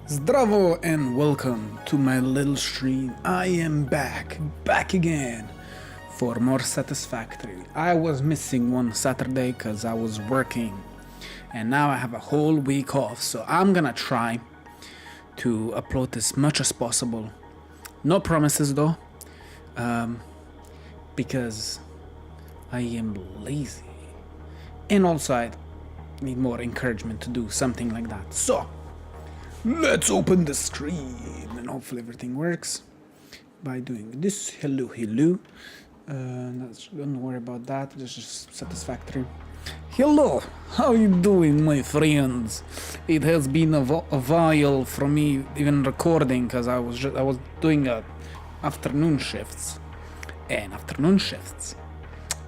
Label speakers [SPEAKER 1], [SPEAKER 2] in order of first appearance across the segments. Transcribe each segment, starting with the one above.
[SPEAKER 1] Zdravo and welcome to my little stream. I am back again for more Satisfactory. I was missing one Saturday because I was working and now I have a whole week off, so I'm gonna try to upload as much as possible. No promises though, because I am lazy and also I need more encouragement to do something like that. So let's open the screen and hopefully everything works by doing this. Hello. Don't worry about that. This is Satisfactory. Hello, how you doing, my friends? It has been a while from me even recording because I was doing afternoon shifts, and afternoon shifts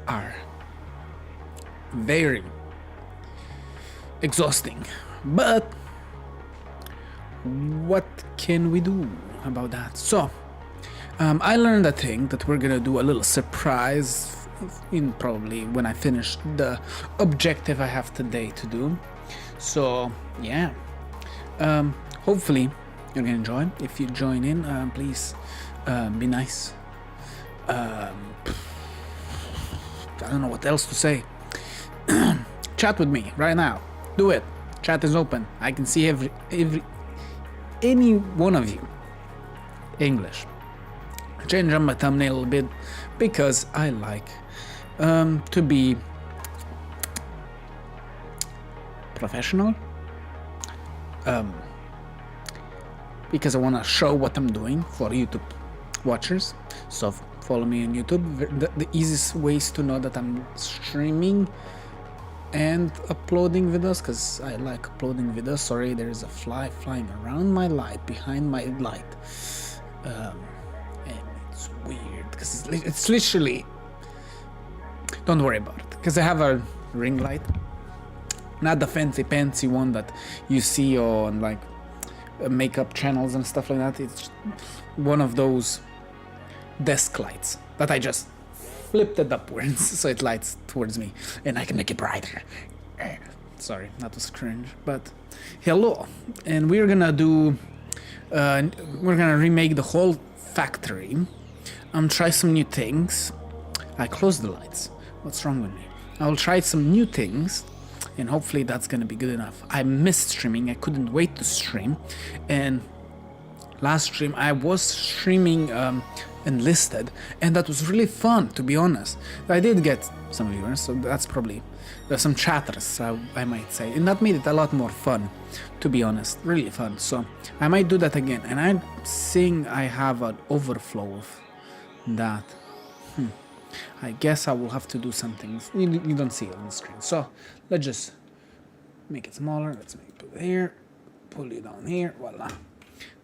[SPEAKER 1] are very exhausting, but what can we do about that? So I learned a thing that we're gonna do a little surprise in probably when I finish the objective I have today to do. So yeah, hopefully you're gonna enjoy. If you join in, please be nice. I don't know what else to say. Chat with me right now. Do it. Chat is open. I can see any one of you. English. Change up my thumbnail a little bit because I like to be professional, because I want to show what I'm doing for YouTube watchers. So follow me on YouTube. The easiest ways to know that I'm streaming and uploading videos, because I like uploading videos. Sorry, there is a fly flying around my light, behind my light, and it's weird because it's literally, don't worry about it, because I have a ring light, not the fancy one that you see on like makeup channels and stuff like that. It's one of those desk lights that I just flipped it upwards so it lights towards me and I can make it brighter. Sorry, that was cringe, but hello, and we're gonna do we're gonna remake the whole factory, try some new things. I closed the lights. What's wrong with me? I'll try some new things and hopefully that's gonna be good enough. I missed streaming. I couldn't wait to stream, and last stream I was streaming Enlisted, and that was really fun, to be honest. I did get some viewers, so that's probably some chatters, I might say, and that made it a lot more fun, to be honest. Really fun. So I might do that again, and I'm seeing I have an overflow of that. I guess I will have to do something. You don't see it on the screen, so let's just make it smaller. Let's make it here, pull it down here, voila.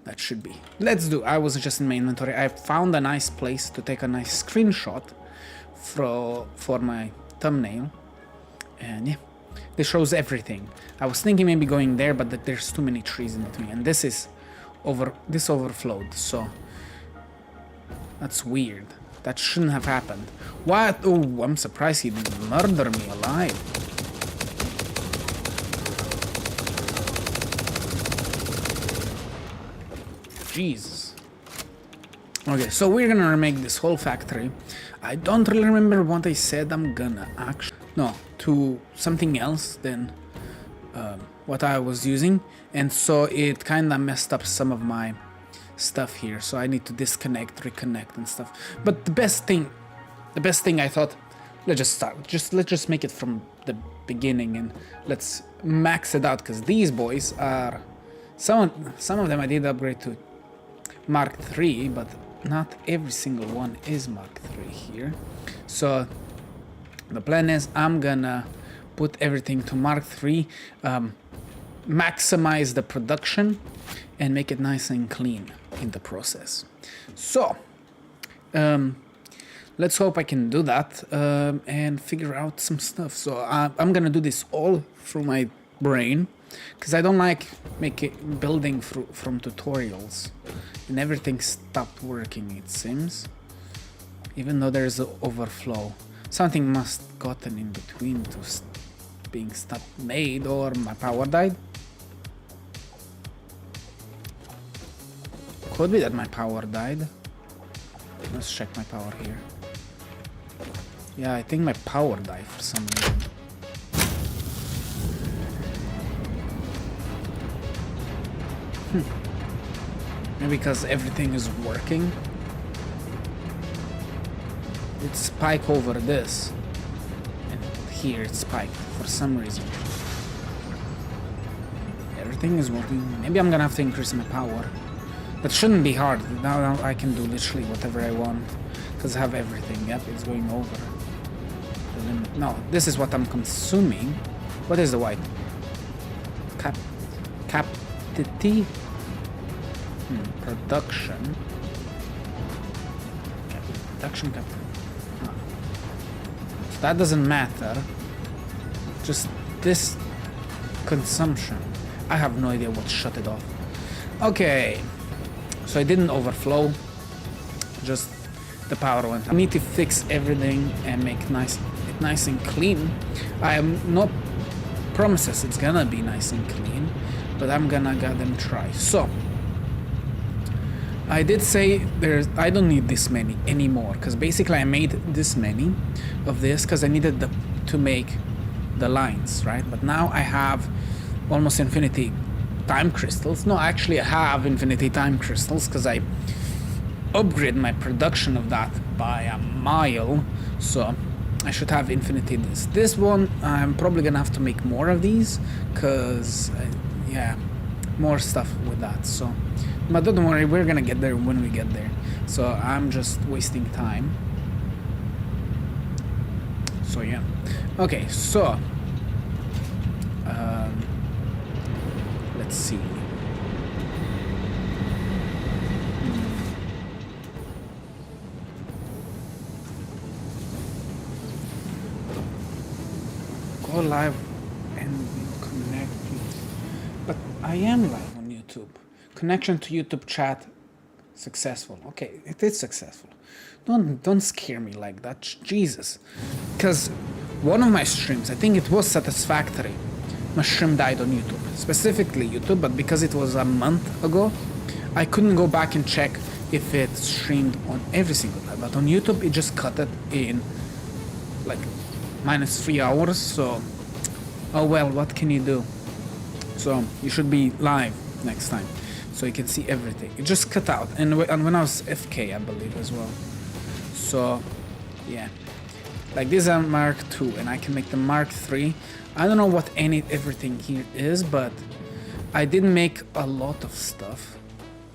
[SPEAKER 1] That should be. Let's do. I was just in my inventory. I found a nice place to take a nice screenshot for my thumbnail, and yeah, this shows everything. I was thinking maybe going there, but there's too many trees in between, and this overflowed, so that's weird. That shouldn't have happened. What? Oh, I'm surprised he didn't murder me alive. Jesus. Okay, so we're gonna remake this whole factory. I don't really remember what I said. I'm gonna actually to something else than what I was using, and so it kind of messed up some of my stuff here. So I need to disconnect, reconnect, and stuff. But the best thing I thought, let's just start. Let's just make it from the beginning and let's max it out, because these boys are some of them I did upgrade to Mark III, but not every single one is Mark III here. So the plan is I'm gonna put everything to Mark III, maximize the production, and make it nice and clean in the process. So let's hope I can do that and figure out some stuff. So I'm gonna do this all through my brain, because I don't like building from tutorials, and everything stopped working, it seems, even though there's an overflow. Something must gotten in between to being stopped made, or my power died. Could be that my power died. Let's check my power here. Yeah, I think my power died for some reason. Maybe because everything is working. It's spiked over this. And here it's spiked for some reason. Everything is working. Maybe I'm gonna have to increase my power. That shouldn't be hard. Now I can do literally whatever I want. Because I have everything. Yep, it's going over. No, this is what I'm consuming. What is the white? Capacity? Production. Production. Oh. So that doesn't matter. Just this consumption. I have no idea what shut it off. Okay. So it didn't overflow. Just the power went. I need to fix everything and make it nice and clean. I have no promises it's gonna be nice and clean, but I'm gonna get them try. So I did say I don't need this many anymore, because basically I made this many of this because I needed to make the lines, right? But now I have almost infinity time crystals. No, actually I have infinity time crystals because I upgrade my production of that by a mile, so I should have infinity this one. I'm probably gonna have to make more of these because yeah, more stuff with that. So but don't worry, we're gonna get there when we get there, so I'm just wasting time. So yeah, okay, so let's see. Go live and connect, but I am live on YouTube. Connection to YouTube chat successful. Okay, it is successful. Don't scare me like that, Jesus. Because one of my streams, I think it was Satisfactory, my stream died on YouTube, specifically YouTube, but because it was a month ago, I couldn't go back and check if it streamed on every single time. But on YouTube, it just cut it in like -3 hours. So, oh well, what can you do? So you should be live next time, so you can see everything. It just cut out, and when I was FK, I believe as well. So, yeah, like these are Mark II, and I can make the Mark III. I don't know what everything here is, but I did make a lot of stuff,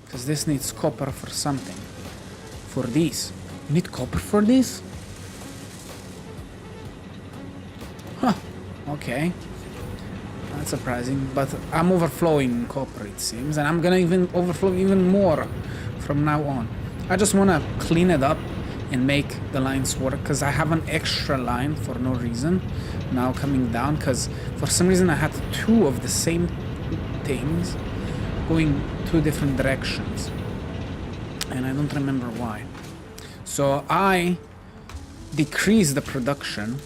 [SPEAKER 1] because this needs copper for something. For these, you need copper for this? Huh. Okay. That's surprising, but I'm overflowing in copper, it seems, and I'm gonna even overflow even more from now on. I just wanna clean it up and make the lines work, because I have an extra line for no reason now coming down, because for some reason I had two of the same things going two different directions, and I don't remember why. So I decrease the production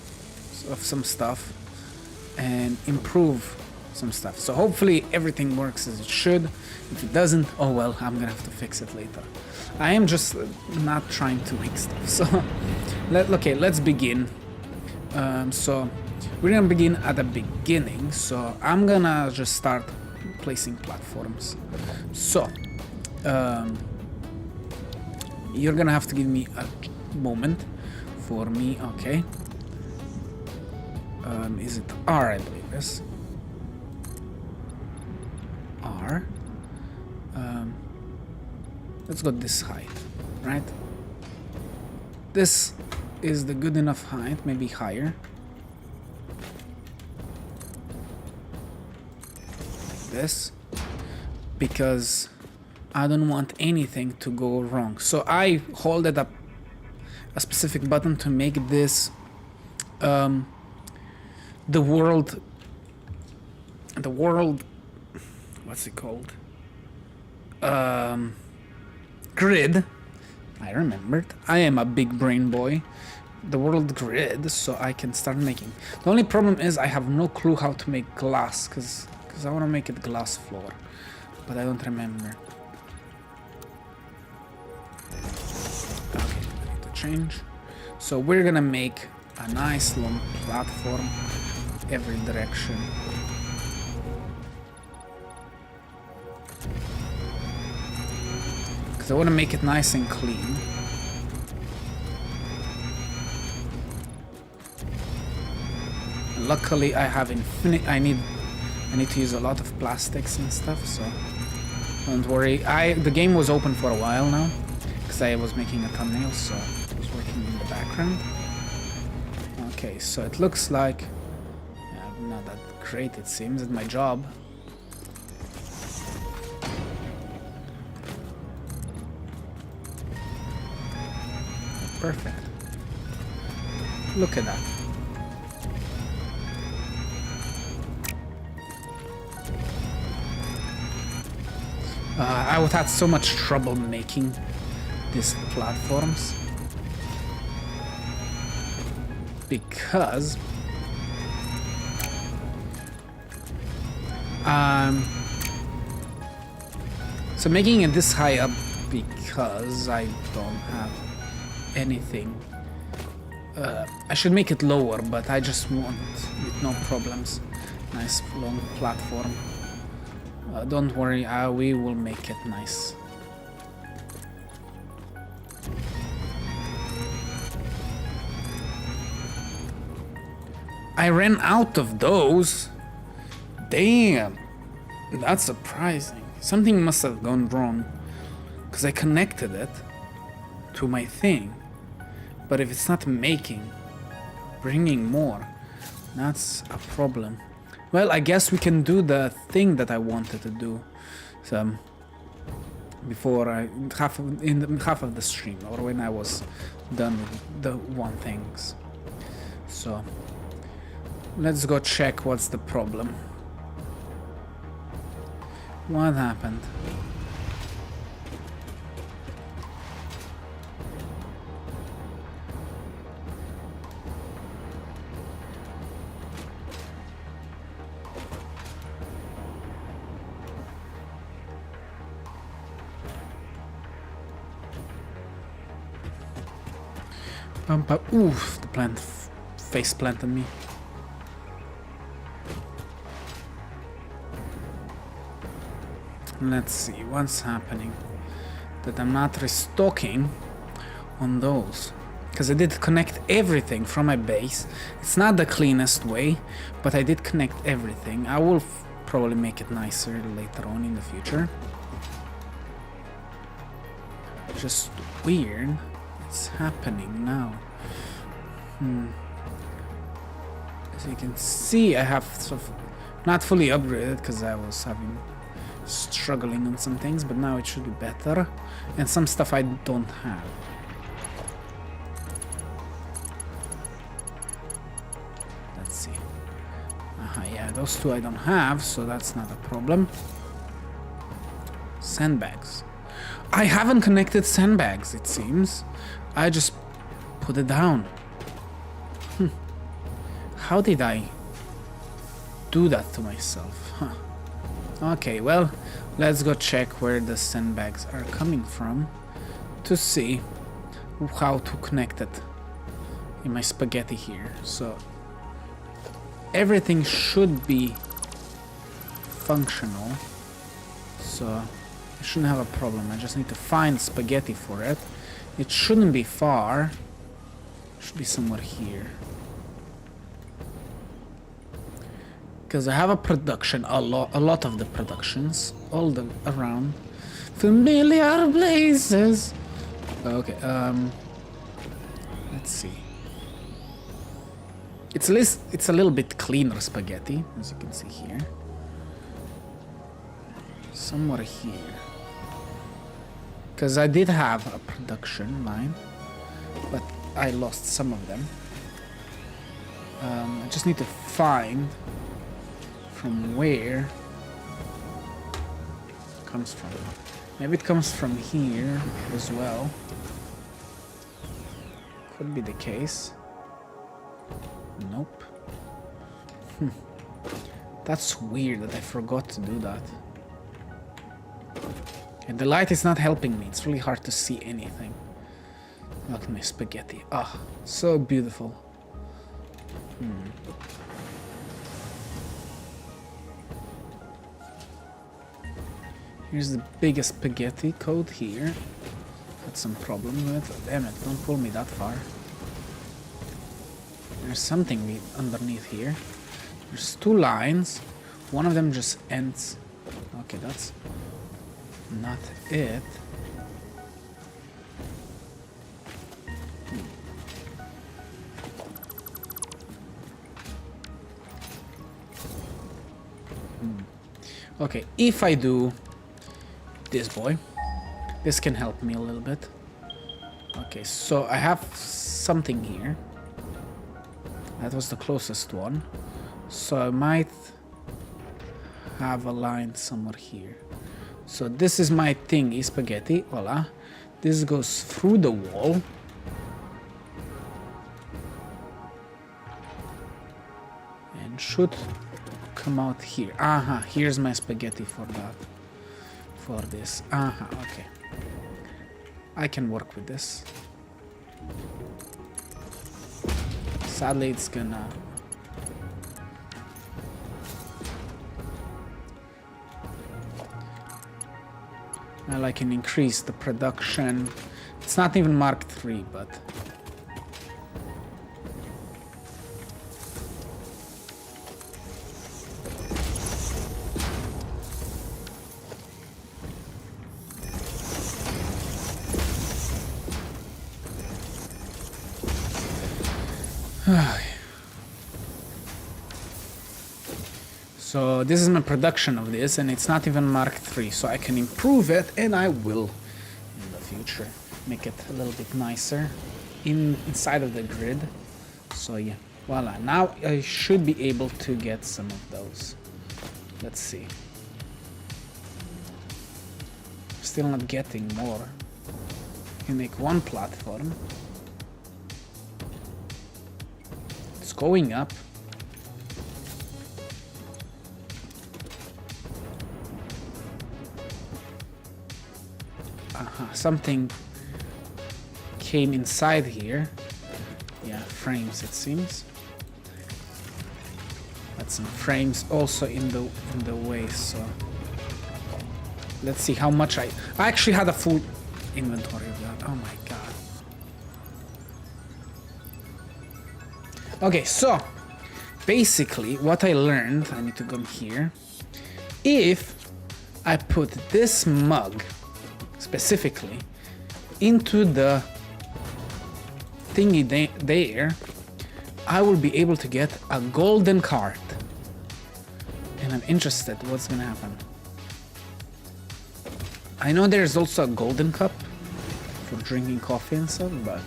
[SPEAKER 1] of some stuff and improve some stuff. So hopefully everything works as it should. If it doesn't, oh well, I'm gonna have to fix it later. I am just not trying to make stuff. So okay, let's begin. So we're gonna begin at the beginning. So I'm gonna just start placing platforms. So you're gonna have to give me a moment for me. Okay. Is it R, I believe, yes. R. Let's go this height, right? This is the good enough height, maybe higher. Like this. Because I don't want anything to go wrong. So I hold it up a specific button to make this the world, what's it called? Grid. I remembered. I am a big brain boy. The world grid, so I can start making. The only problem is I have no clue how to make glass, because I want to make it glass floor, but I don't remember. change. So we're gonna make a nice long platform every direction. Because I want to make it nice and clean. And luckily I have infinite, I need to use a lot of plastics and stuff, so don't worry. The game was open for a while now, because I was making a thumbnail, so it was working in the background. Okay, so it looks like not that great, it seems, at my job. Perfect. Look at that. I would have so much trouble making these platforms because so making it this high up because I don't have anything. I should make it lower, but I just want with no problems. Nice long platform. Don't worry, we will make it nice. I ran out of those. Damn, that's surprising. Something must have gone wrong, because I connected it to my thing. But if it's not bringing more, that's a problem. Well, I guess we can do the thing that I wanted to do, so before half of the stream, or when I was done with the one things. So let's go check what's the problem. What happened? Oof, the plant face planted me. Let's see what's happening. That I'm not restocking on those. Because I did connect everything from my base. It's not the cleanest way, but I did connect everything. I will probably make it nicer later on in the future. Just weird. What's happening now? As you can see, I have sort of not fully upgraded because I was struggling on some things, but now it should be better, and some stuff I don't have. Let's see. Yeah, those two I don't have, so that's not a problem. Sandbags. I haven't connected sandbags, it seems. I just put it down. How did I do that to myself? Huh. Okay, well, let's go check where the sandbags are coming from to see how to connect it in my spaghetti here. So everything should be functional, so I shouldn't have a problem. I just need to find spaghetti for it. It shouldn't be far. It should be somewhere here. Because I have a production, a lot of the productions, all the around familiar places. Okay, let's see. It's a little bit cleaner spaghetti, as you can see here. Somewhere here. Because I did have a production line, but I lost some of them. I just need to find from where it comes from. Maybe it comes from here as well. Could be the case. Nope. That's weird that I forgot to do that. And the light is not helping me. It's really hard to see anything. Look at my spaghetti. Ah, so beautiful. Here's the biggest spaghetti code here. Had some problem with it. Damn it, don't pull me that far. There's something underneath here. There's two lines. One of them just ends. Okay, that's not it. Okay, if I do this boy, this can help me a little bit. Okay, so I have something here. That was the closest one. So I might have a line somewhere here. So this is my thingy, spaghetti, voila. This goes through the wall. And should come out here. Aha, here's my spaghetti for that. For this. Aha, okay. I can work with this. Sadly, it's gonna... Now I can increase the production. It's not even Mark III, but... So this is my production of this, and it's not even Mark III, so I can improve it, and I will in the future make it a little bit nicer inside of the grid. So yeah, voila. Now I should be able to get some of those. Let's see. Still not getting more. You can make one platform. It's going up. Something came inside here. Yeah, frames it seems. But some frames also in the way, so let's see how much I actually had a full inventory of that. Oh my god. Okay, so basically what I learned, I need to come here. If I put this mug specifically into the thingy there, I will be able to get a golden card. And I'm interested what's gonna happen. I know there's also a golden cup for drinking coffee and stuff, but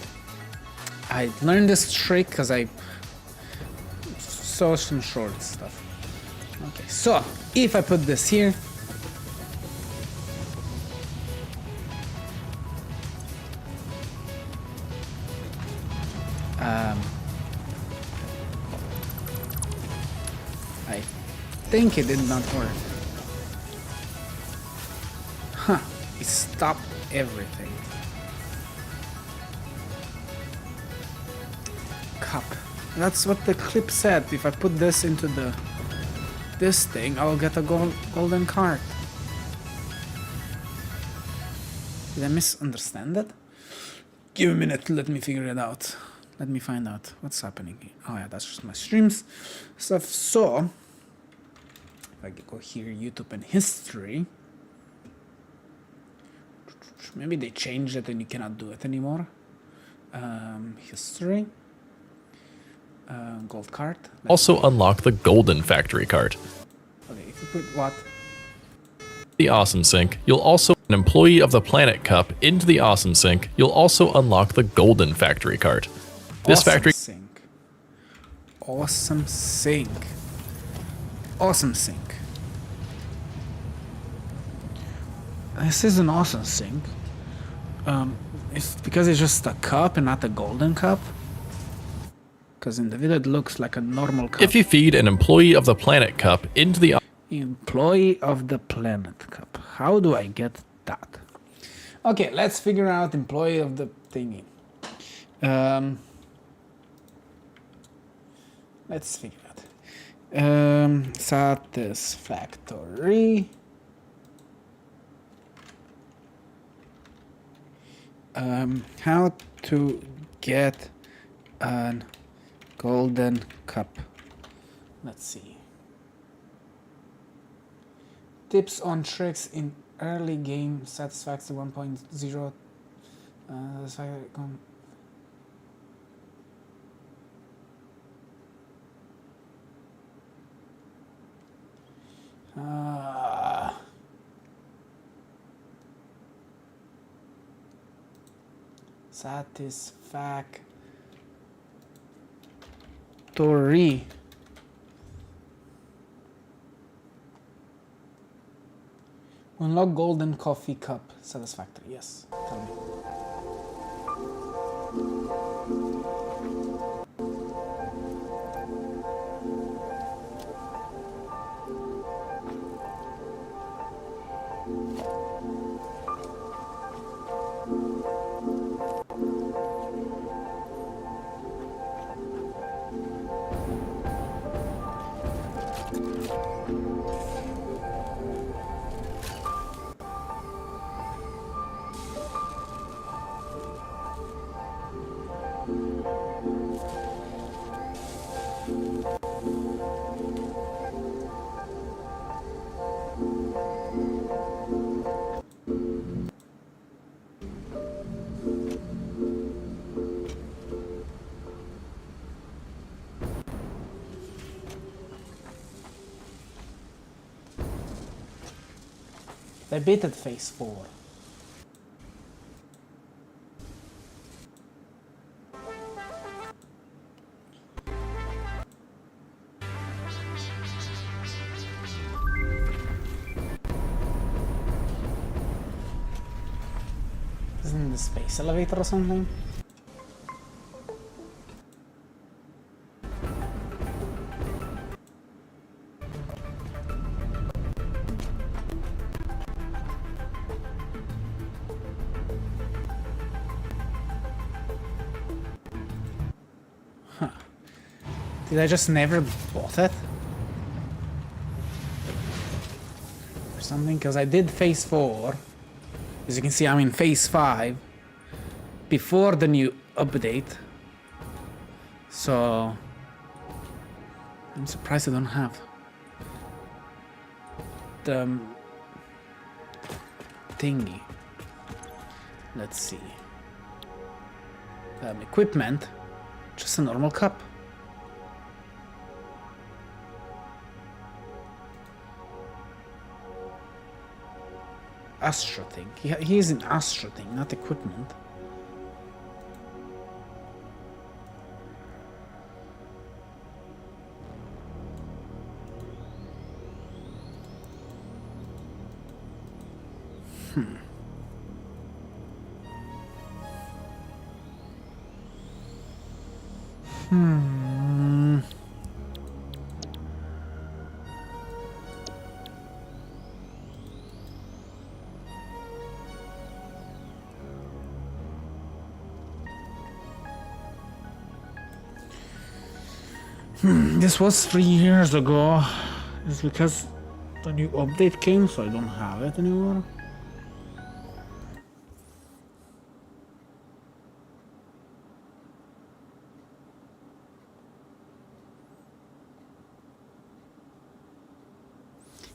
[SPEAKER 1] I learned this trick because I saw some short stuff. Okay, so if I put this here, I think it did not work. Huh, it stopped everything. Cup. That's what the clip said. If I put this into this thing, I'll get a golden card. Did I misunderstand that? Give a minute, let me figure it out. Let me find out what's happening here. Oh yeah, that's just my streams stuff. So, if I go here, YouTube and history. Maybe they changed it and you cannot do it anymore. History. Gold card.
[SPEAKER 2] Also unlock the golden factory card.
[SPEAKER 1] Okay, if you put what?
[SPEAKER 2] The Awesome Sync, you'll also an Employee of the Planet cup into the Awesome Sync. You'll also unlock the golden factory card. This
[SPEAKER 1] Awesome
[SPEAKER 2] factory
[SPEAKER 1] sync. Awesome sync. Awesome sync. This is an awesome sync. It's because it's just a cup and not a golden cup. Because in the video it looks like a normal cup.
[SPEAKER 2] If you feed an Employee of the Planet cup into the
[SPEAKER 1] Employee of the Planet cup. How do I get that? Okay, let's figure out Employee of the thingy. Let's figure out. Satisfactory. How to get an golden cup. Let's see. Tips on tricks in early game Satisfactory 1.0. Satisfactory. Unlock golden coffee cup. Satisfactory. Yes. Tell me. They beat at phase 4. Isn't the space elevator or something? Did I just never bought it? Or something? Because I did phase 4. As you can see, I'm in phase 5. Before the new update. So... I'm surprised I don't have... the... thingy. Let's see. Equipment. Just a normal cup. Astro thing. He is an Astro thing, not equipment. This was 3 years ago. It's because the new update came, so I don't have it anymore.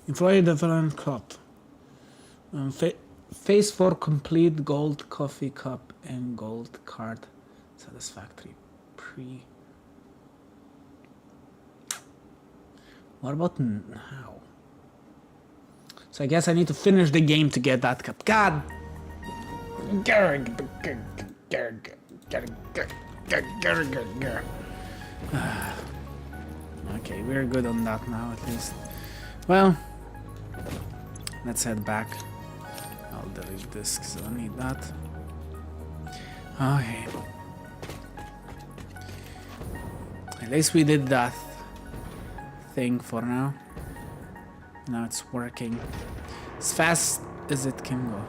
[SPEAKER 1] Employee Development Cup. Phase 4 complete gold coffee cup and gold card. Satisfactory. What about now? So I guess I need to finish the game to get that cup. God! Okay, we're good on that now at least. Well, let's head back. I'll delete this because I don't need that. Okay. At least we did that thing for now. Now it's working as fast as it can go.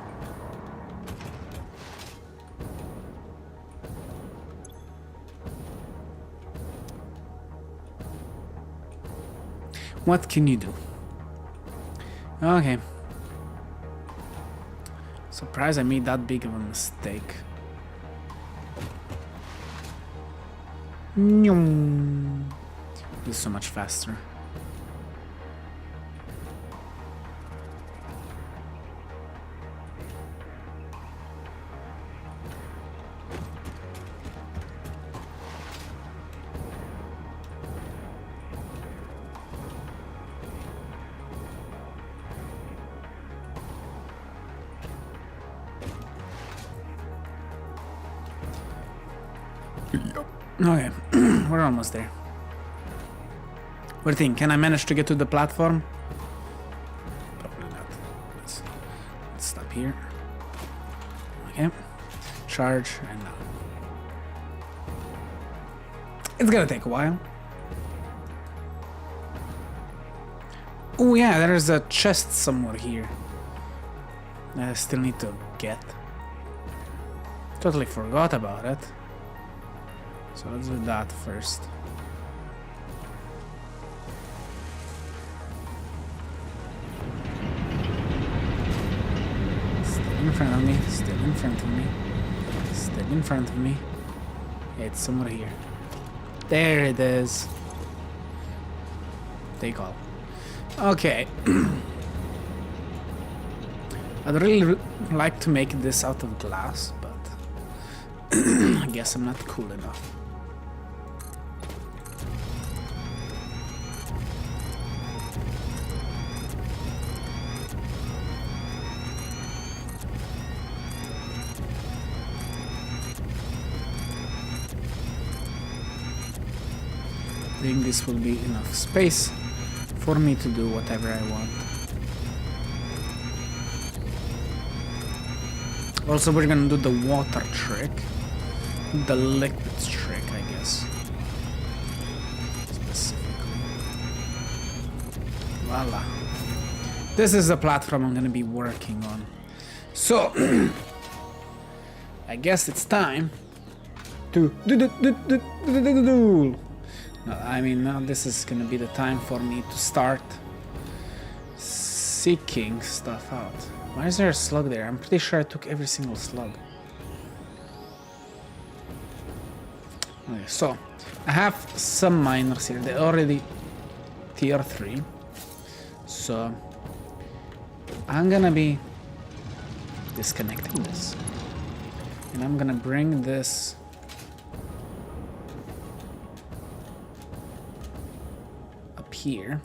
[SPEAKER 1] What can you do? Okay. Surprised I made that big of a mistake. This is so much faster. Okay, we're almost there. What do you think? Can I manage to get to the platform? Probably not. Let's stop here. Okay. Charge, and now. It's gonna take a while. Oh yeah, there's a chest somewhere here that I still need to get. Totally forgot about it. So let's do that first. Still in front of me, still in front of me, still in front of me. It's somewhere here. There it is. Take all. Okay. I'd really like to make this out of glass, but I guess I'm not cool enough. I think this will be enough space for me to do whatever I want. Also, we're gonna do the water trick, the liquid trick, I guess. Specifically. Voila. This is the platform I'm gonna be working on. So, I guess it's time to do. I mean, now this is gonna be the time for me to start seeking stuff out. Why is there a slug there? I'm pretty sure I took every single slug. Okay, so I have some miners here. They're already tier 3. So I'm gonna be disconnecting this. And I'm gonna bring this here.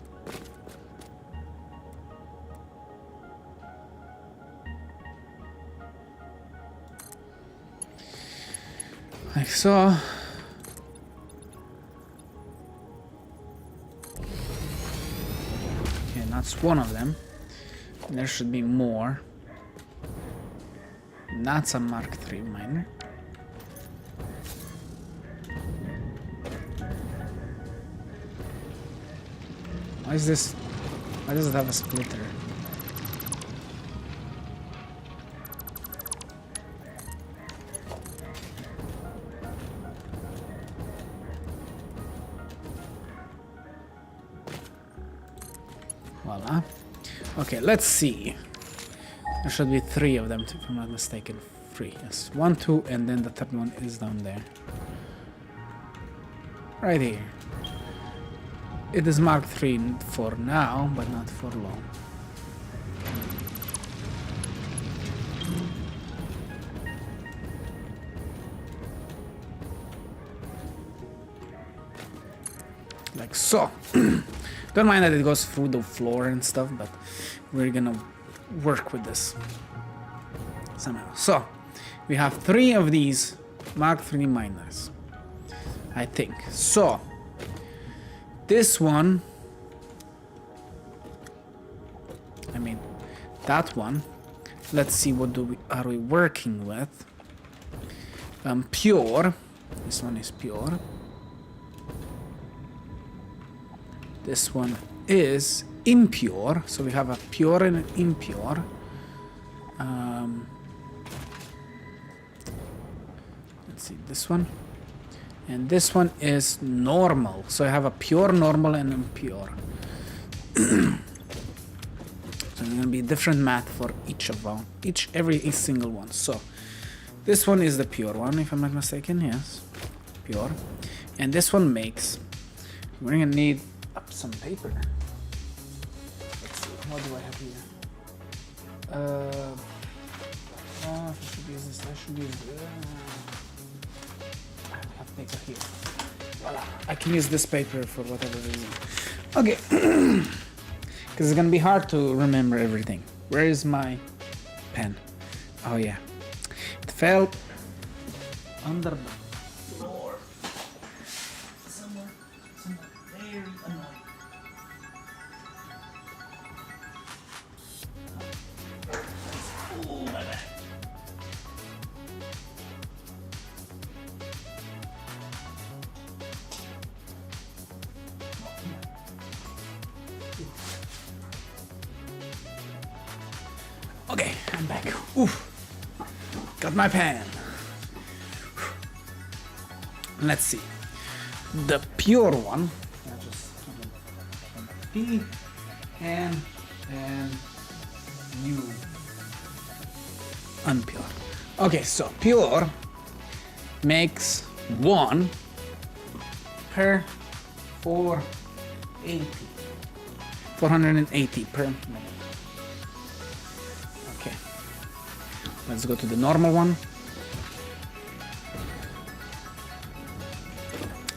[SPEAKER 1] Like so. Okay, that's one of them. There should be more. That's a Mark III miner. Why is this? Why does it have a splitter? Voila. Okay, let's see. There should be 3 of them, if I'm not mistaken. 3, yes. 1, 2, and then the third one is down there. Right here. It is Mark III for now, but not for long. Like so. Don't mind that it goes through the floor and stuff, but we're gonna work with this somehow. So, we have 3 of these Mark III miners, I think. So, this one, I mean, that one, let's see what are we working with. Pure, this one is pure. This one is impure, so we have a pure and an impure. Let's see, this one. And this one is normal, so I have a pure, normal, and impure. So there's gonna be different math for each of them, every single one. So this one is the pure one, if I'm not mistaken. Yes, pure. And this one makes. We're gonna need some paper. Let's see. What do I have here? I should use this. I should use. I have paper here. Voila. I can use this paper for whatever reason. Okay. Because it's gonna be hard to remember everything. Where is my pen? Oh yeah, it fell under the floor. Somewhere very annoying. Oh my bad. Okay, I'm back. Oof. Got my pen. Let's see. The pure one. I'll just P and U. Unpure. Okay, so pure makes 1 per 480 per minute. Okay, let's go to the normal one.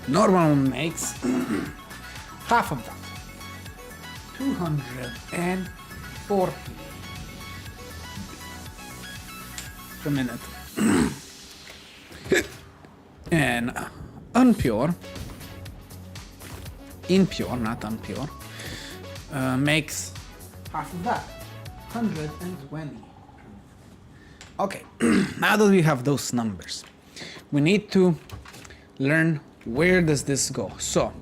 [SPEAKER 1] Normal one makes half of that, 240 per minute. And impure, not unpure, makes half of that, 120. Okay, now that we have those numbers, we need to learn where does this go. So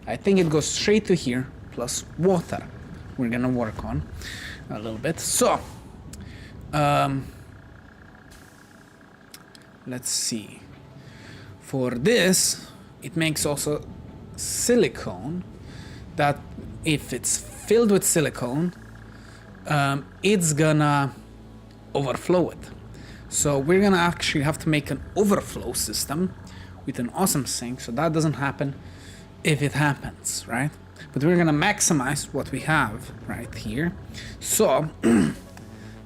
[SPEAKER 1] I think it goes straight to here plus water. We're gonna work on a little bit. So let's see. For this, it makes also silicone, that if it's filled with silicone, it's gonna overflow it. So we're gonna actually have to make an overflow system with an awesome sink, so that doesn't happen if it happens, right? But we're gonna maximize what we have right here. So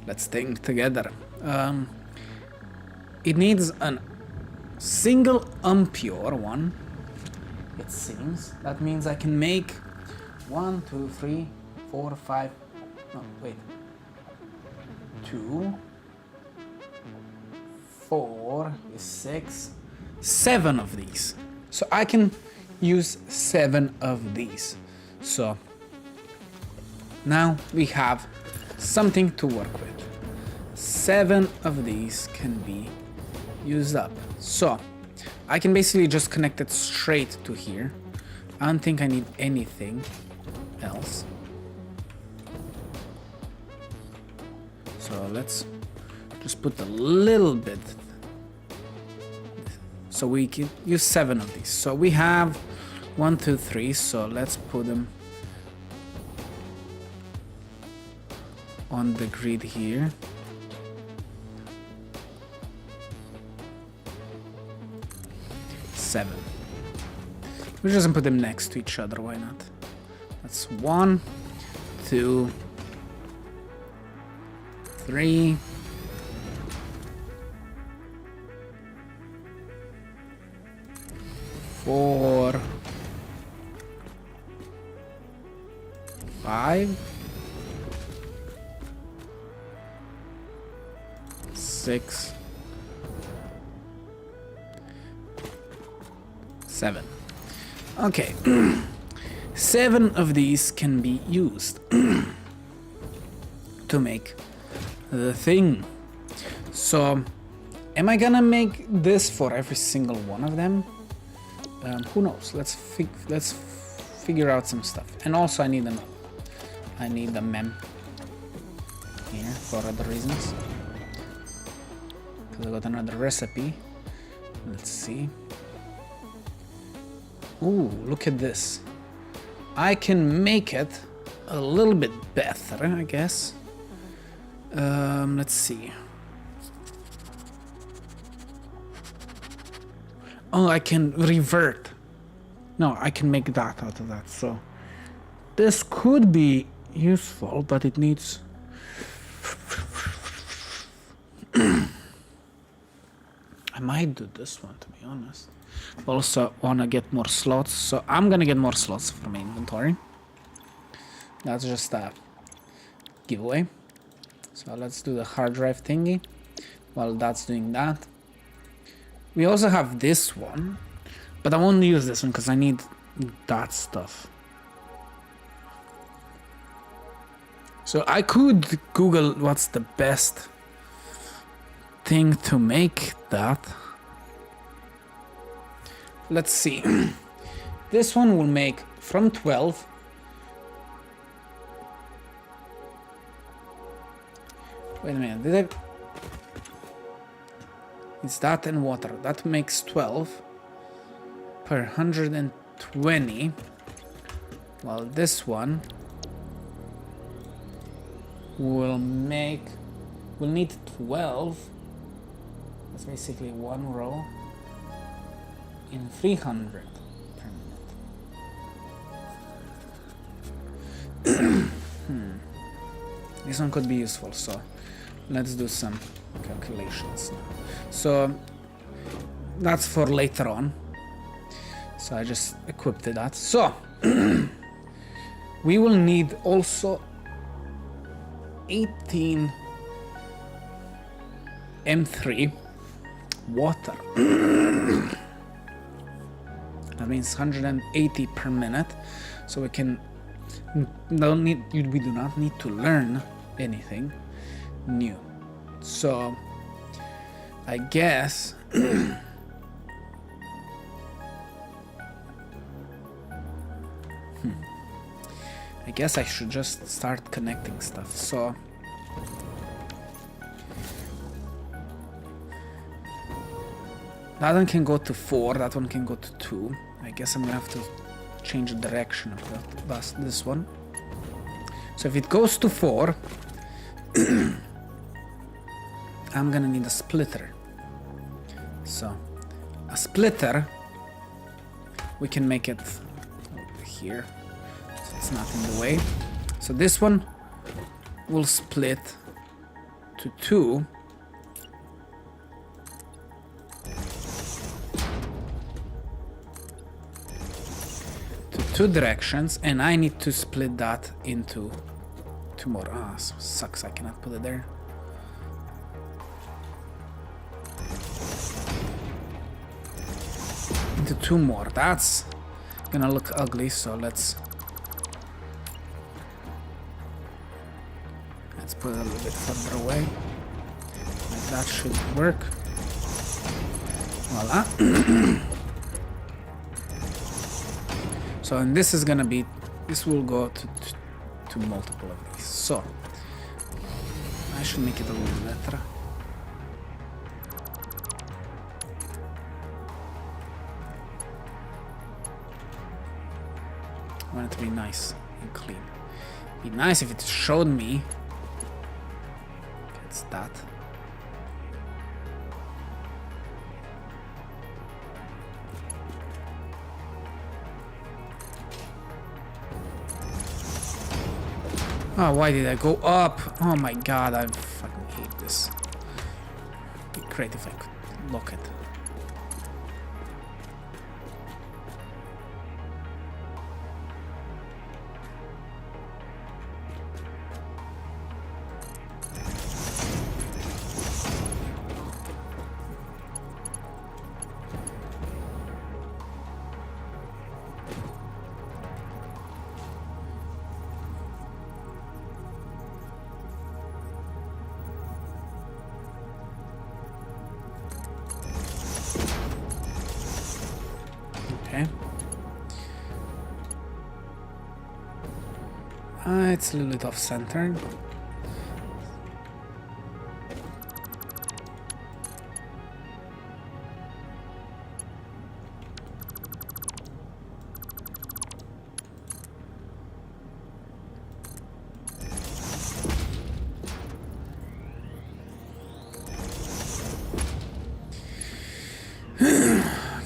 [SPEAKER 1] let's think together. It needs a single impure one, it seems. That means I can make 1, 2, 3, 4, 5. No, wait. 2, 4 is 6, 7 of these. So I can use 7 of these. So now we have something to work with. 7 of these can be used up. So I can basically just connect it straight to here. I don't think I need anything else. So let's just put a little bit. So we can use 7 of these. So we have 1, 2, 3. So let's put them on the grid here. Seven. We're just gonna put them next to each other. Why not? That's 1, 2, 3. 4, 5, 6, 7. Okay. 7 of these can be used to make the thing. So am I gonna make this for every single one of them? Who knows? Let's figure out some stuff. And also I need a mem here for other reasons, because I got another recipe. Let's see. Ooh, look at this. I can make it a little bit better, I guess. Let's see. Oh, I can revert. No, I can make that out of that. So this could be useful, but it needs... I might do this one, to be honest. Also want to get more slots, so I'm gonna get more slots for my inventory. That's just a giveaway. So let's do the hard drive thingy while that's doing that. We also have this one, but I won't use this one because I need that stuff. So I could Google what's the best thing to make that. Let's see. This one will make from 12. Wait a minute, did I... It's that and water. That makes 12 per 120. While this one will make... We'll need 12. That's basically one row in 300 per minute. This one could be useful, so let's do some calculations now. So that's for later on. So I just equipped that. So we will need also 18 M3 water. That means 180 per minute. So we can we do not need to learn anything new. So I guess I guess I should just start connecting stuff. So that one can go to 4, that one can go to 2. I guess I'm gonna have to change the direction of this one. So if it goes to 4, I'm gonna need a splitter. So a splitter, we can make it over here, so it's not in the way. So this one will split to 2. Two directions, and I need to split that into 2 more. Ah, so sucks, I cannot put it there. Into 2 more. That's gonna look ugly, so let's put it a little bit further away. Like that should work. Voila. So, and this is gonna be, this will go to multiple of these. So, I should make it a little better. I want it to be nice and clean. Be nice if it showed me. It's that. Oh, why did I go up? Oh my god, I fucking hate this. It'd be great if I could lock it. It's a little bit off-centered.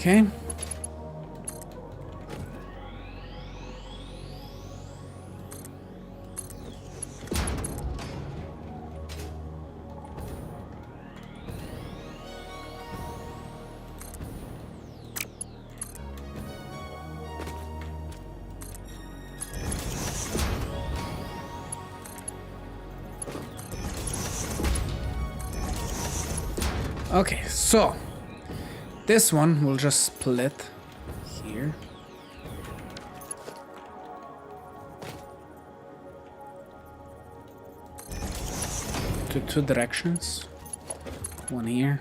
[SPEAKER 1] Okay. Okay, so this one will just split here. To two directions. One here.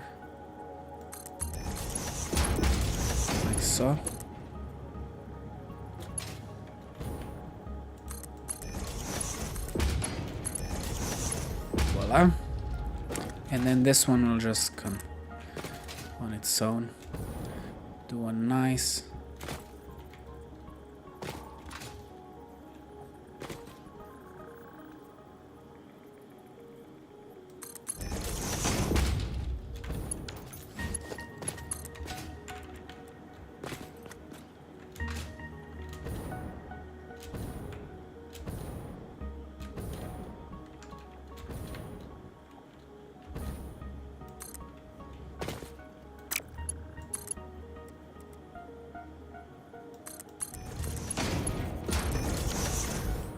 [SPEAKER 1] Like so. Voila. And then this one will just come on its own. Do a nice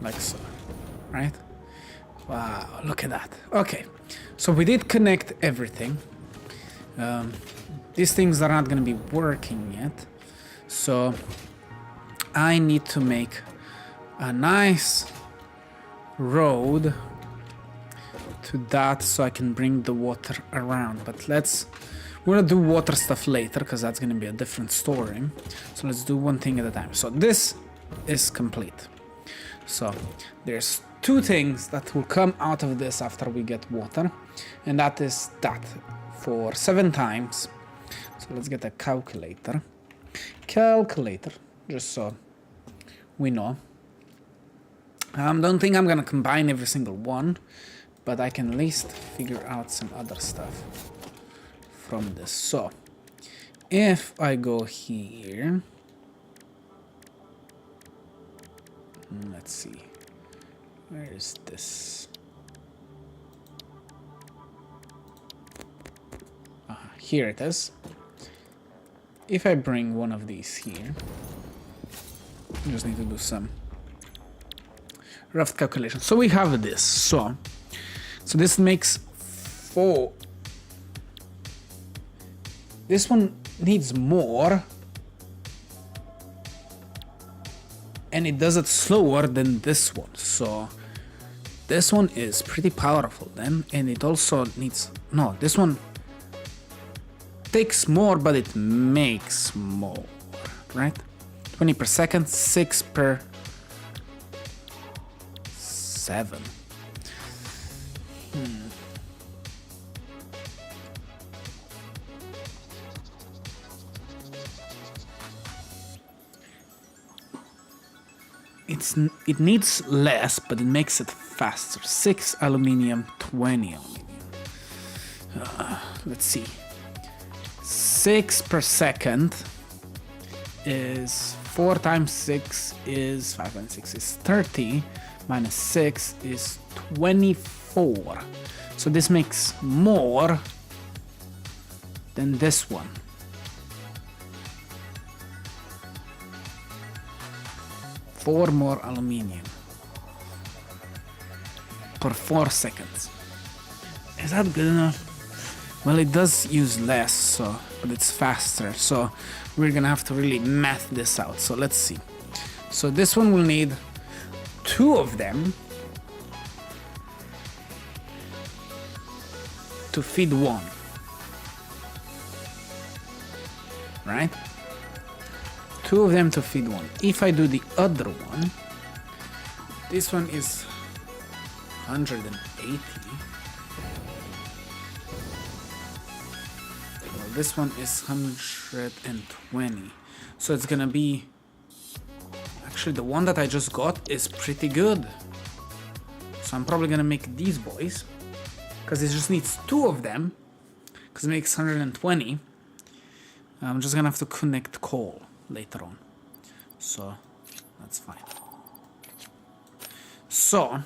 [SPEAKER 1] like so, right? Wow, look at that. Okay, so we did connect everything. These things are not going to be working yet, so I need to make a nice road to that so I can bring the water around. But we're gonna do water stuff later because that's gonna be a different story. So let's do one thing at a time. So this is complete. So there's two things that will come out of this after we get water, and that is that for 7 times. So let's get a calculator, just so we know. Don't think I'm gonna combine every single one, but I can at least figure out some other stuff from this. So if I go here, let's see, where is this? Here it is. If I bring one of these here, I just need to do some rough calculation. So we have this. So this makes 4. This one needs more, and it does it slower than this one. So this one is pretty powerful then, and it also needs, no, this one takes more, but it makes more, right? 20 per second, 6 per 7. It needs less, but it makes it faster. 6 aluminium, 20 aluminium. Let's see. 6 per second is 4 times 6 is 5 times 6 is 30, minus 6 is 24. So this makes more than this one. Four more aluminium per 4 seconds. Is that good enough? Well, it does use less, so, but it's faster, so we're gonna have to really math this out. So let's see. So this one will need 2 of them to feed one, right? 2 of them to feed one. If I do the other one, this one is 180. Well, this one is 120. So it's gonna be, actually the one that I just got is pretty good. So I'm probably gonna make these boys, because it just needs 2 of them, because it makes 120. I'm just gonna have to connect call later on, so that's fine. So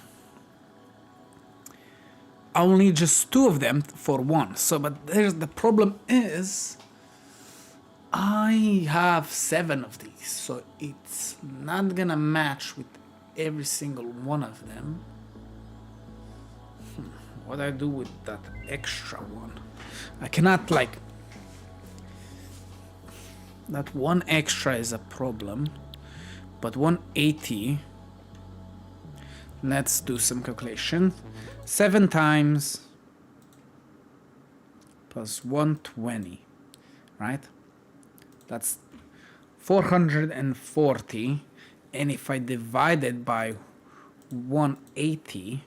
[SPEAKER 1] I'll need just 2 of them for one. So, but there's the problem is I have 7 of these, so it's not gonna match with every single one of them. What do I do with that extra one? I cannot, like, that one extra is a problem, but 180, let's do some calculation. 7 times plus 120, right? That's 440, and if I divide it by 180,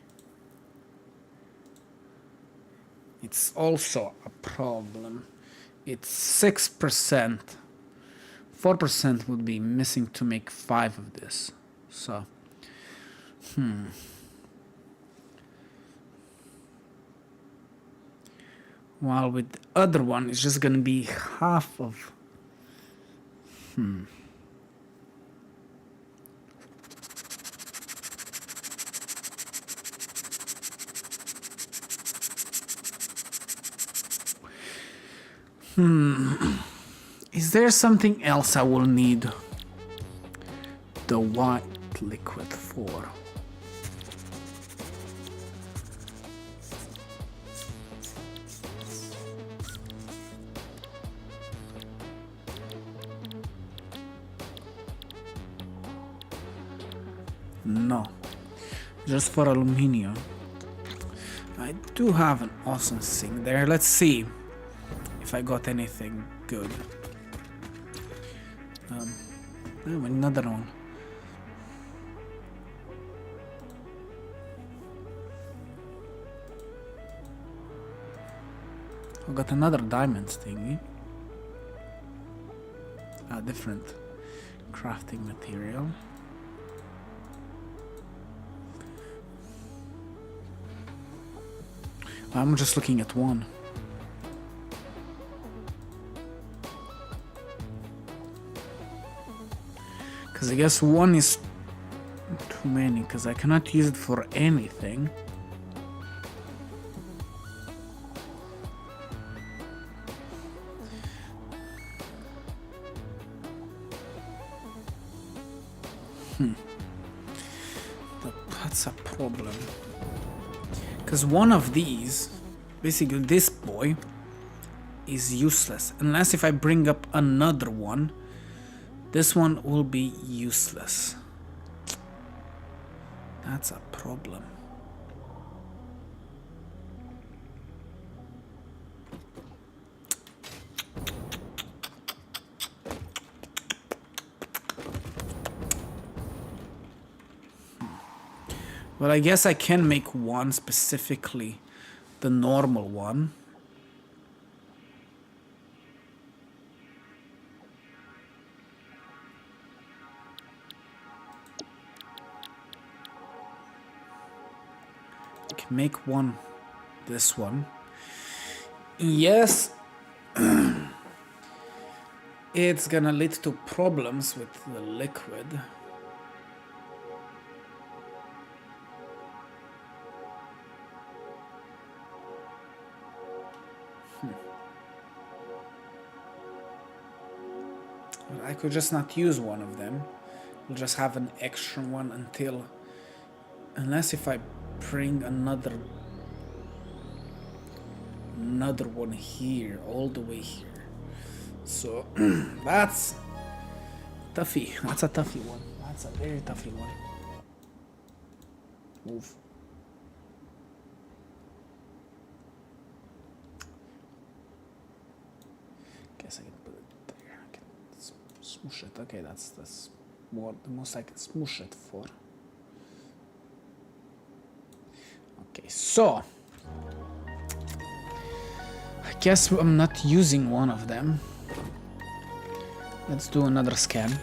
[SPEAKER 1] it's also a problem. It's 6%. 4% would be missing to make 5 of this. So, while with the other one, it's just gonna be half of. Is there something else I will need the white liquid for? No, just for aluminium. I do have an awesome sink there. Let's see if I got anything good. Oh, another one. I got another diamond thingy. A different crafting material. I'm just looking at one. Because I guess one is too many, because I cannot use it for anything. That's a problem. Because one of these, basically this boy, is useless. Unless if I bring up another one, this one will be useless. That's a problem. Well, I guess I can make one specifically, the normal one. I can make one, this one. Yes, it's gonna lead to problems with the liquid. I could just not use one of them. We'll just have an extra one until, unless if I bring another one here, all the way here. So that's toughy. That's a toughy one. That's a very toughy one. Move. Guess I can put it there. I can smoosh it. Okay, that's more the most I can smoosh it for. Okay, so I guess I'm not using one of them. Let's do another scan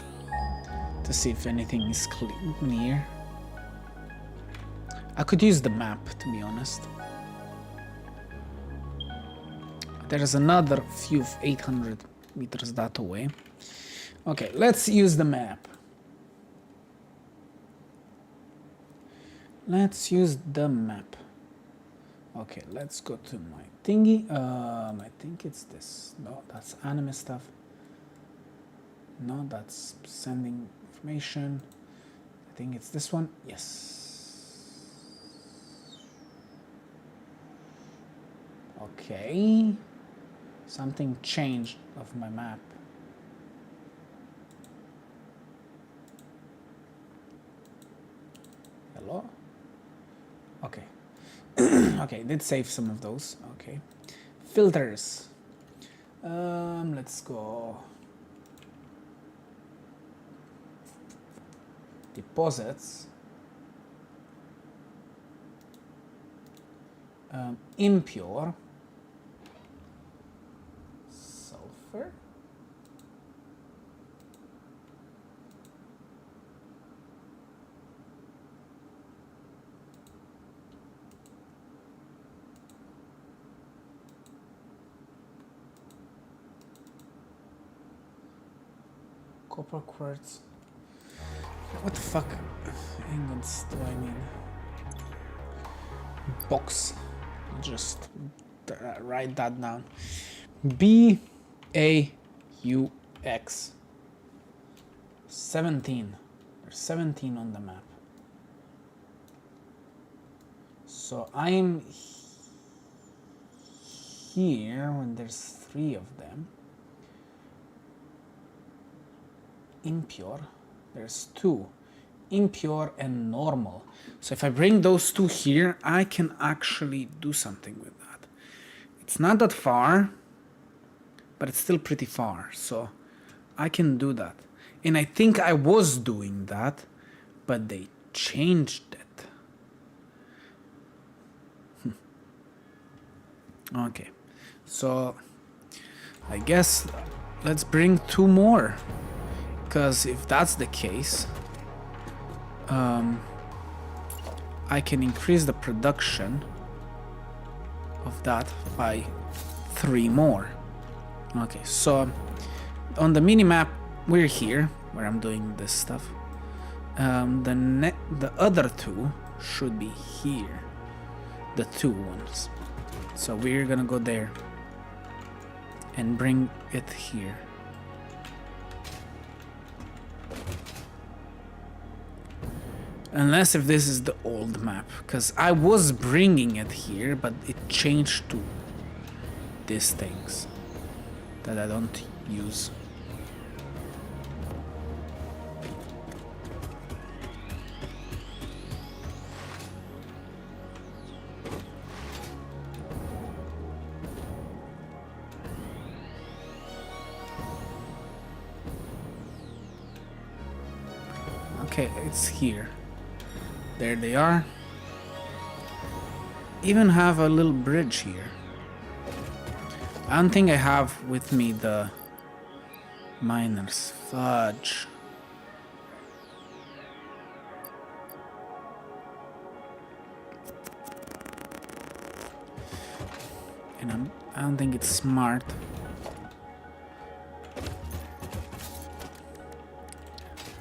[SPEAKER 1] to see if anything is near. I could use the map, to be honest. There's another few of 800 meters that away. Okay, let's use the map. Let's use the map. Okay, let's go to my thingy. I think it's this. No, that's anime stuff. No, that's sending information. I think it's this one. Yes. Okay. Something changed of my map. Hello? Okay. Okay, did save some of those. Okay. Filters. Let's go. Deposits. Impure. Sulfur. Copper quartz. What the fuck ingots do I need? Box. Just write that down. BAUX. 17. There's 17 on the map. So I'm here when there's 3 of them. Impure, there's 2. Impure and normal. So if I bring those 2 here, I can actually do something with that. It's not that far, but it's still pretty far. So I can do that. And I think I was doing that, but they changed it. Okay, so I guess let's bring 2 more. Because if that's the case, I can increase the production of that by 3 more. Okay, so on the minimap, we're here, where I'm doing this stuff. The other 2 should be here, the 2 ones. So we're gonna go there and bring it here. Unless if this is the old map, because I was bringing it here, but it changed to these things that I don't use. Okay, it's here. There they are. Even have a little bridge here. I don't think I have with me the miners. Fudge. And I don't think it's smart.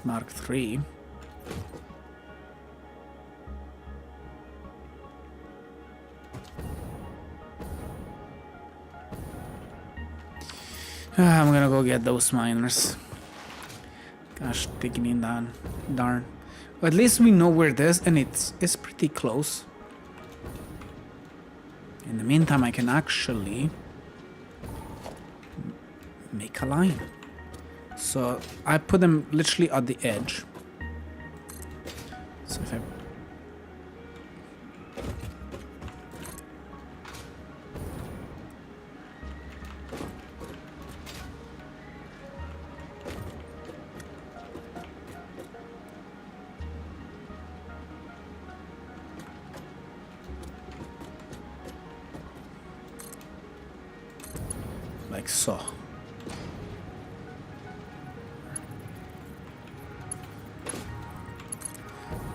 [SPEAKER 1] Mark 3. I'm gonna go get those miners. Gosh, taking it down. Darn. But at least we know where it is, and it's pretty close. In the meantime, I can actually make a line. So I put them literally at the edge. So if I like so.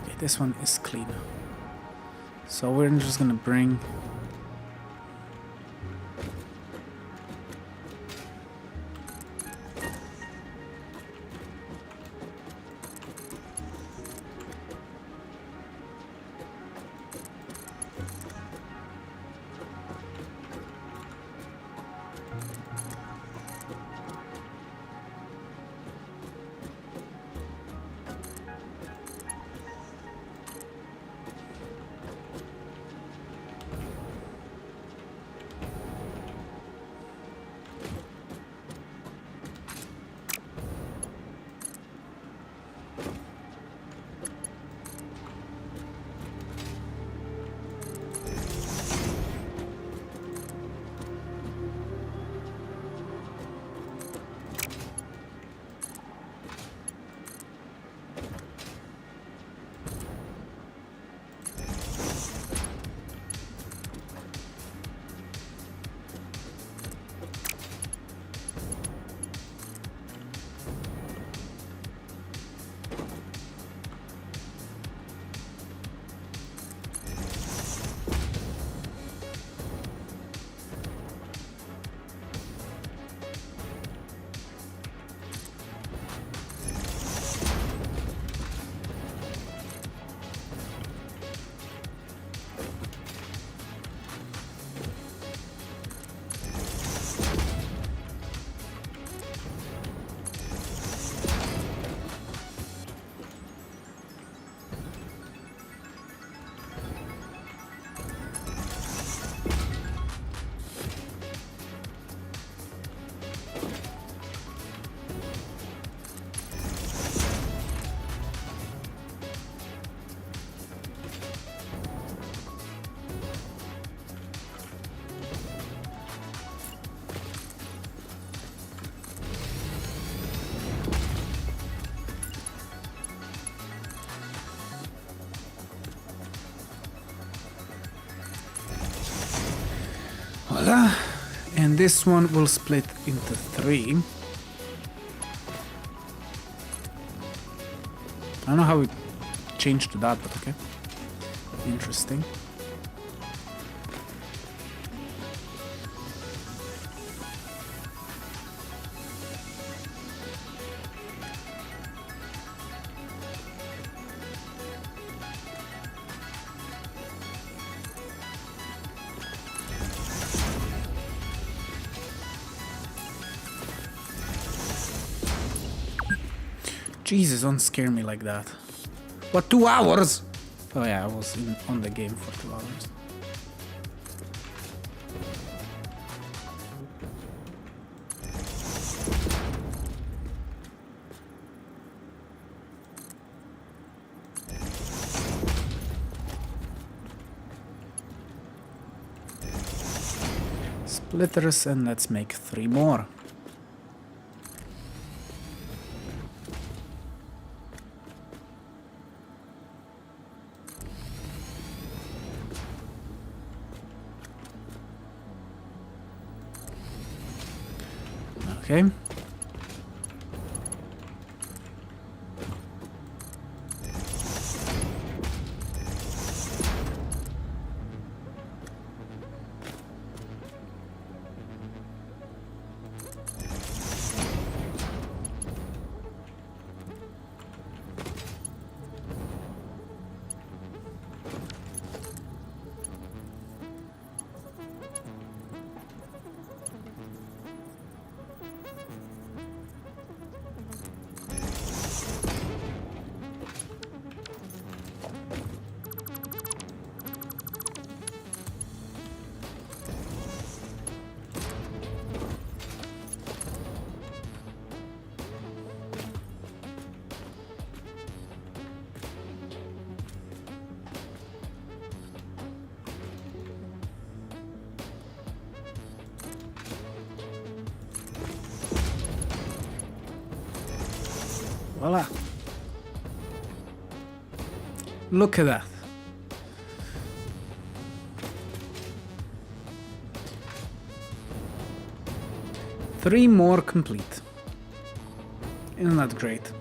[SPEAKER 1] Okay, this one is clean. So we're just gonna bring Voila. And this one will split into 3. I don't know how it changed to that, but okay. Interesting. Jesus, don't scare me like that. What, 2 hours? Oh yeah, I was on the game for 2 hours. Splitters, and let's make 3 more. Okay. Voila. Look at that. Three more complete. Isn't that great?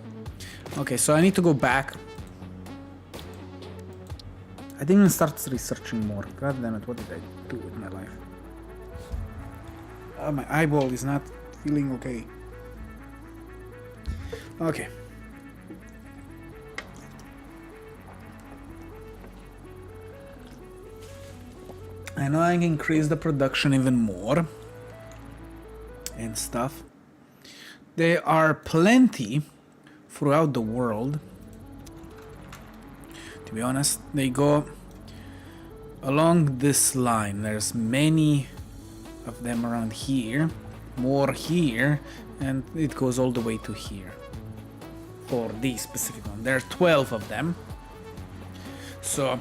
[SPEAKER 1] Okay, so I need to go back. I didn't even start researching more. God damn it, what did I do with my life? Oh, my eyeball is not feeling okay. Okay. I know I can increase the production even more and stuff. There are plenty throughout the world. To be honest, they go along this line. There's many of them around here, more here, and it goes all the way to here. For these specific one, there are 12 of them. So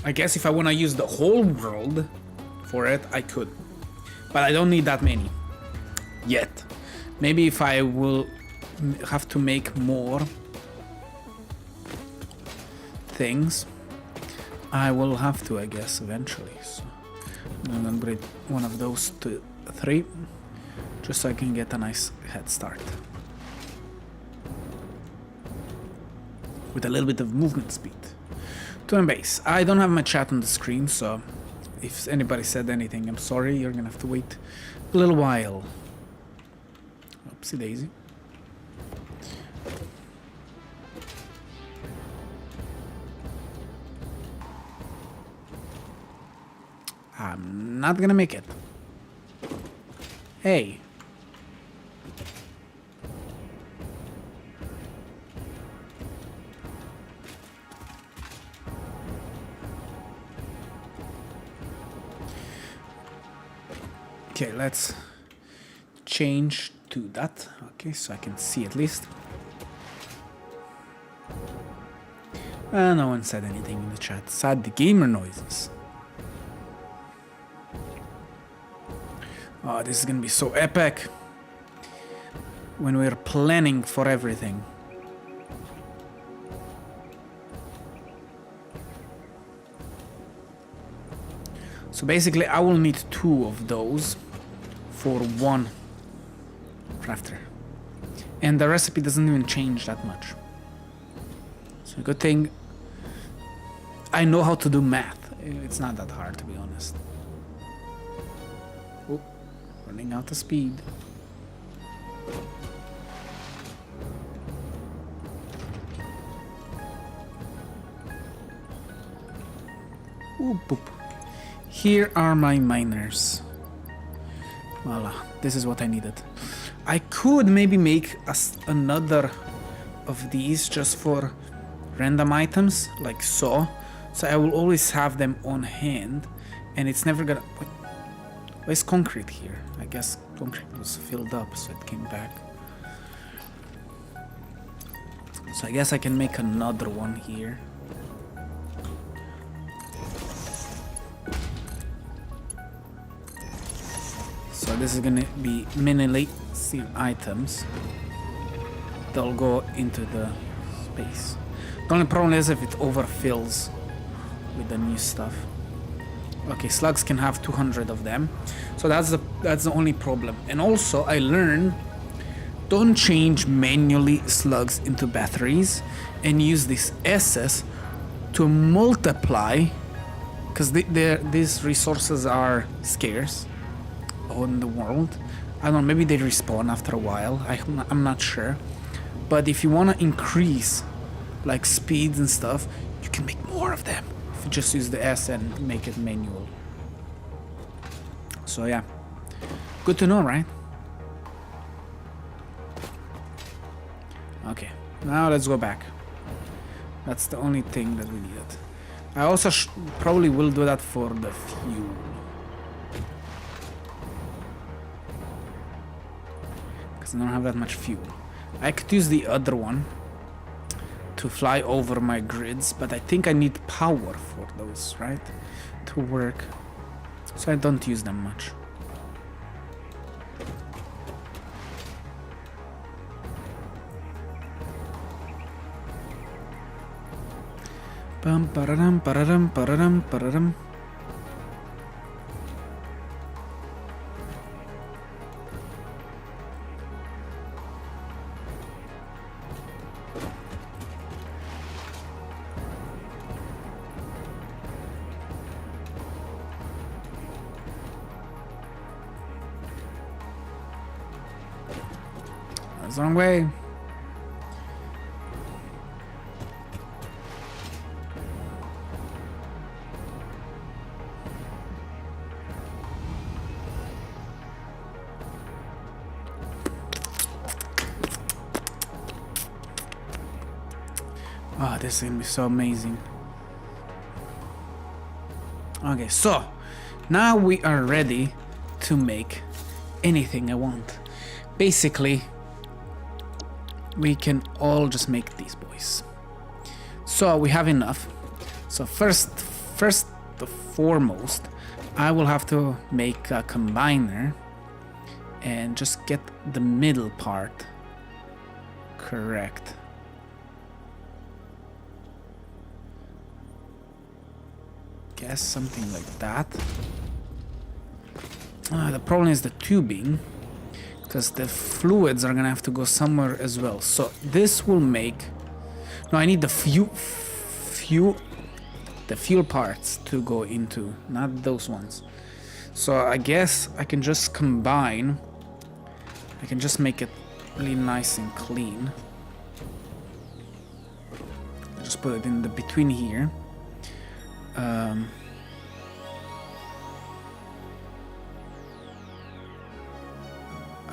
[SPEAKER 1] I guess if I want to use the whole world for it, I could, but I don't need that many yet. Maybe if I will have to make more things, I will have to, I guess, eventually. So I'm gonna upgrade one of those to 3, just so I can get a nice head start with a little bit of movement speed. To Embase, I don't have my chat on the screen, so if anybody said anything, I'm sorry, you're gonna have to wait a little while. Oopsie daisy. I'm not gonna make it. Hey. Okay, let's change to that. Okay, so I can see at least. No one said anything in the chat. Sad the gamer noises. Oh, this is gonna be so epic when we're planning for everything. So basically I will need 2 of those for 1 crafter. And the recipe doesn't even change that much. So good thing I know how to do math. It's not that hard, to be honest. Oh, running out of speed. Ooh, boop. Here are my miners. Voila, this is what I needed. I could maybe make another of these just for random items, like so. So I will always have them on hand, and it's never gonna... Where's concrete here? I guess concrete was filled up, so it came back. So I guess I can make another one here. So this is gonna be mini items. They'll go into the space. The only problem is if it overfills with the new stuff. Okay, slugs can have 200 of them, so that's the only problem. And also I learned, don't change manually slugs into batteries, and use this SS to multiply, because these resources are scarce on the world. I don't know, maybe they respawn after a while. I'm not sure, but if you want to increase like speeds and stuff, you can make more of them if you just use the S and make it manual. So yeah, good to know, right? Okay, now let's go back. That's the only thing that we needed. I also probably will do that for the fuel, because I don't have that much fuel. I could use the other one to fly over my grids, but I think I need power for those, right? To work. So I don't use them much. Bum pararam pararam pararam pararam. That's the wrong way. Oh, this is gonna be so amazing. Okay, so now we are ready to make anything I want. Basically, we can all just make these boys. So we have enough. So first the foremost, I will have to make a combiner and just get the middle part correct. Guess something like that. The problem is the tubing, because the fluids are gonna have to go somewhere as well. So this will make... No, I need the fuel parts to go into, not those ones. So I guess I can just combine. I can just make it really nice and clean. Just put it in the between here.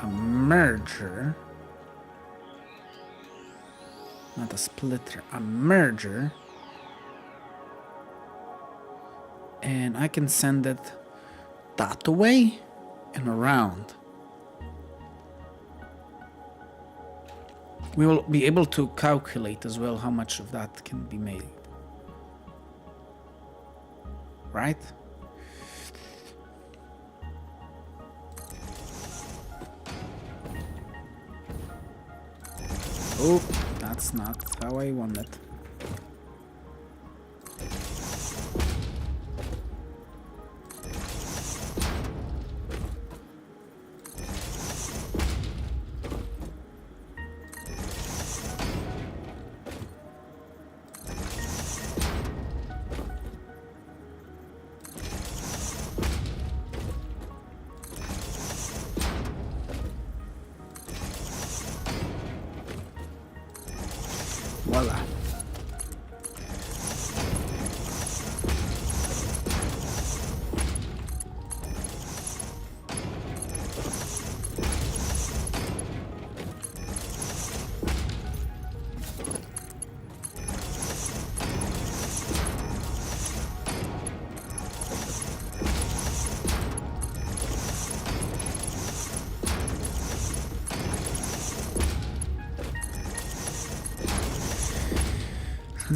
[SPEAKER 1] A merger, not a splitter, a merger, and I can send it that way and around. We will be able to calculate as well how much of that can be made. Right? Oh, that's not how I want it.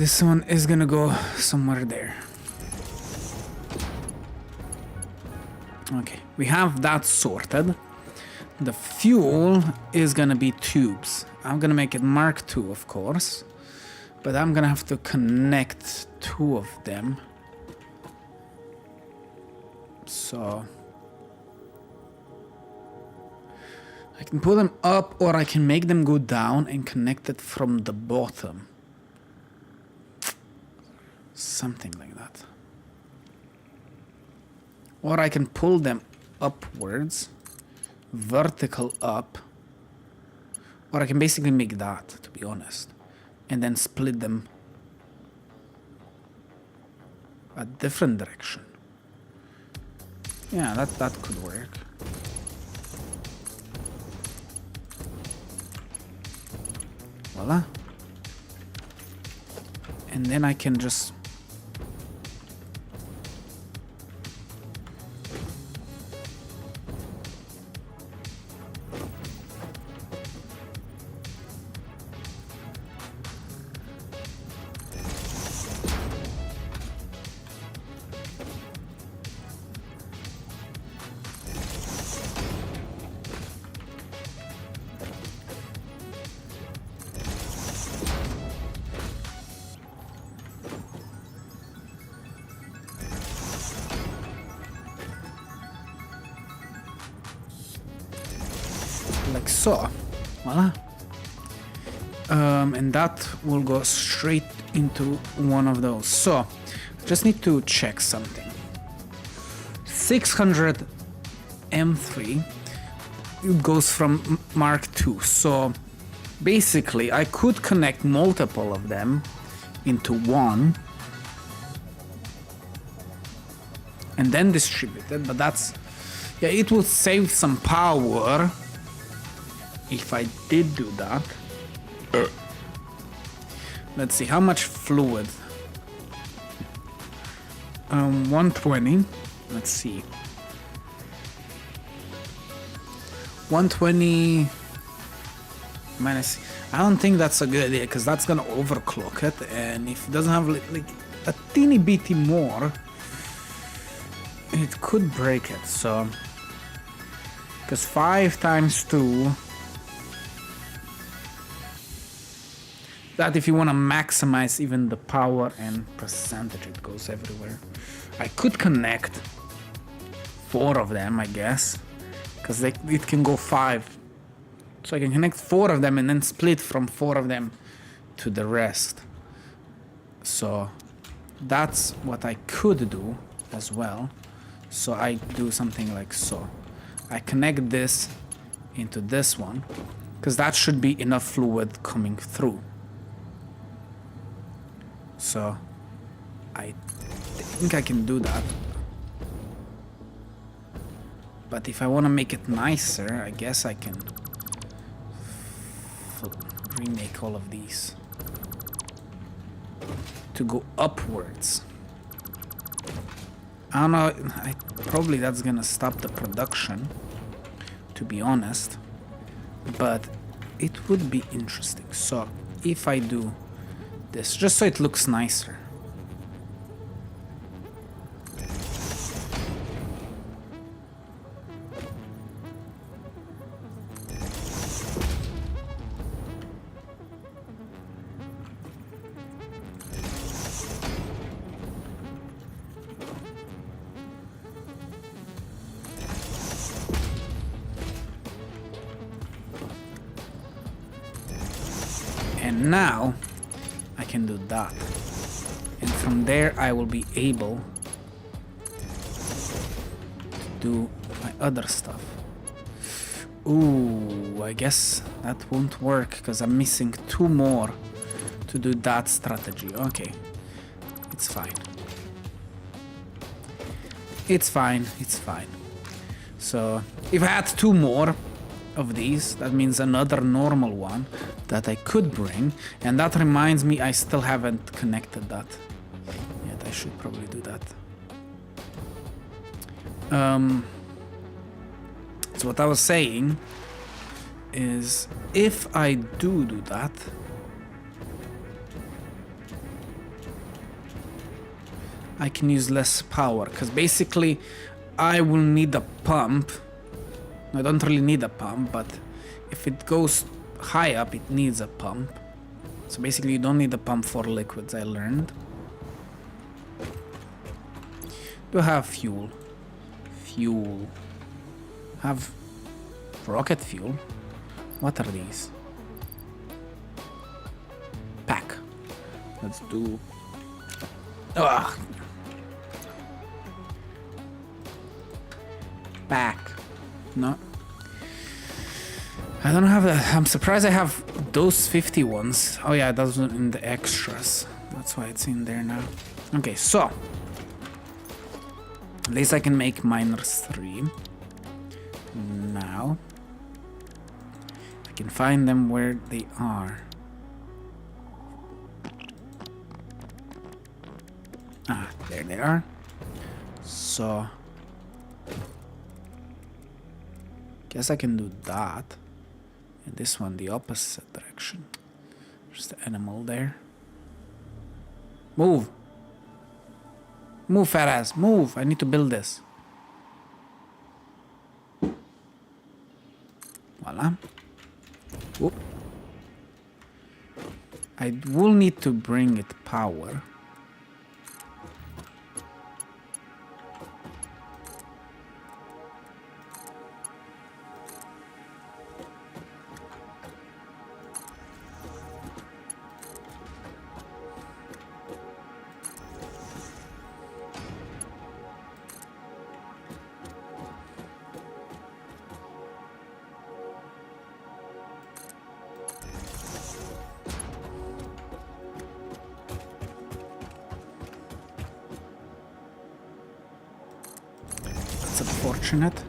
[SPEAKER 1] this one is gonna go somewhere there. Okay, we have that sorted. The fuel is gonna be tubes. I'm gonna make it Mark II, of course, but I'm gonna have to connect 2 of them. So I can pull them up, or I can make them go down and connect it from the bottom. Something like that. Or I can pull them upwards, vertical up, or I can basically make that, to be honest, and then split them a different direction. Yeah, that could work. Voila. And then I can just like so. Voila. And that will go straight into one of those. So, just need to check something. 600 M3 goes from Mark II. So, basically, I could connect multiple of them into one and then distribute it, but that's, yeah, it will save some power if I did do that. Let's see, how much fluid? 120. Let's see. 120 minus. I don't think that's a good idea because that's gonna overclock it, and if it doesn't have like a teeny bitty more, it could break it. So, because 5 times 2. That if you want to maximize even the power and percentage, it goes everywhere. I could connect 4 of them, I guess, because it can go 5. So I can connect 4 of them and then split from 4 of them to the rest. So that's what I could do as well. So I do something like so. I connect this into this one, because that should be enough fluid coming through. So I think I can do that. But if I want to make it nicer, I guess I can remake all of these to go upwards. I don't know, probably that's gonna stop the production, to be honest, but it would be interesting. So if I do this, just so it looks nicer. And now I can do that, and from there I will be able to do my other stuff. Ooh, I guess that won't work because I'm missing 2 more to do that strategy. Okay, it's fine. It's fine, it's fine. So if I had 2 more of these, that means another normal one that I could bring, and that reminds me I still haven't connected that yet. I should probably do that. So what I was saying is, if I do that, I can use less power, because basically I will need a pump. I don't really need a pump, but if it goes high up, it needs a pump. So basically you don't need a pump for liquids, I learned. Do I have fuel? Fuel. Have rocket fuel? What are these? Pack. Let's do... Ugh. Pack. No. I don't have that. I'm surprised I have those 50 ones. Oh yeah, those are in the extras. That's why it's in there now. Okay, so. At least I can make miners 3. Now. I can find them where they are. Ah, there they are. So. Guess I can do that. And this one the opposite direction. There's the animal there. Move! Move, fat ass, move! I need to build this. Voila. Whoop. I will need to bring it power. Unfortunate.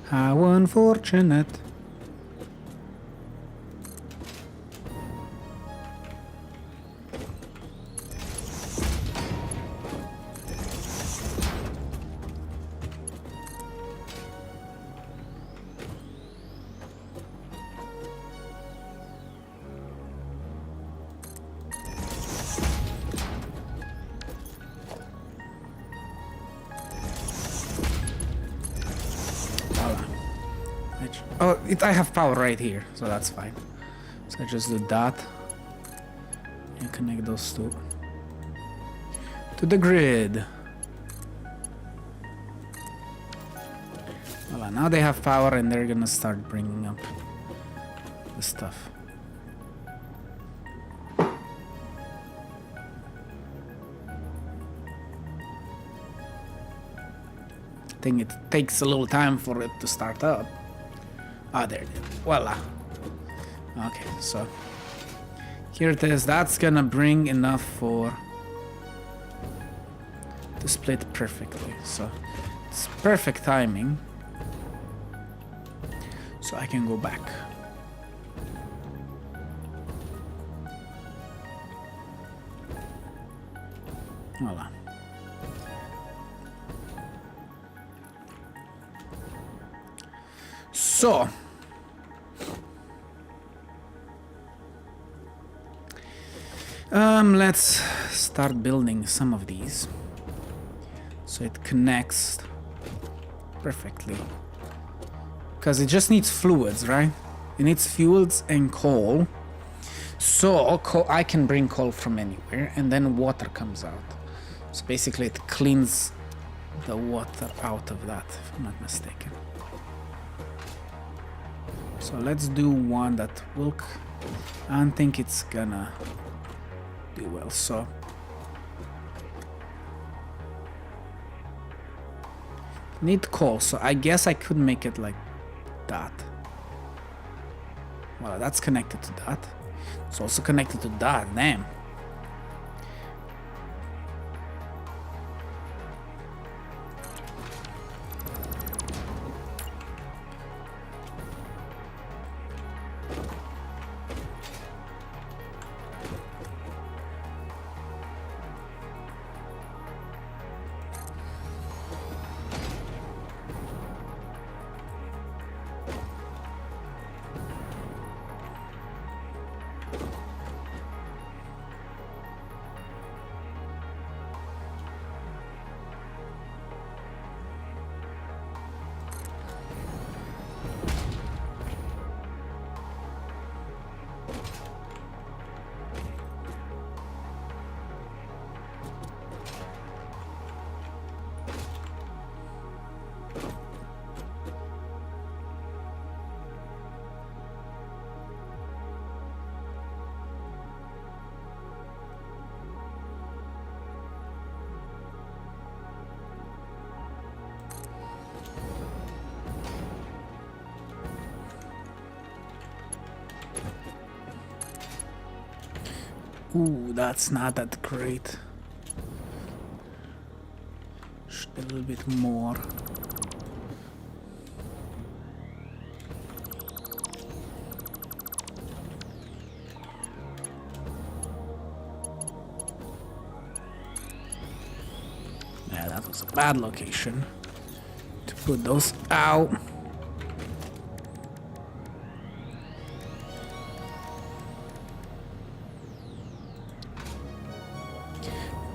[SPEAKER 1] How unfortunate. Oh, I have power right here, so that's fine. So I just do that and connect those two to the grid. Voila, now they have power and they're gonna start bringing up the stuff. I think it takes a little time for it to start up. Ah, there it is. Voila. Okay, so here it is. That's gonna bring enough for to split perfectly. So it's perfect timing. So I can go back. Voila. So let's start building some of these so it connects perfectly, because it just needs fluids, right? It needs fuels and coal. So I can bring coal from anywhere and then water comes out. So basically it cleans the water out of that, if I'm not mistaken. So let's do one that will... I don't think it's gonna do well, so... Need coal, so I guess I could make it like that. Well, that's connected to that. It's also connected to that, damn. Ooh, that's not that great. Should be a little bit more. Yeah, that was a bad location to put those out.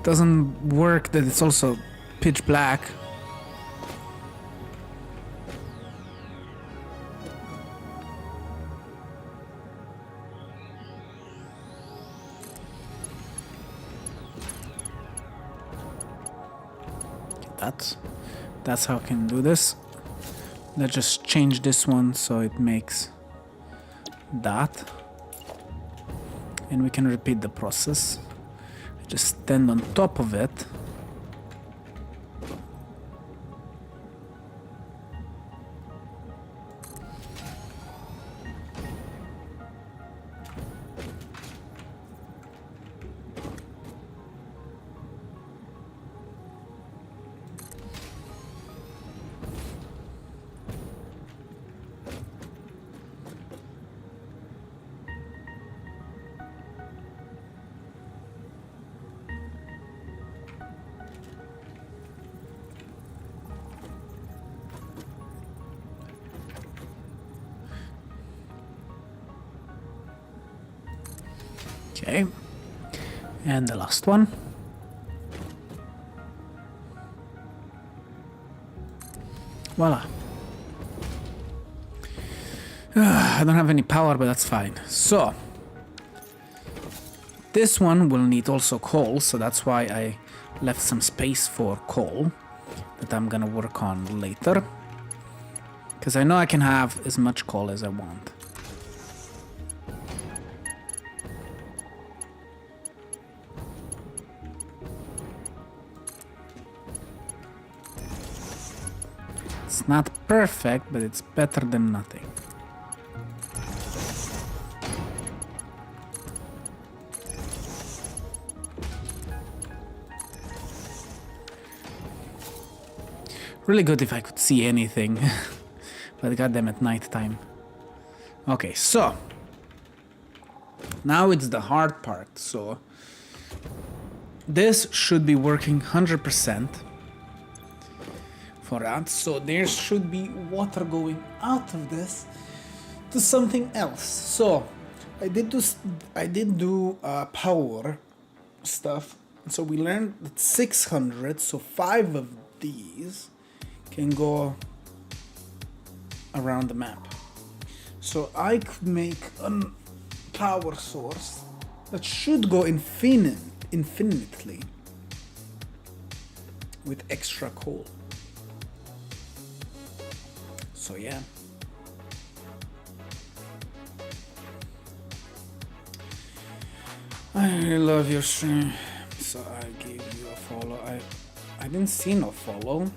[SPEAKER 1] Doesn't work that it's also pitch black. That's how I can do this. Let's just change this one so it makes that, and we can repeat the process. Just stand on top of it. Okay, and the last one. Voila. I don't have any power, but that's fine. So, this one will need also coal, so that's why I left some space for coal that I'm gonna work on later. Because I know I can have as much coal as I want. It's not perfect, but it's better than nothing. Really good if I could see anything, but goddamn at night time. Okay, so now it's the hard part. So this should be working 100%. For that, so there should be water going out of this to something else. So I did do power stuff. So we learned that 600, so 5 of these can go around the map. So I could make a power source that should go infinitely with extra coal. So yeah. I really love your stream, so I gave you a follow. I didn't see no follow.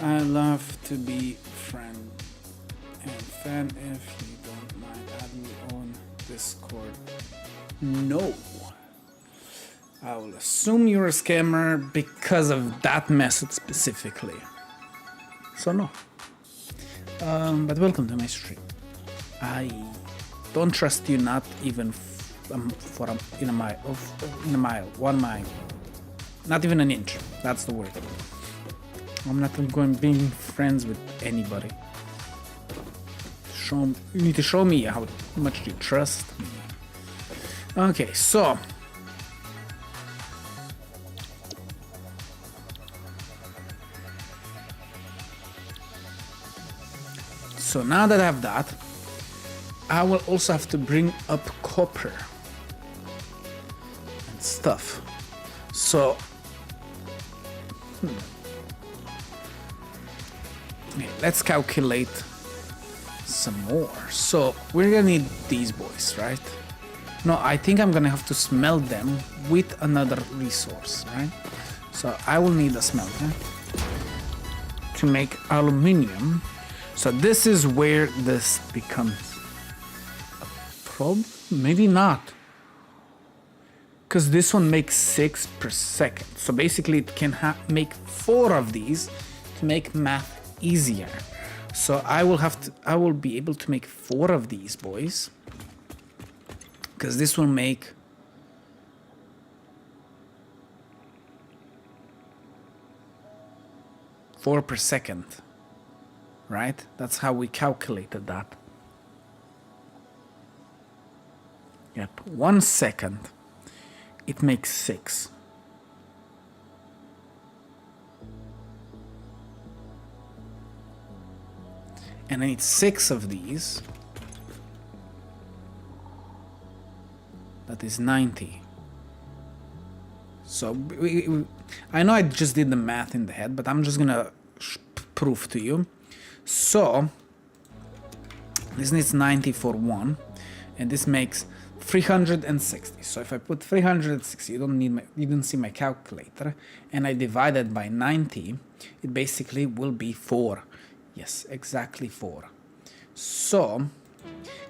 [SPEAKER 1] I love to be friend and fan if you don't mind. Add me on Discord. No. I will assume you're a scammer because of that message specifically. So no. But welcome to my stream. I don't trust you, not even in a mile, 1 mile, not even an inch. That's the word. I'm not going being friends with anybody. You need to show me how much you trust me. Okay, so now that I have that, I will also have to bring up copper and stuff. So okay, let's calculate some more. So we're gonna need these boys, right? No, I think I'm gonna have to smelt them with another resource, right? So I will need a smelter to make aluminium. So this is where this becomes a problem. Maybe not. because this one makes 6 per second. So basically it can make 4 of these to make math easier. So I will be able to make 4 of these boys, because this will make 4 per second, right? That's how we calculated that. Yep, 1 second, it makes 6. And I need 6 of these. That is 90. So I know I just did the math in the head, but I'm just gonna prove to you. So this needs 90 for 1, and this makes 360. So if I put 360, you don't see my calculator, and I divide it by 90, it basically will be 4. Yes, exactly 4. So,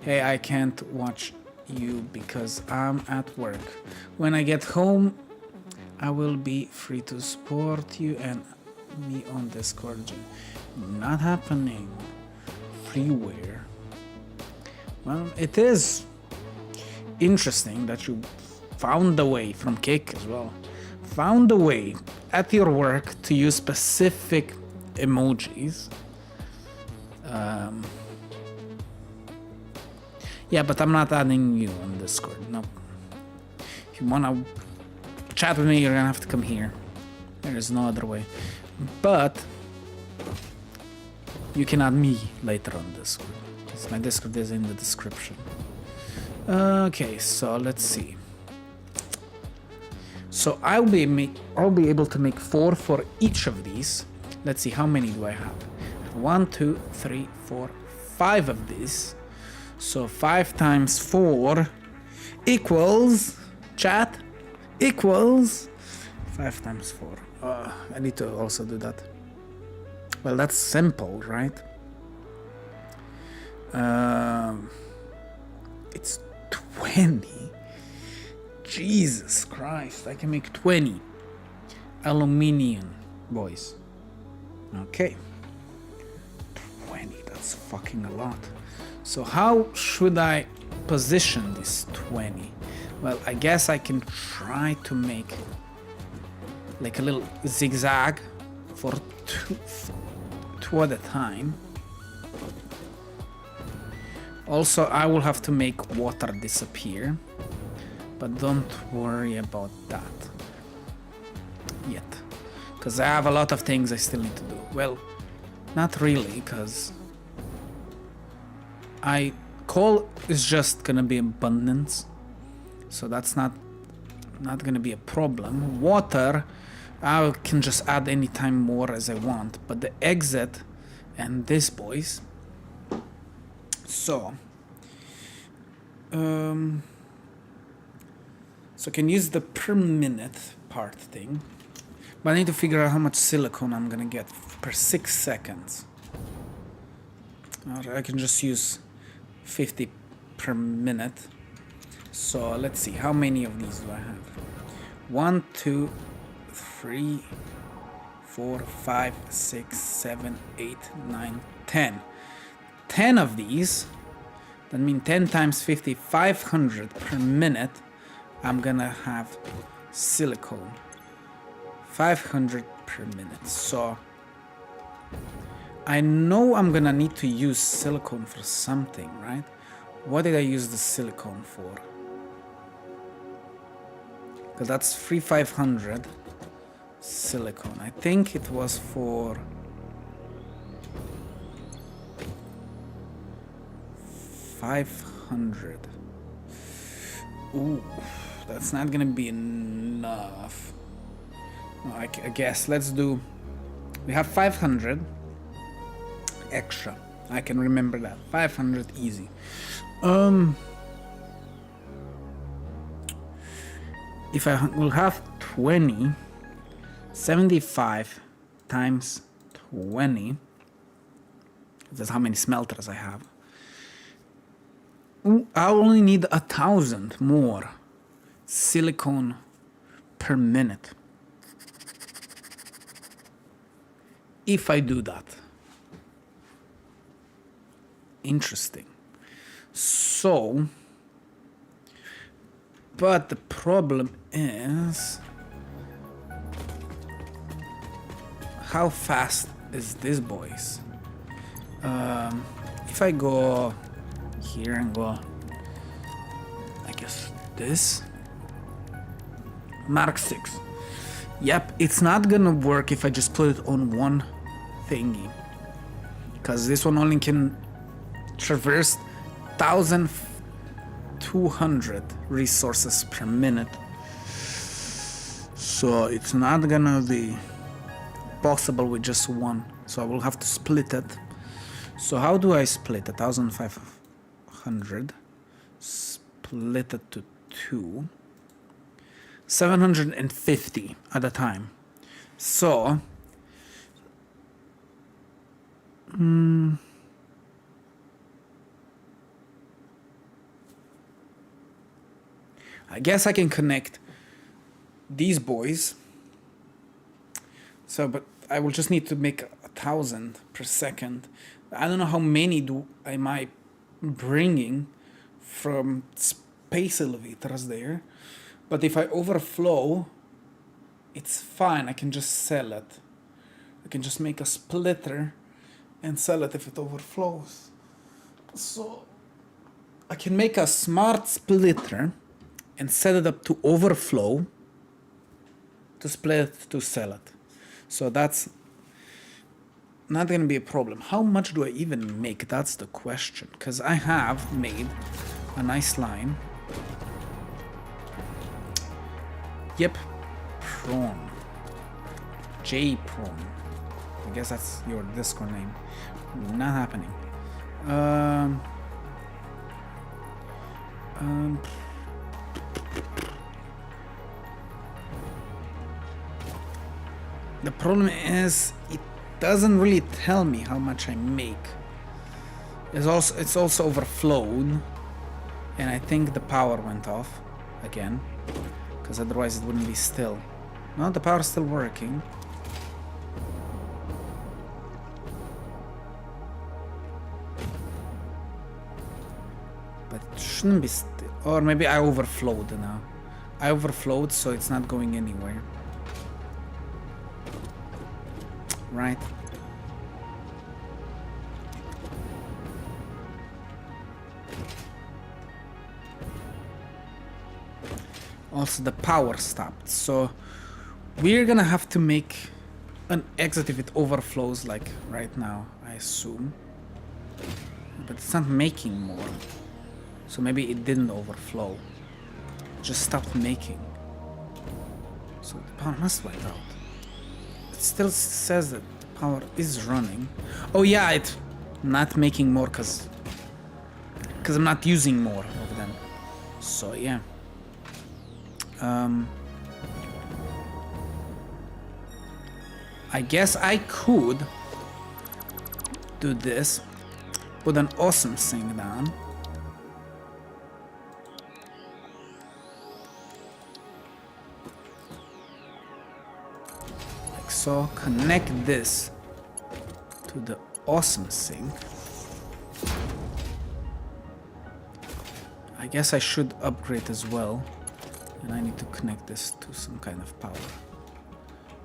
[SPEAKER 1] hey, I can't watch you because I'm at work. When I get home, I will be free to support you and me on Discord. Not happening. Freeware. Well, it is interesting that you found a way from Kick as well. Found a way at your work to use specific emojis. Yeah, but I'm not adding you on Discord. No. If you wanna chat with me, you're gonna have to come here. There is no other way. But you can add me later on Discord, because my Discord is in the description. Okay, so let's see. So I'll be able to make 4 for each of these. Let's see, how many do I have? 1, 2, 3, 4, 5 of these. So 5 times 4 equals, chat, equals 5 times 4. I need to also do that. Well, that's simple, right? It's 20. Jesus Christ, I can make 20 aluminium boys. Okay. 20, that's fucking a lot. So how should I position this 20? Well, I guess I can try to make like a little zigzag for two at a time. Also, I will have to make water disappear, but don't worry about that yet, because I have a lot of things I still need to do. Well, not really, because coal is just gonna be abundance, so that's not gonna be a problem. Water, I can just add anytime more as I want, but the exit and this, boys. So so I can use the per minute part thing, but I need to figure out how much silicone I'm gonna get per 6 seconds. Or I can just use 50 per minute. So let's see, how many of these do I have? 1, 2, 3, 4, 5, 6, 7, 8, 9, 10. 10 of these. That means 10 times 50, 500 per minute. I'm gonna have silicone. 500 per minute. So I know I'm gonna need to use silicone for something, right? What did I use the silicone for? Because that's 500 silicone. I think it was for 500. Ooh, that's not gonna be enough. No, I guess let's do. We have 500 extra. I can remember that. 500 easy. If I will have 20, 75 times 20. That's how many smelters I have. I only need 1,000 more silicone per minute. If I do that. Interesting. So, but the problem is, how fast is this, boys? If I go here and go, I guess this, Mark 6. Yep, it's not gonna work if I just put it on one thingy, because this one only can traverse 1,200 resources per minute. So it's not gonna be possible with just one. So I will have to split it. So how do I split 1,500? Split it to 2. 750 at a time. So I guess I can connect these boys. So, but I will just need to make 1,000 per second. I don't know how many am I bringing from space elevators there. But if I overflow, it's fine. I can just sell it. I can just make a splitter and sell it if it overflows. So I can make a smart splitter and set it up to overflow, to split it, to sell it. So that's not going to be a problem. How much do I even make? That's the question. Because I have made a nice line. Yep. Prawn. J Prawn. I guess that's your Discord name. Not happening. The problem is it doesn't really tell me how much I make. It's also overflowed, and I think the power went off again, because otherwise it wouldn't be still. No, the power's still working. But it shouldn't be still. Or maybe I overflowed now. I overflowed, so it's not going anywhere. Right. Also, the power stopped, so we're gonna have to make an exit if it overflows, like right now, I assume. But it's not making more, so maybe it didn't overflow. It just stopped making. So the power must went out. It still says that the power is running. Oh yeah, it's not making more because I'm not using more of them. So yeah. I guess I could do this, put an awesome thing down. Like so, connect this to the awesome sink. I guess I should upgrade as well. And I need to connect this to some kind of power.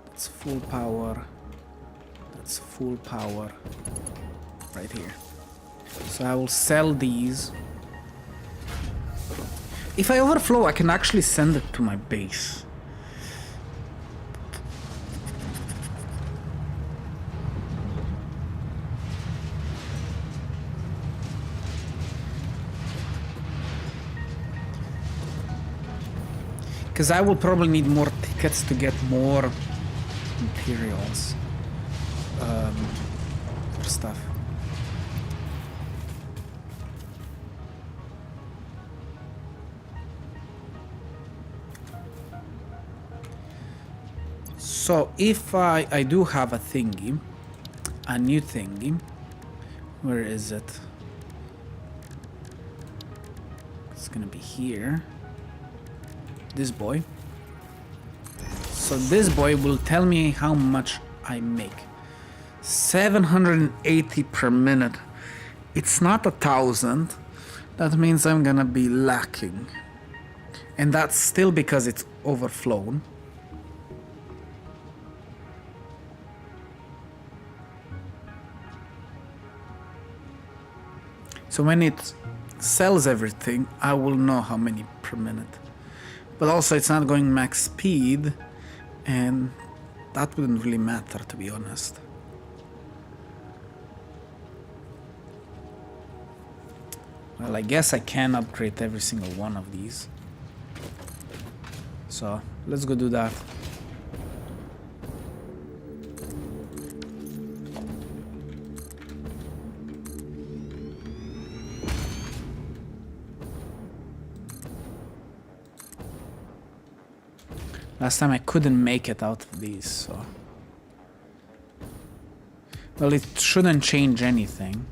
[SPEAKER 1] That's full power. That's full power. Right here. So I will sell these. If I overflow, I can actually send it to my base. Because I will probably need more tickets to get more materials for stuff. So if I do have a thingy, a new thingy, where is it? It's gonna be here. this boy. So this boy will tell me how much I make. 780 per minute. It's not 1,000. That means I'm gonna be lacking. And that's still because it's overflown. So when it sells everything, I will know how many per minute. But also it's not going max speed, and that wouldn't really matter, to be honest. Well, I guess I can upgrade every single one of these. So let's go do that. Last time I couldn't make it out of these, so... Well, it shouldn't change anything.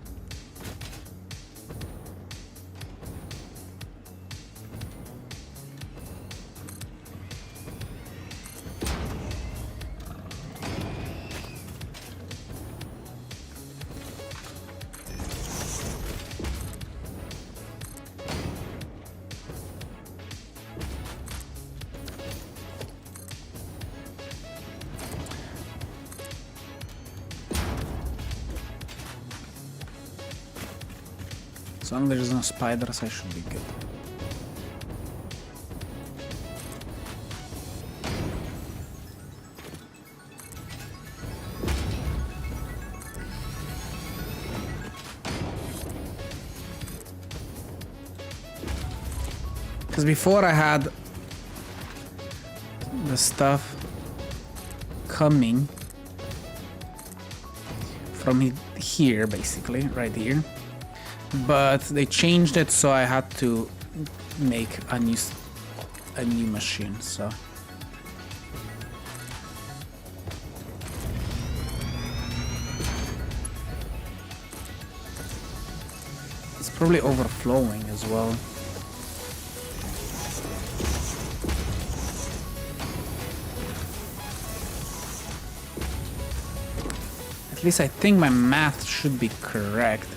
[SPEAKER 1] As long as there's no spiders, I should be good. Because before I had the stuff coming from here, basically, right here. But they changed it, so I had to make a new machine. So it's probably overflowing as well. At least I think my math should be correct.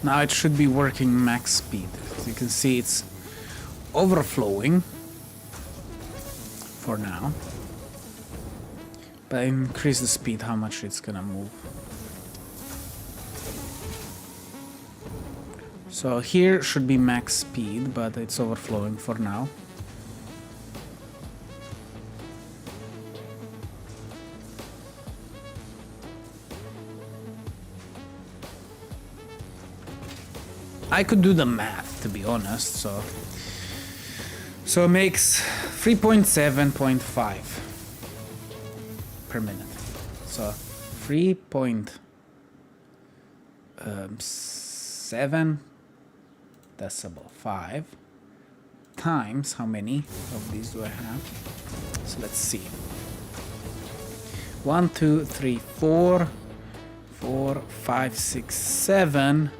[SPEAKER 1] Now it should be working max speed. As you can see, it's overflowing for now. But I increase the speed, how much it's gonna move. So here should be max speed, but it's overflowing for now. I could do the math, to be honest, so it makes 3.7.5 per minute. So 3.7 decibel 5 times how many of these do I have? So let's see. 1, 2, 3, 4, 4, 5, 6, 7,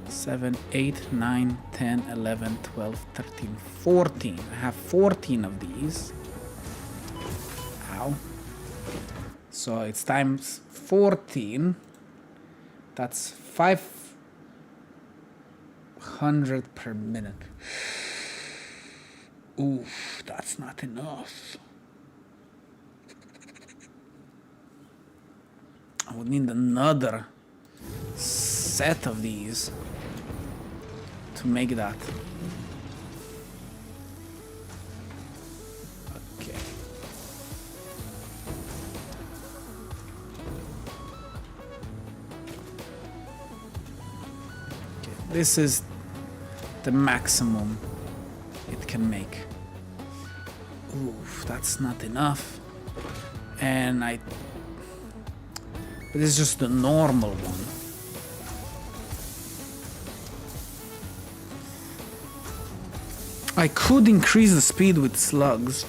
[SPEAKER 1] 7, 8, 9, 10, 11, 12, 13, 14. I have 14 of these. Ow. So it's times 14. That's 500 per minute. Oof, that's not enough. I would need another set of these to make that. Okay. This is the maximum it can make. Oof, that's not enough. And but this is just the normal one. I could increase the speed with slugs.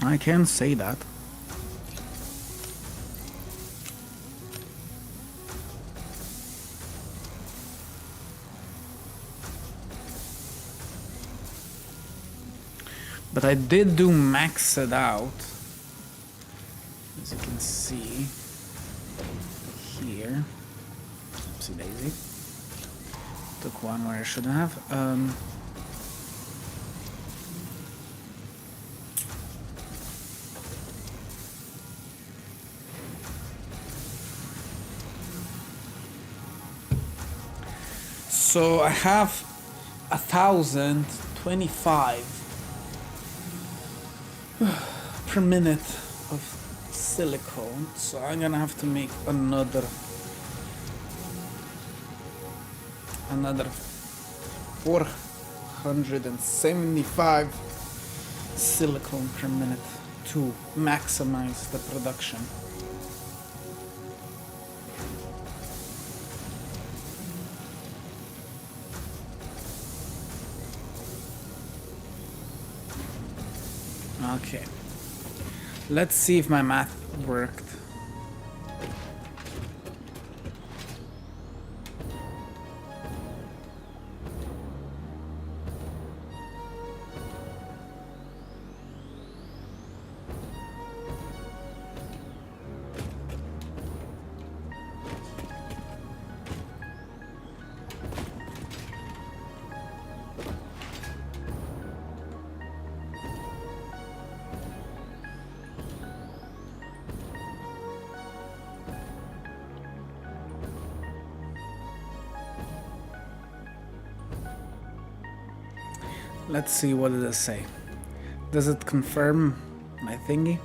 [SPEAKER 1] I can say that. But I did do max it out, as you can see here. Oopsie daisy. Took one where I shouldn't have. So I have 1,025 per minute of silicone, so I'm gonna have to make another 475 silicone per minute to maximize the production. Okay, let's see if my math worked. Let's see, what does it say? Does it confirm my thingy?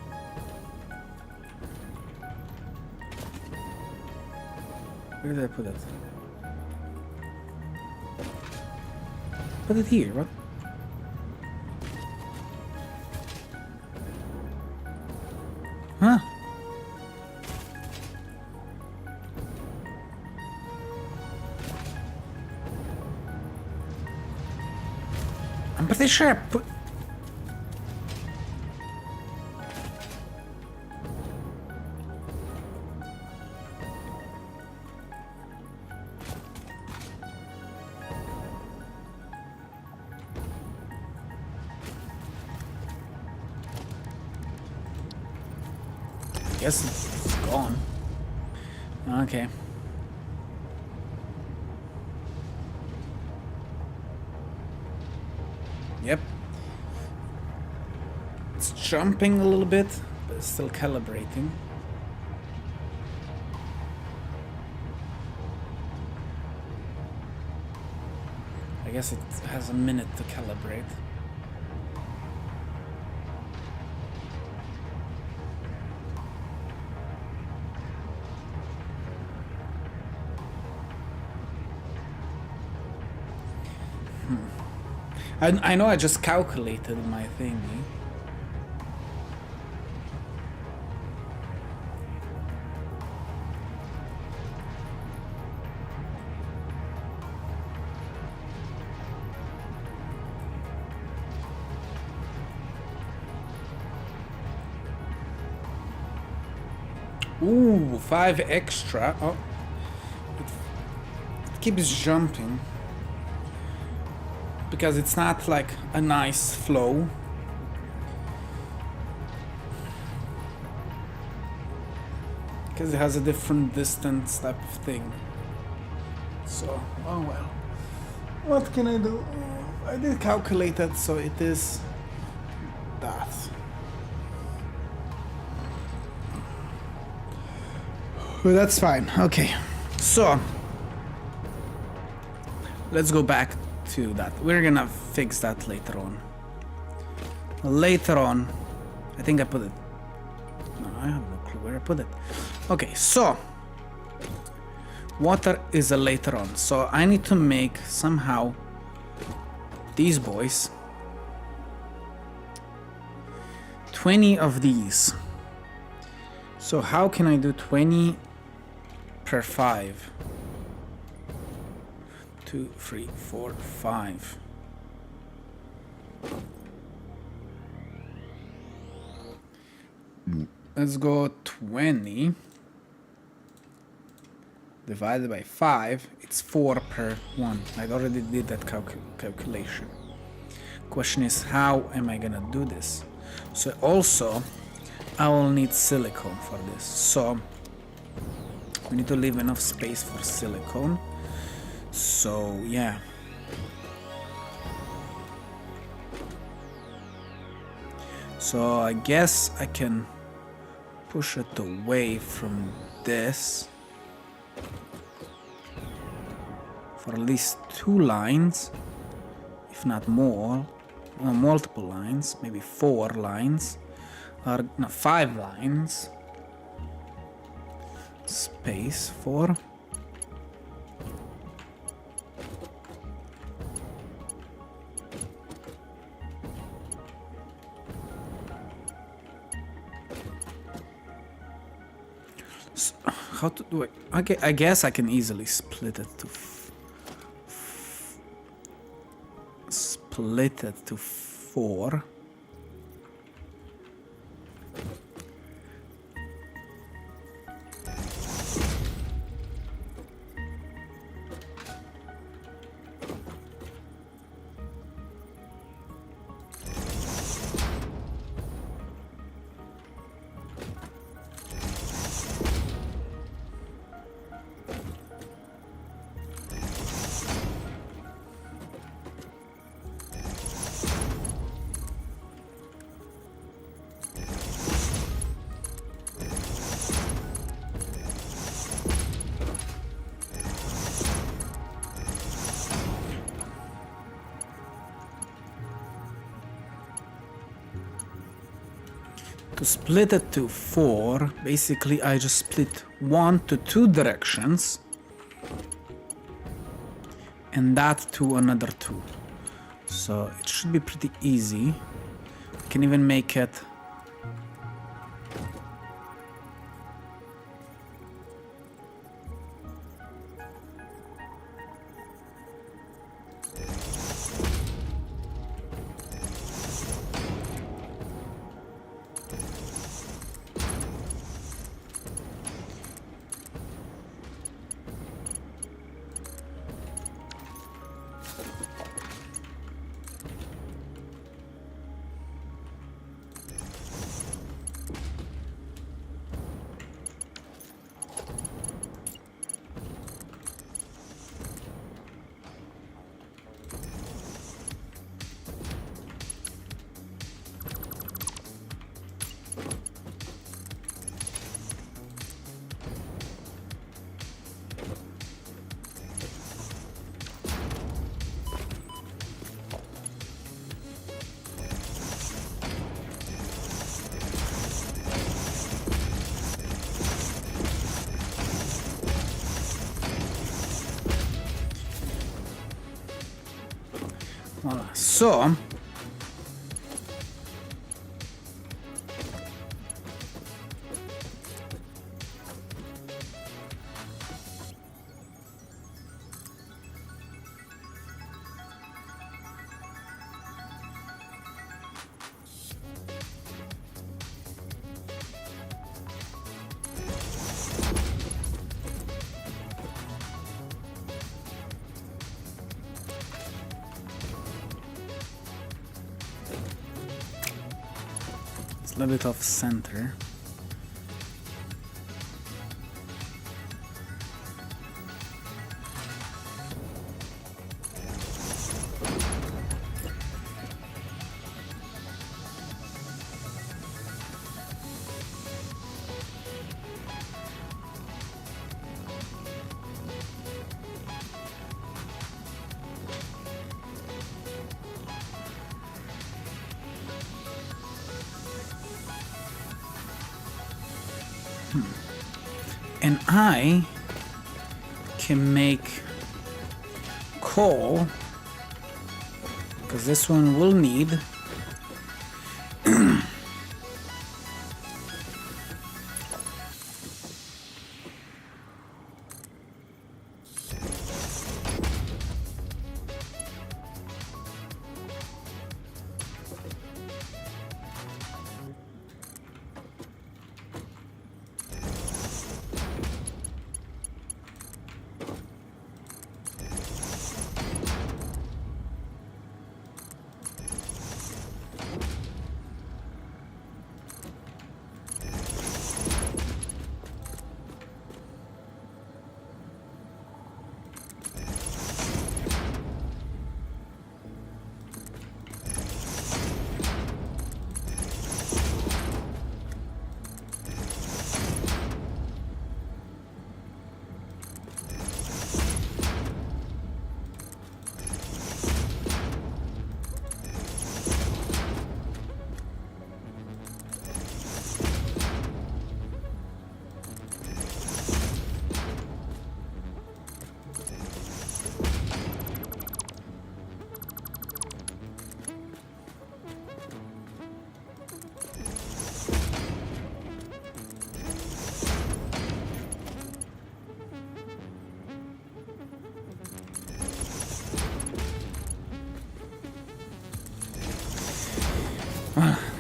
[SPEAKER 1] Where did I put it? Put it here, what? Huh? I'm pretty sure I put... I guess it's gone. Okay. Yep. It's jumping a little bit, but it's still calibrating. I guess it has a minute to calibrate. I know I just calculated my thingy. Ooh, 5 extra. Oh, it keeps jumping because it's not like a nice flow. Because it has a different distance type of thing. So, oh well. What can I do? I did calculate it, so it is that. Well, that's fine. Okay. So, let's go back to that. We're gonna fix that later on. Later on, I think I put it. No, I have no clue where I put it. Okay, so water is a later on. So I need to make somehow these boys 20 of these. So how can I do 20 per 5? 2, 3, 4, 5. Let's go 20 divided by 5. It's 4 per 1. I already did that calculation. Question is, how am I gonna do this? So also, I will need silicone for this. So we need to leave enough space for silicone. So yeah. So I guess I can push it away from this for at least 2 lines, if not more, or multiple lines, maybe 4 lines, or no, 5 lines. Space for. How to do it? Okay, I guess I can easily split it to 4. To split it to 4, basically I just split 1 to 2 directions and that to another 2. So it should be pretty easy. I can even make it so It's a little bit off center. And I can make call, because this one will need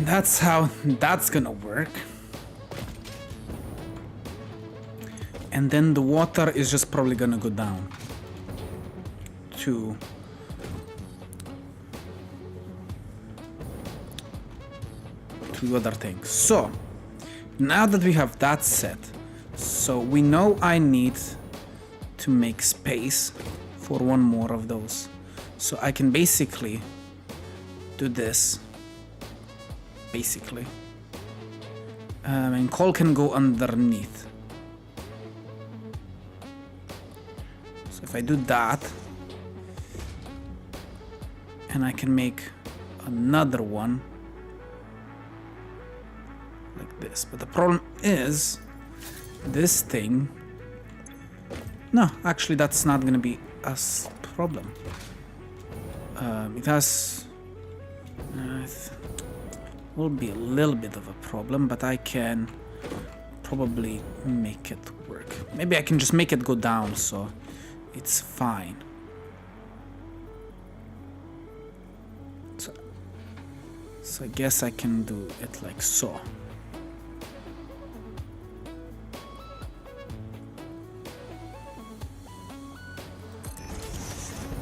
[SPEAKER 1] that's how that's gonna work. And then the water is just probably gonna go down to other things. So now that we have that set, so we know I need to make space for one more of those. So I can basically do this. Basically, and call can go underneath. So if I do that, and I can make another one like this. But the problem is this thing. No, actually, that's not gonna be a problem. It has. Will be a little bit of a problem, but I can probably make it work. Maybe I can just make it go down, so it's fine. So I guess I can do it like so.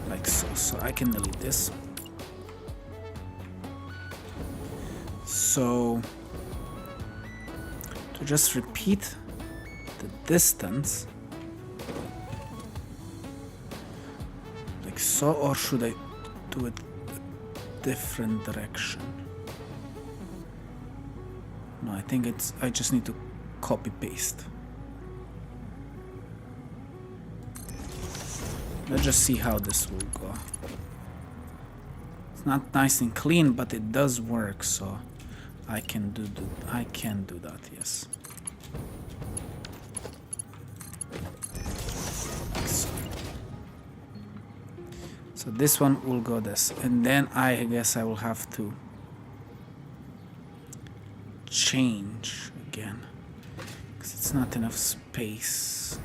[SPEAKER 1] Like so. So I can delete this. So to just repeat the distance like so, or should I do it a different direction? No, I think I just need to copy paste. Let's just see how this will go. It's not nice and clean, but it does work, so I can do that, yes. So this one will go this, and then I guess I will have to change again because it's not enough space.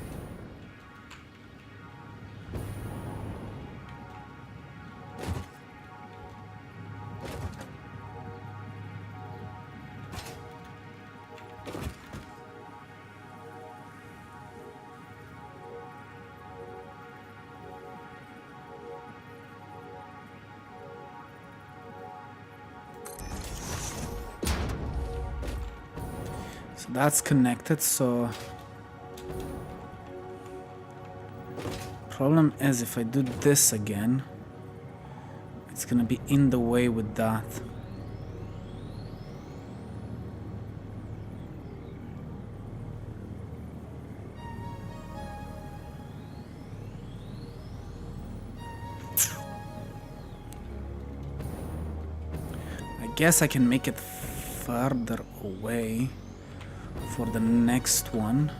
[SPEAKER 1] So that's connected, so problem is if I do this again, it's gonna be in the way with that. I guess I can make it further away for the next one.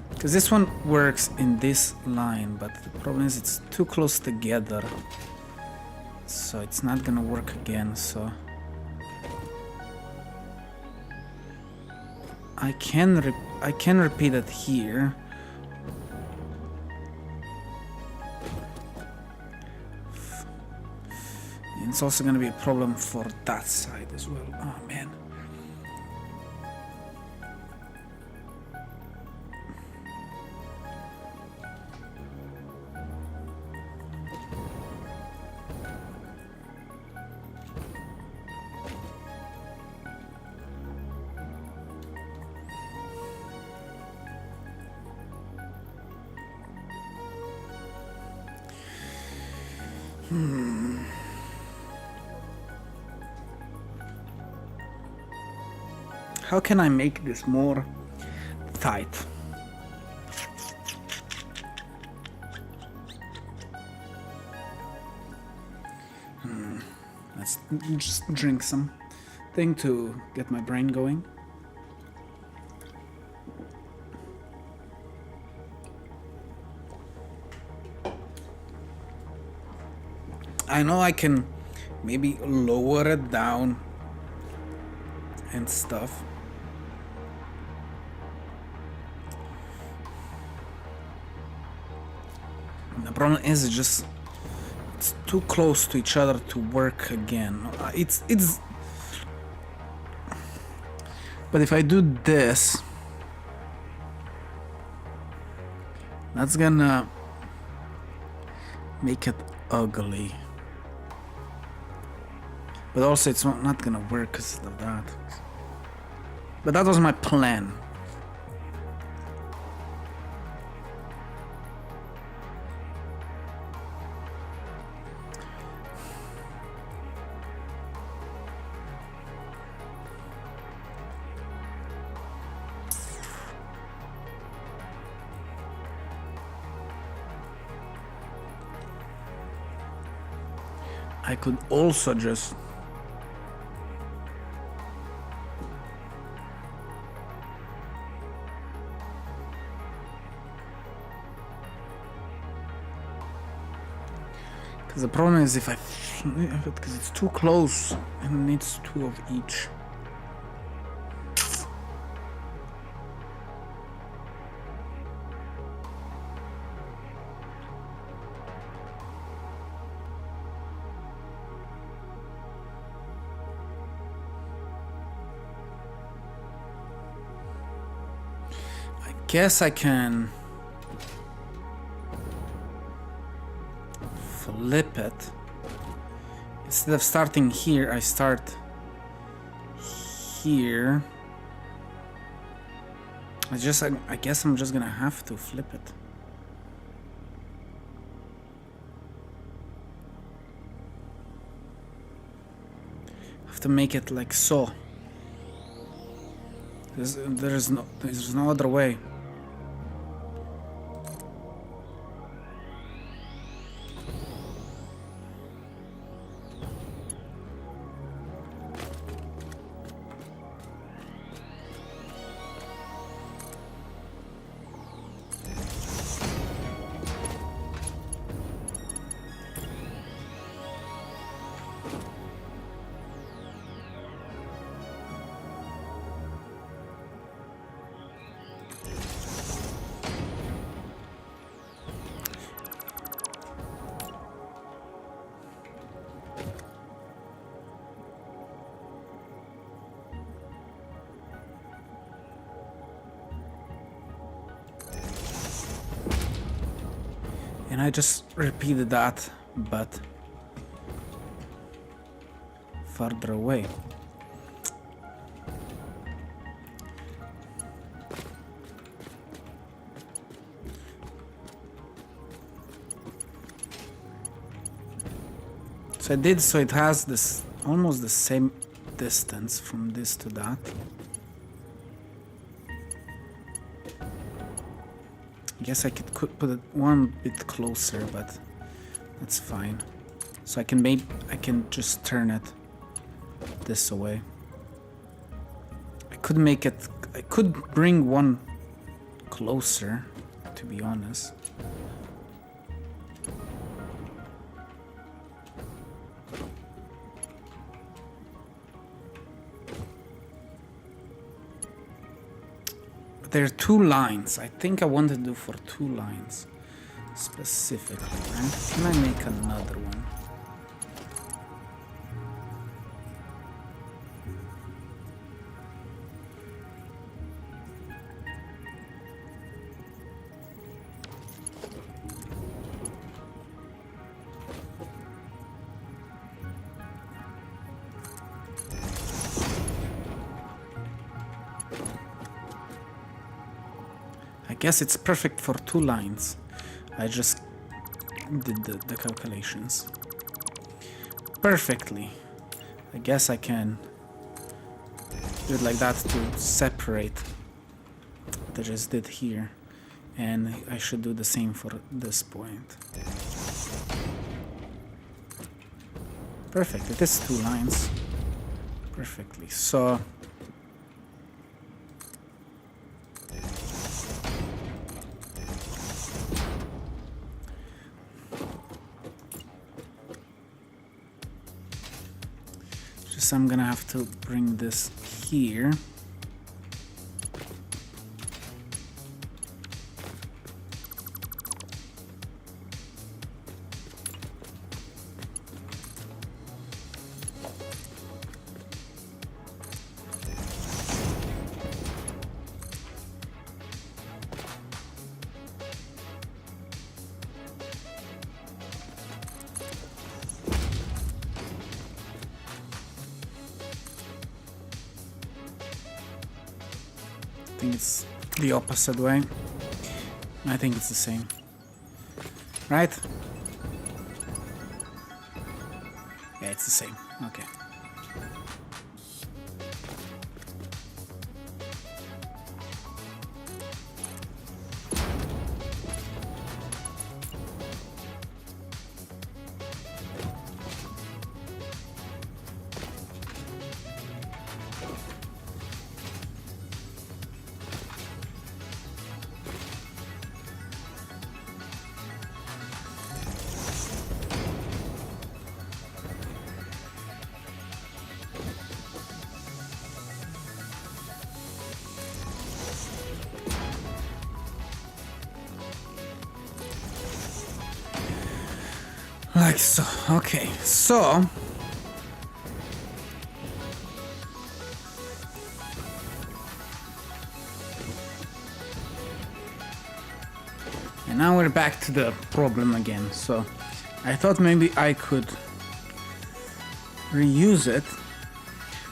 [SPEAKER 1] Because this one works in this line, but the problem is it's too close together. So it's not gonna work again, so... I can repeat it here. And it's also gonna be a problem for that side as well. Oh man. How can I make this more tight? Let's just drink something to get my brain going. I know I can maybe lower it down and stuff. The problem is it's too close to each other to work again. It's but if I do this, that's gonna make it ugly. But also it's not gonna work because of that. But that was my plan. I could also just because the problem is if I because it's too close and it needs two of each. Guess I can flip it. Instead of starting here, I start here. I guess I'm just gonna have to flip it. I have to make it like so. There's no other way. And I just repeated that, but further away. So I did, so it has this almost the same distance from this to that. I guess I could put it one bit closer, but that's fine. So I can just turn it this away. I could bring one closer, to be honest. But there are 2 lines. I think I want to do for 2 lines specifically. And can I make another one? I guess it's perfect for 2 lines. I just did the calculations perfectly. I guess I can do it like that to separate what I just did here, and I should do the same for this point. Perfect, it is 2 lines perfectly. So I'm gonna have to bring this here. I think it's the opposite way. I think it's the same. Right? Yeah, it's the same. Okay. Like so. Okay, so and now we're back to the problem again. So I thought maybe I could reuse it,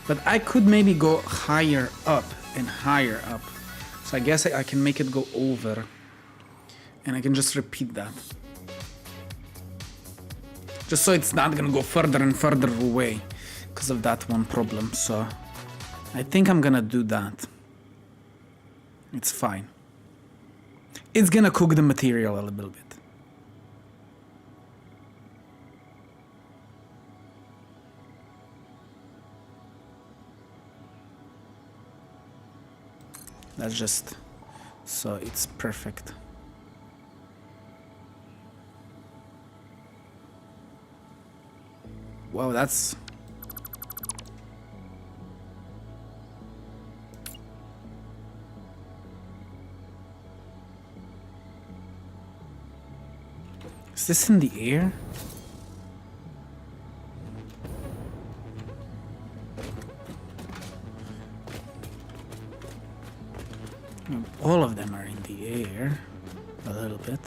[SPEAKER 1] but I could maybe go higher up and higher up. So I guess I can make it go over, and I can just repeat that. Just so it's not gonna go further and further away because of that one problem. So I think I'm gonna do that. It's fine. It's gonna cook the material a little bit. That's just so it's perfect. Wow, that's... Is this in the air? All of them are in the air, a little bit.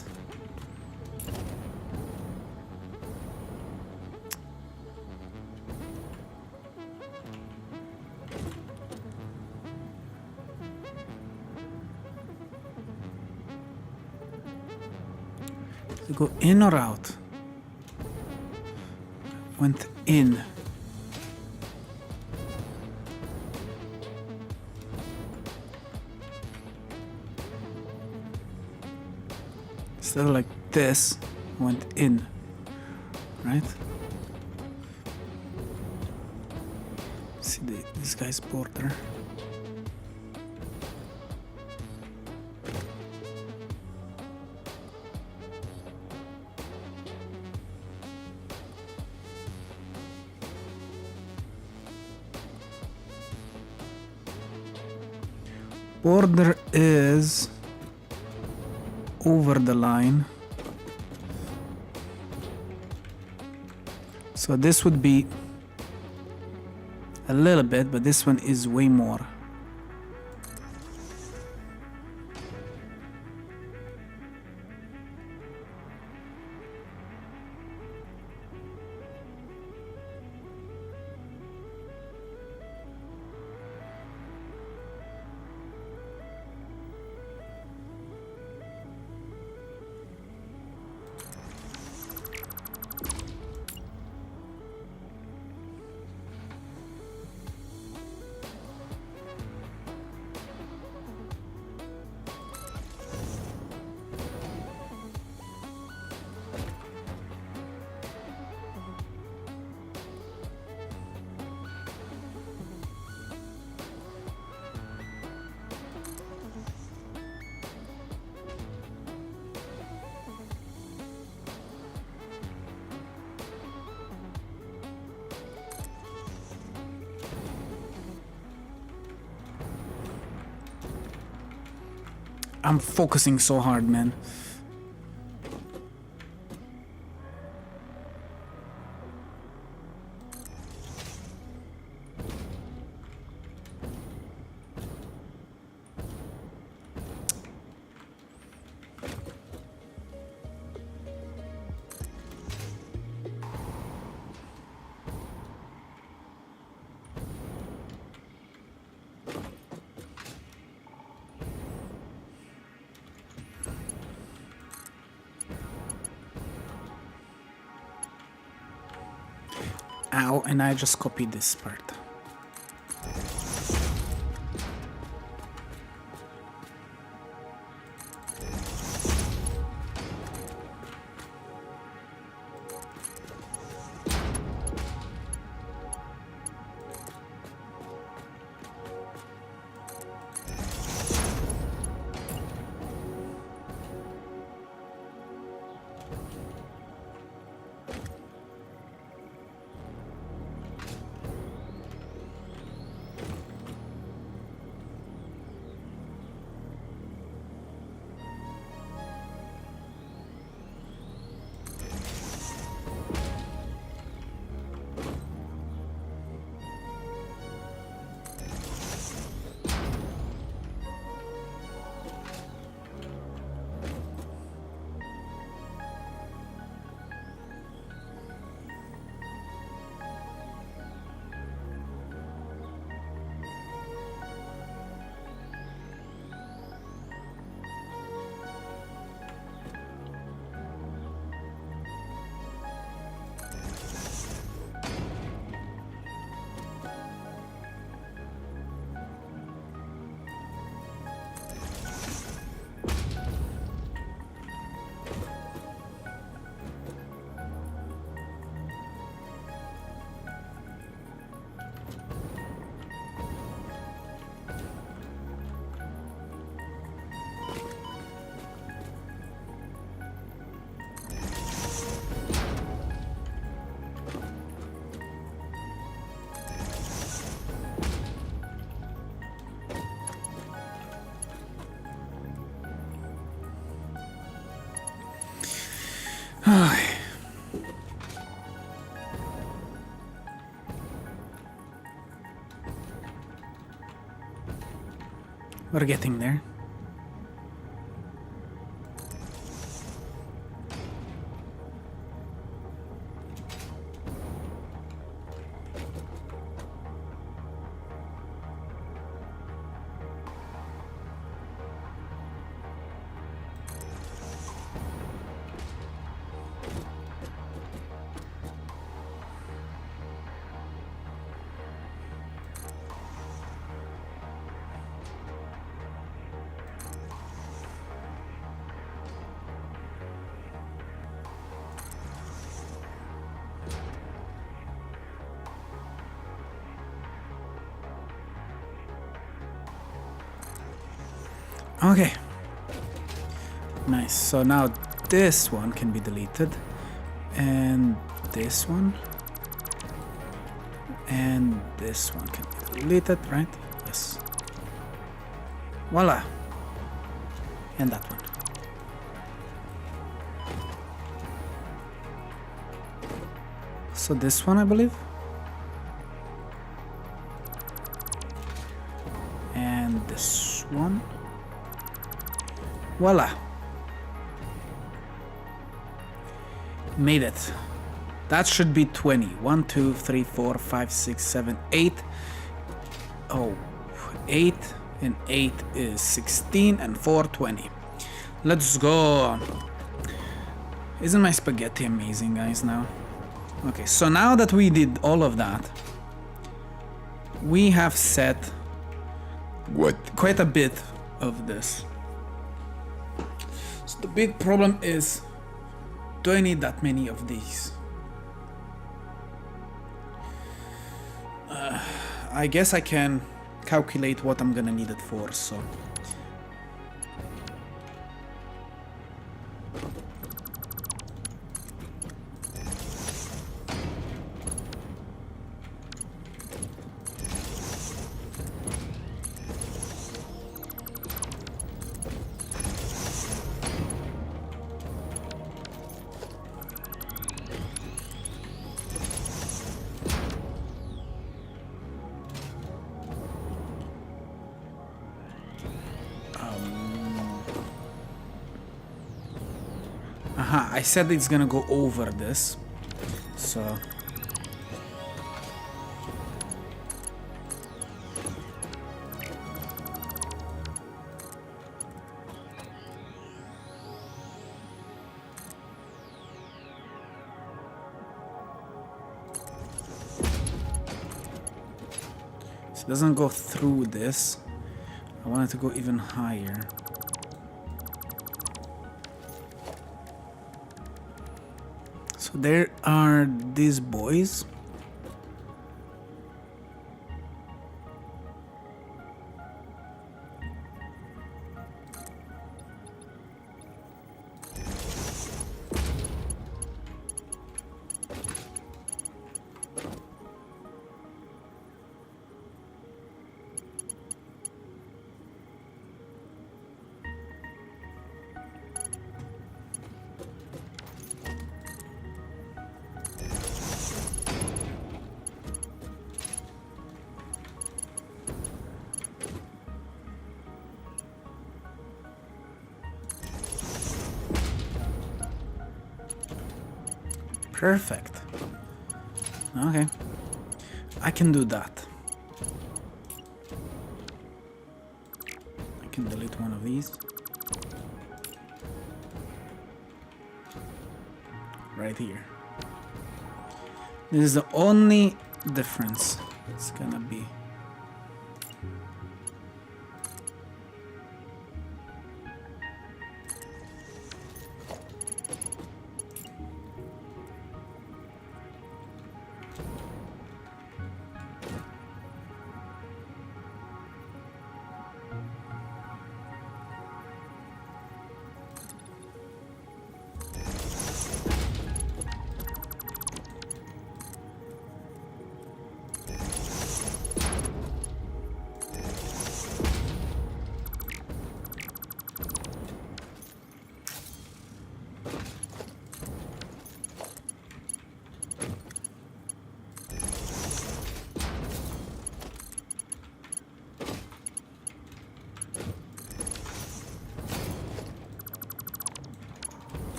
[SPEAKER 1] To go in or out? went in. Instead of like this, went in, right? See this guy's border. Border is over the line. So this would be a little bit, but this one is way more. I'm focusing so hard, man. Ow, and I just copied this part. We're getting there. Okay. Nice. So now this one can be deleted. And this one. And this one can be deleted, right? Yes. Voila. And that one. So this one, I believe. And this one. Voila. Made it. That should be 20. 1, 2, 3, 4, 5, 6, 7, 8. Oh, 8 and 8 is 16 and 4, 20. Let's go. Isn't my spaghetti amazing, guys, now? Okay, so now that we did all of that, we have set quite a bit of this. So the big problem is, do I need that many of these? I guess I can calculate what I'm gonna need it for, so. I said it's gonna go over this, so it doesn't go through this. I want it to go even higher. So there are these boys. Perfect. Okay. I can do that. I can delete one of these. Right here. This is the only difference. It's gonna be.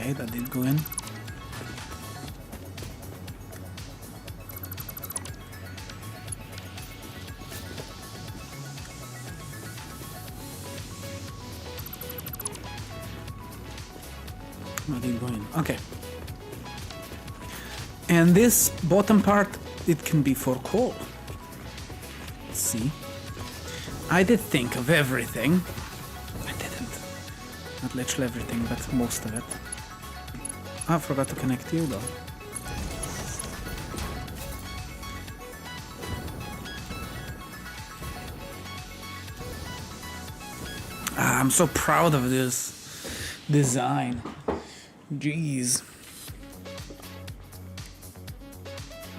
[SPEAKER 1] Okay, that did go in. That did go in. Okay. And this bottom part, it can be for coal. Let's see. I did think of everything. I didn't. Not literally everything, but most of it. I forgot to connect you though. I'm so proud of this design. Jeez.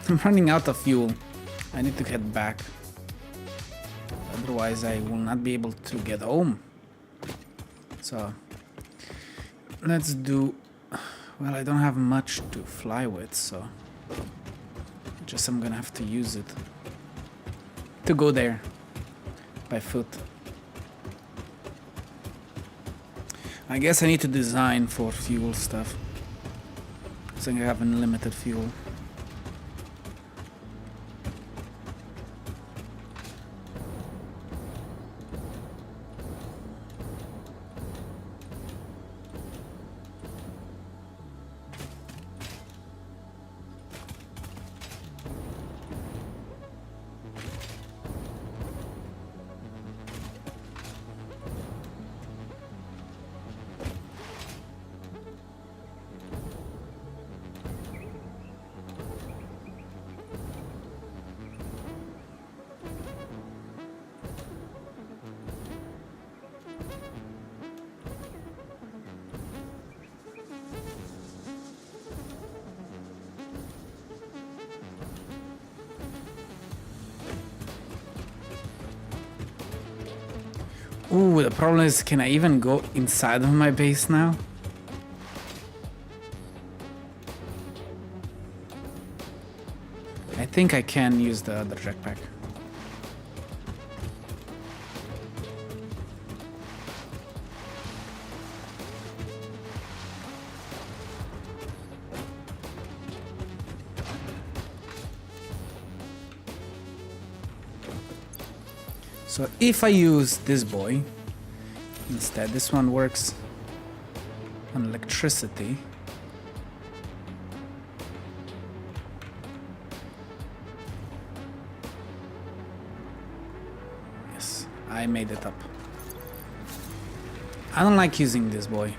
[SPEAKER 1] I'm running out of fuel. I need to head back. Otherwise I will not be able to get home. So let's do... Well, I don't have much to fly with, so just I'm gonna have to use it to go there by foot. I guess I need to design for fuel stuff, so I have unlimited fuel. Ooh, the problem is, can I even go inside of my base now? I think I can use the other jetpack. So if I use this boy instead, this one works on electricity. Yes, I made it up. I don't like using this boy.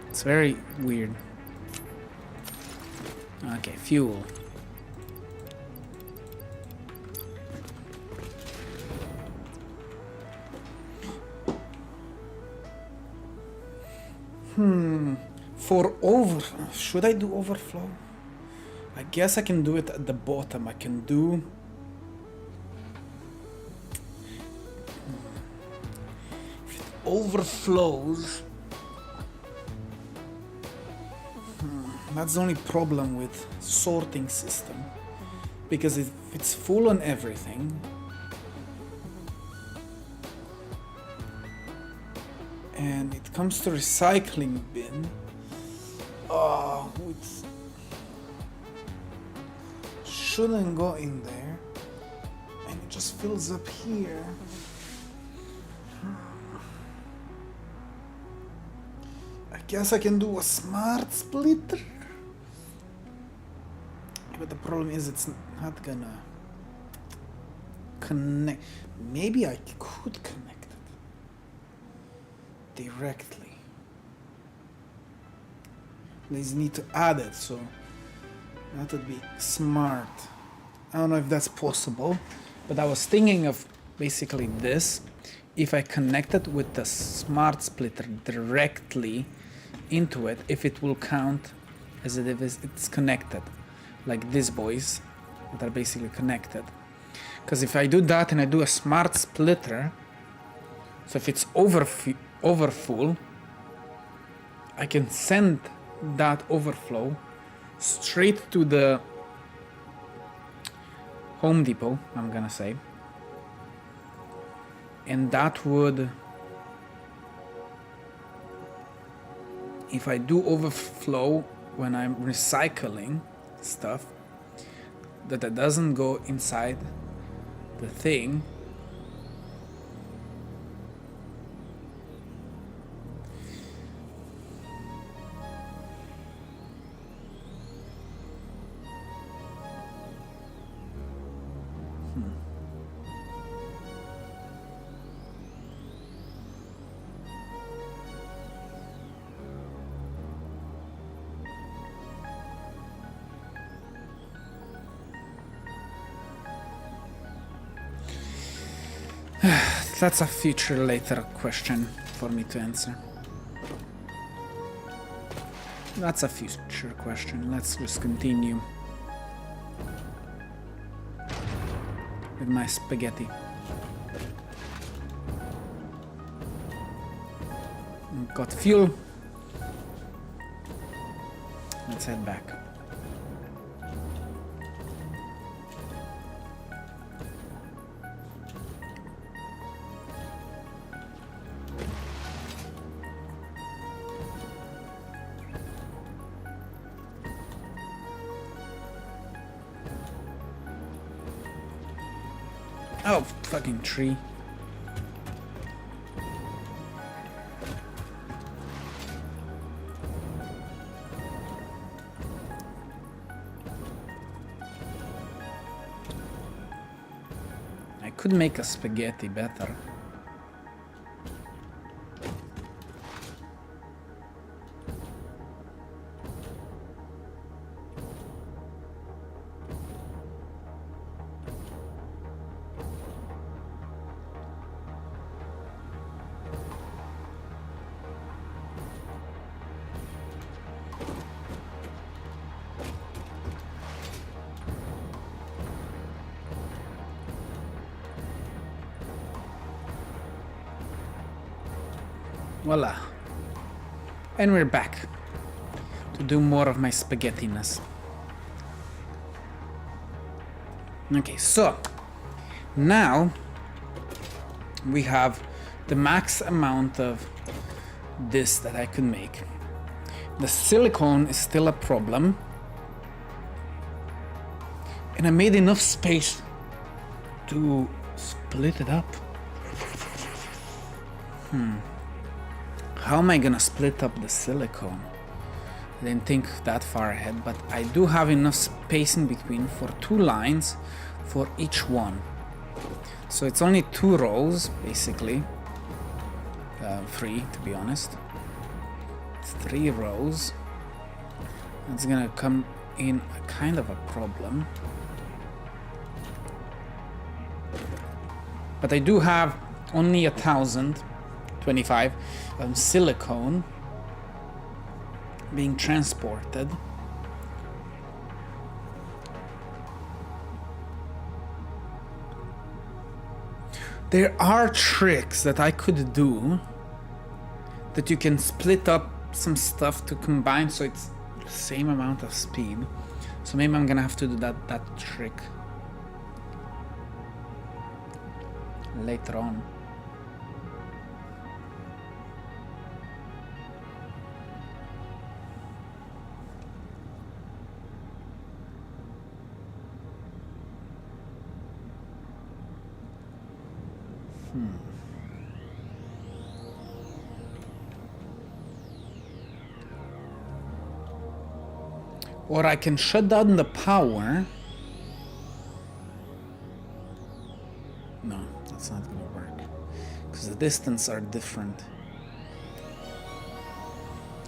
[SPEAKER 1] It's very weird. Okay, fuel. For should I do overflow? I guess I can do it at the bottom. I can do... If it overflows... That's the only problem with sorting system. Because if it's full on everything... and it comes to recycling bin, it shouldn't go in there, and it just fills up here. I guess I can do a smart splitter, but the problem is it's not gonna connect. Maybe I could connect directly. They need to add it, so that would be smart. I don't know if that's possible, but I was thinking of basically this. If I connect it with the smart splitter directly into it, if it will count as if it's connected, like these boys that are basically connected. Because if I do that and I do a smart splitter, so if it's over full, I can send that overflow straight to the Home Depot, I'm gonna say, and that would if I do overflow when I'm recycling stuff, that it doesn't go inside the thing. That's a future later question for me to answer. That's a future question. Let's just continue with my spaghetti. Got fuel. Let's head back. Oh, fucking tree. I could make a spaghetti better. Voila. And we're back to do more of my spaghettiness. Okay, so now we have the max amount of this that I could make. The silicone is still a problem. And I made enough space to split it up. How am I gonna split up the silicone? I didn't think that far ahead, but I do have enough space in between for 2 lines for each one. So it's only 2 rows, basically. 3, to be honest. It's 3 rows. It's gonna come in a kind of a problem. But I do have only 1,025 silicone being transported. There are tricks that I could do that you can split up some stuff to combine so it's the same amount of speed. So maybe I'm gonna have to do that trick later on. Or I can shut down the power. No, that's not gonna work. Because the distance are different.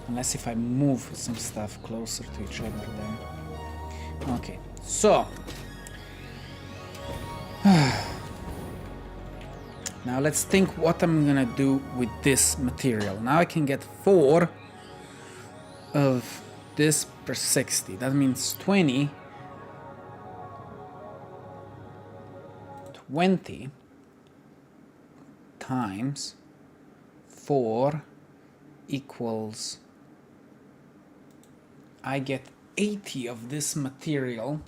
[SPEAKER 1] Unless if I move some stuff closer to each other there. Okay, so. Now let's think what I'm gonna do with this material. Now I can get 4 of this per 60. That means 20 times 4 equals, I get 80 of this material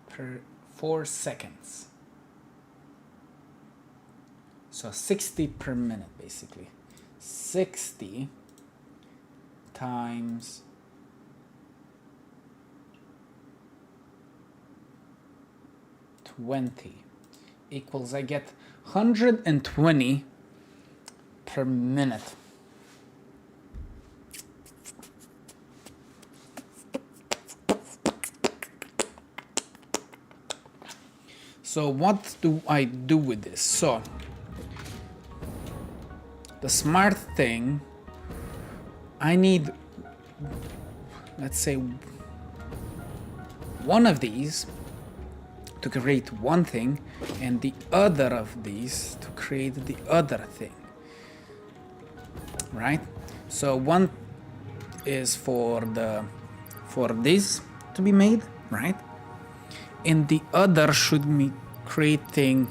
[SPEAKER 1] per 4 seconds. So 60 per minute, basically. 60 times 20 equals, I get 120 per minute. So what do I do with this? So the smart thing, I need, let's say, one of these to create one thing and the other of these to create the other thing, right? So one is for this to be made, right? And the other should be creating,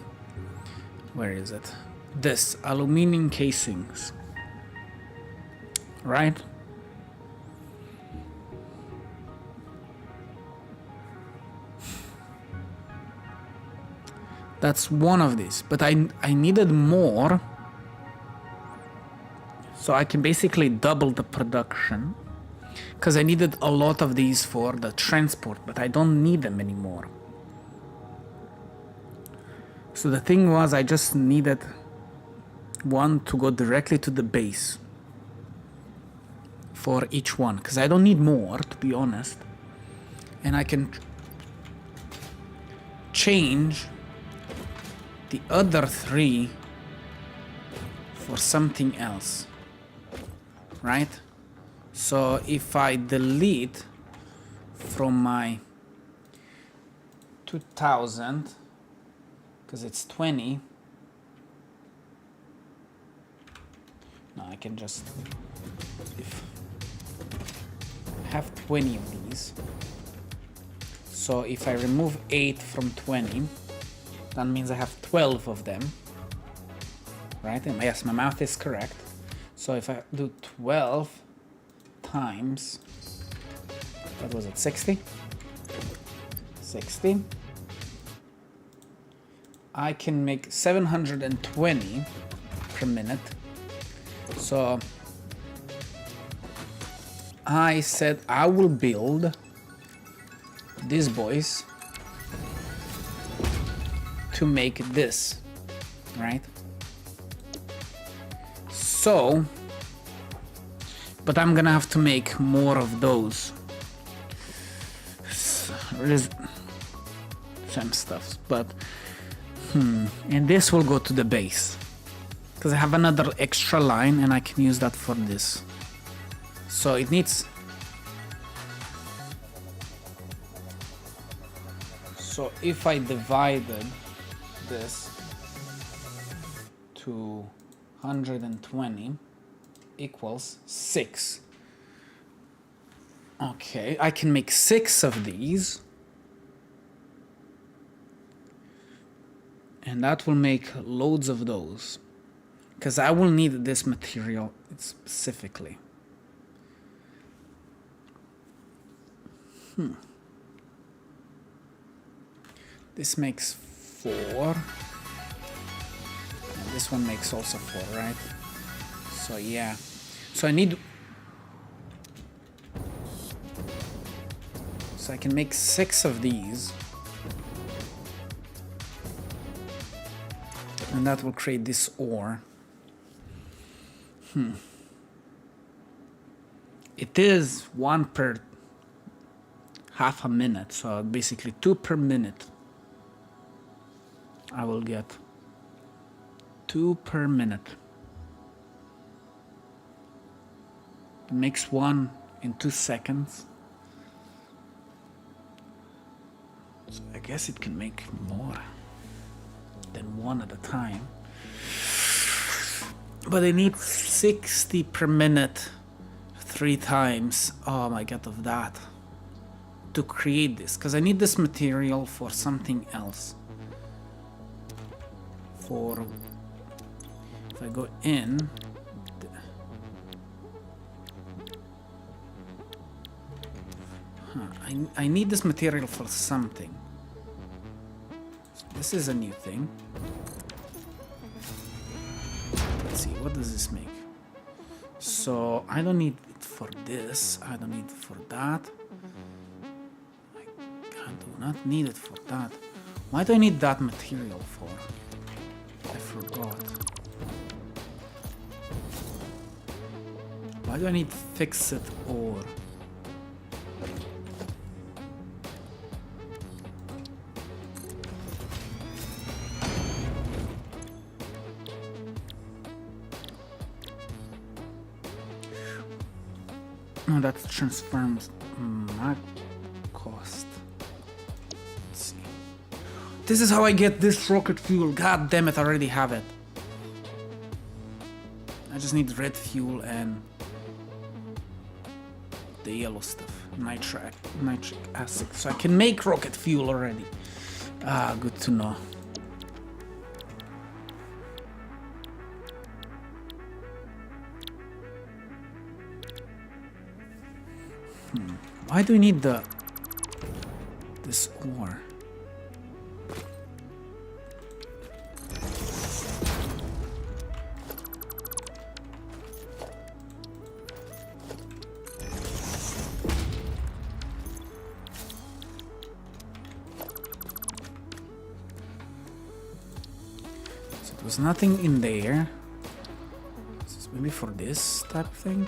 [SPEAKER 1] where is it? This aluminum casings, right? That's one of these, but I needed more, so I can basically double the production, because I needed a lot of these for the transport, but I don't need them anymore. So the thing was, I just needed one to go directly to the base for each one, because I don't need more, to be honest. And I can change the other three for something else, right? So if I delete from my 2000, because it's 20, no, I can just, if I have 20 of these, so if I remove 8 from 20, that means I have 12 of them, right? And yes, my math is correct. So if I do 12 times, what was it, 60? 60. I can make 720 per minute. So I said I will build these boys to make this, right? So, but I'm gonna have to make more of those. Some stuff, but and this will go to the base because I have another extra line and I can use that for this. So it needs, so if I divided this to 120 equals 6. Okay, I can make 6 of these, and that will make loads of those, because I will need this material specifically. This makes 4, and this one makes also 4, right? So yeah, so I need, so I can make 6 of these, and that will create this ore. It is 1 per half a minute, so basically 2 per minute. I will get 2 per minute. It makes 1 in 2 seconds. So I guess it can make more than 1 at a time. But I need 60 per minute 3 times. Oh my god, of that to create this, because I need this material for something else. For if I go in, I need this material for something. So this is a new thing. Let's see, what does this make? So I don't need it for this. I don't need it for that. I do not need it for that. Why do I need that material for? I forgot. Why do I need fixed ore? No, that transforms my cost. Let's see. This is how I get this rocket fuel. God damn it, I already have it. I just need red fuel and the yellow stuff. Nitric acid. So I can make rocket fuel already. Ah, good to know. Why do we need this ore? So there's nothing in there. This is maybe for this type of thing.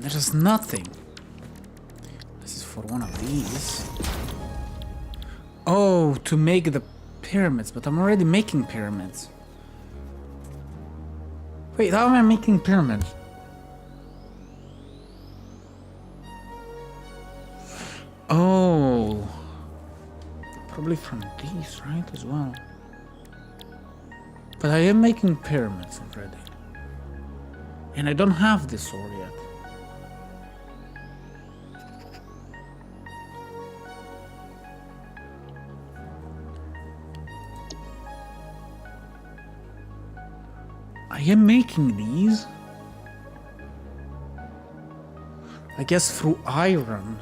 [SPEAKER 1] There's nothing. This is for one of these. Oh, to make the pyramids, but I'm already making pyramids. Wait, how am I making pyramids? Oh. Probably from these, right, as well. But I am making pyramids already. And I don't have this ore yet. I am making these. I guess through iron.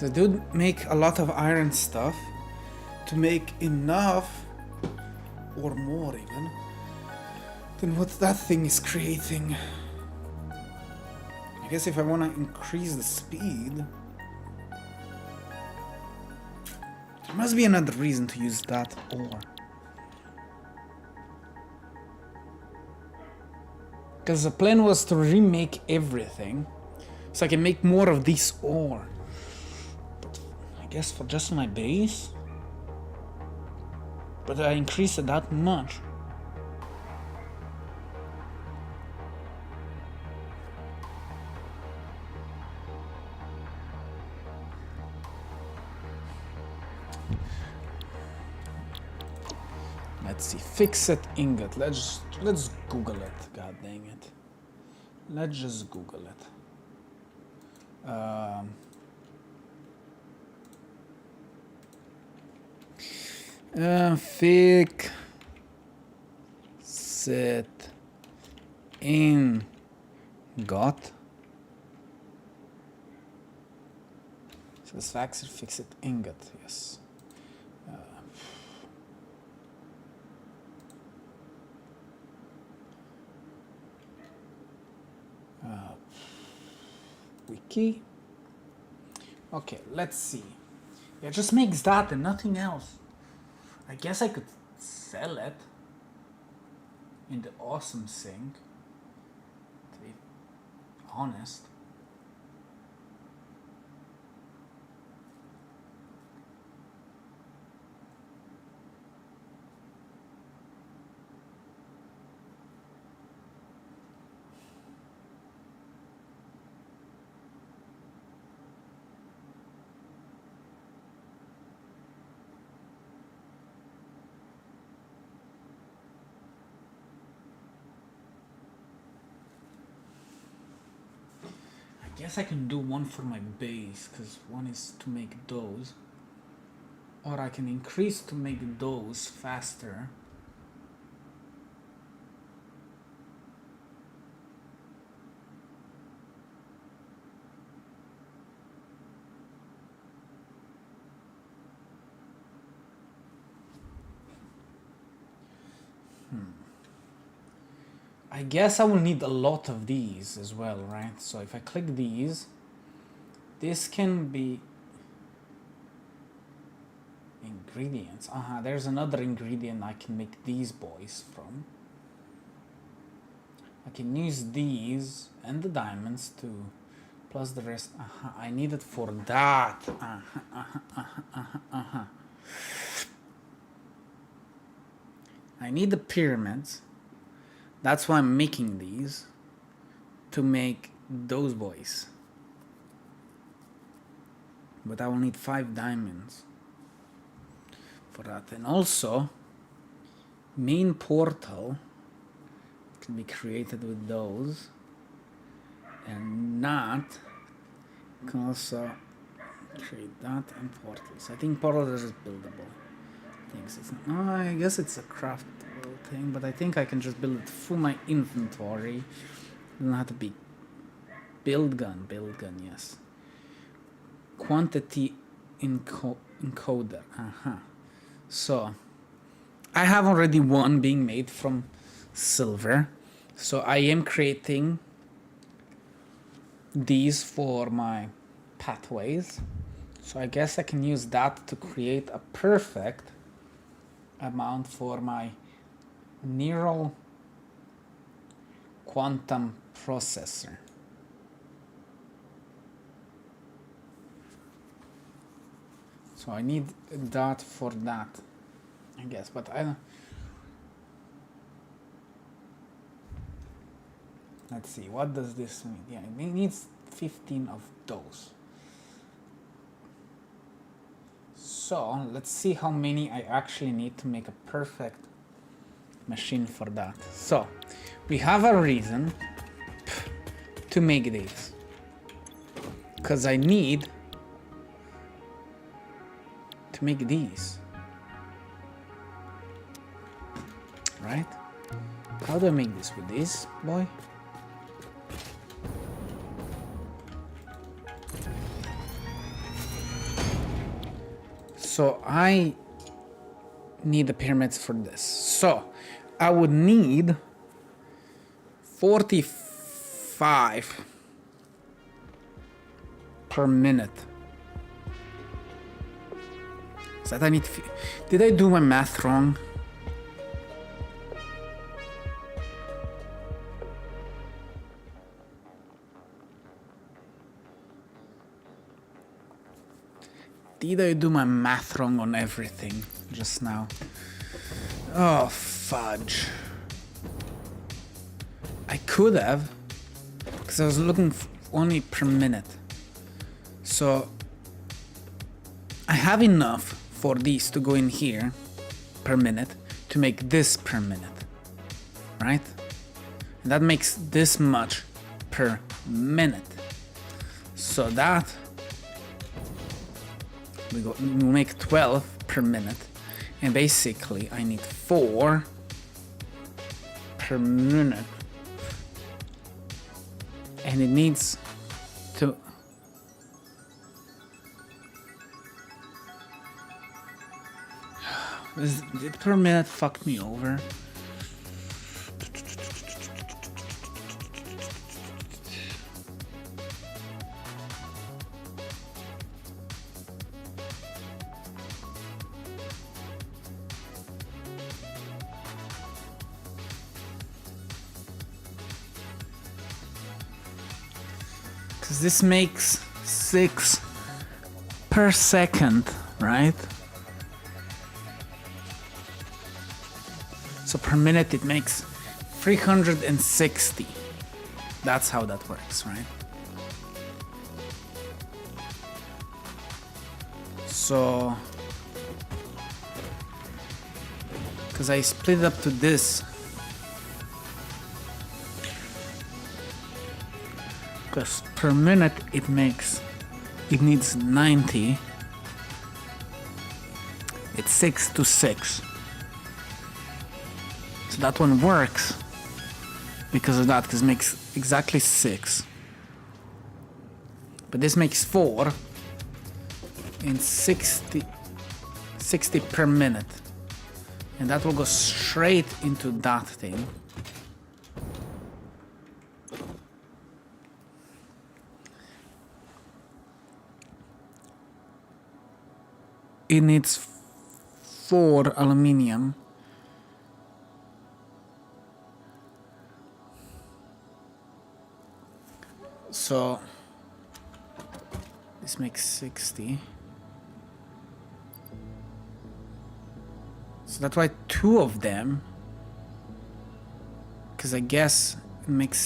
[SPEAKER 1] I do make a lot of iron stuff to make enough or more even than what that thing is creating. I guess if I want to increase the speed, there must be another reason to use that ore. Because the plan was to remake everything so I can make more of this ore. I guess for just my base, but I increased it that much. let's see, fixed ingot. Let's Google it. God dang it. Let's just Google it. Fixed ingot. Satisfactory fixed ingot. Yes. Wiki. Okay, let's see. It just makes that and nothing else. I guess I could sell it in the awesome sink, to be honest. I guess I can do one for my base, because one is to make those. Or I can increase to make those faster. I guess I will need a lot of these as well, right? So if I click these, this can be ingredients. There's another ingredient I can make these boys from. I can use these and the diamonds to plus the rest. I need it for that. I need the pyramids. That's why I'm making these, to make those boys. But I will need 5 diamonds for that. And also, main portal can be created with those. And that can also create that and portals. I think portals is buildable. I guess it's a craftable thing, but I think I can just build it through my inventory. It doesn't have to be build gun, yes. Quantity encoder. So I have already one being made from silver, so I am creating these for my pathways. So I guess I can use that to create a perfect amount for my neural quantum processor. So I need that for that, I guess, but I don't. Let's see, what does this mean? Yeah, it needs 15 of those. So let's see how many I actually need to make a perfect machine for that. So we have a reason to make these, because I need to make these, right? How do I make this with this boy? So I need the pyramids for this. So I would need 45 per minute. So that I need. Did I do my math wrong? Did I do my math wrong on everything just now? Oh, fudge. I could have, because I was looking only per minute. So I have enough for these to go in here per minute to make this per minute, right? And that makes this much per minute. So that we make 12 per minute, and basically I need 4 per minute, and it needs to It per minute fucked me over. Because this makes 6 per second, right? So per minute it makes 360. That's how that works, right? So, because I split it up to this, because per minute it needs 90. It's 6 to 6. So that one works because of that, because it makes exactly 6. But this makes 4 in 60 per minute. And that will go straight into that thing. It needs 4 aluminium. So this makes 60. So that's why 2 of them, because I guess it makes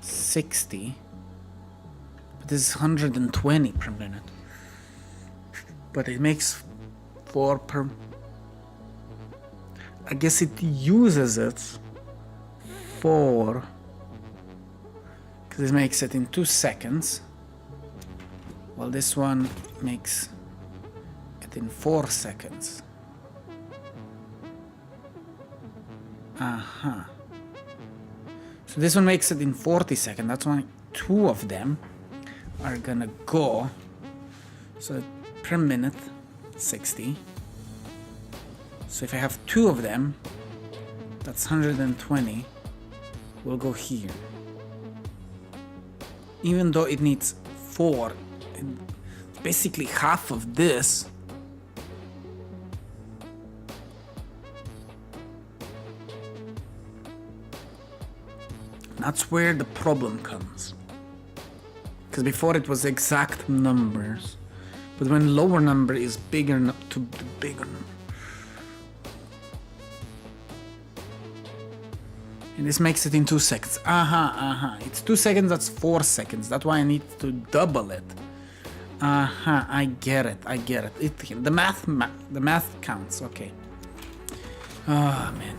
[SPEAKER 1] 60. But this is 120 per minute. But it makes 4 per. I guess it uses it for. This makes it in 2 seconds, while this one makes it in 4 seconds. So this one makes it in 40 seconds. That's why 2 of them are gonna go. So per minute, 60. So if I have 2 of them, that's 120. Will go here. Even though it needs 4, basically half of this. That's where the problem comes. Because before it was exact numbers, but when lower number is bigger to the bigger number. And this makes it in 2 seconds. It's 2 seconds, that's 4 seconds. That's why I need to double it. I get it. The math counts, okay. Oh, man.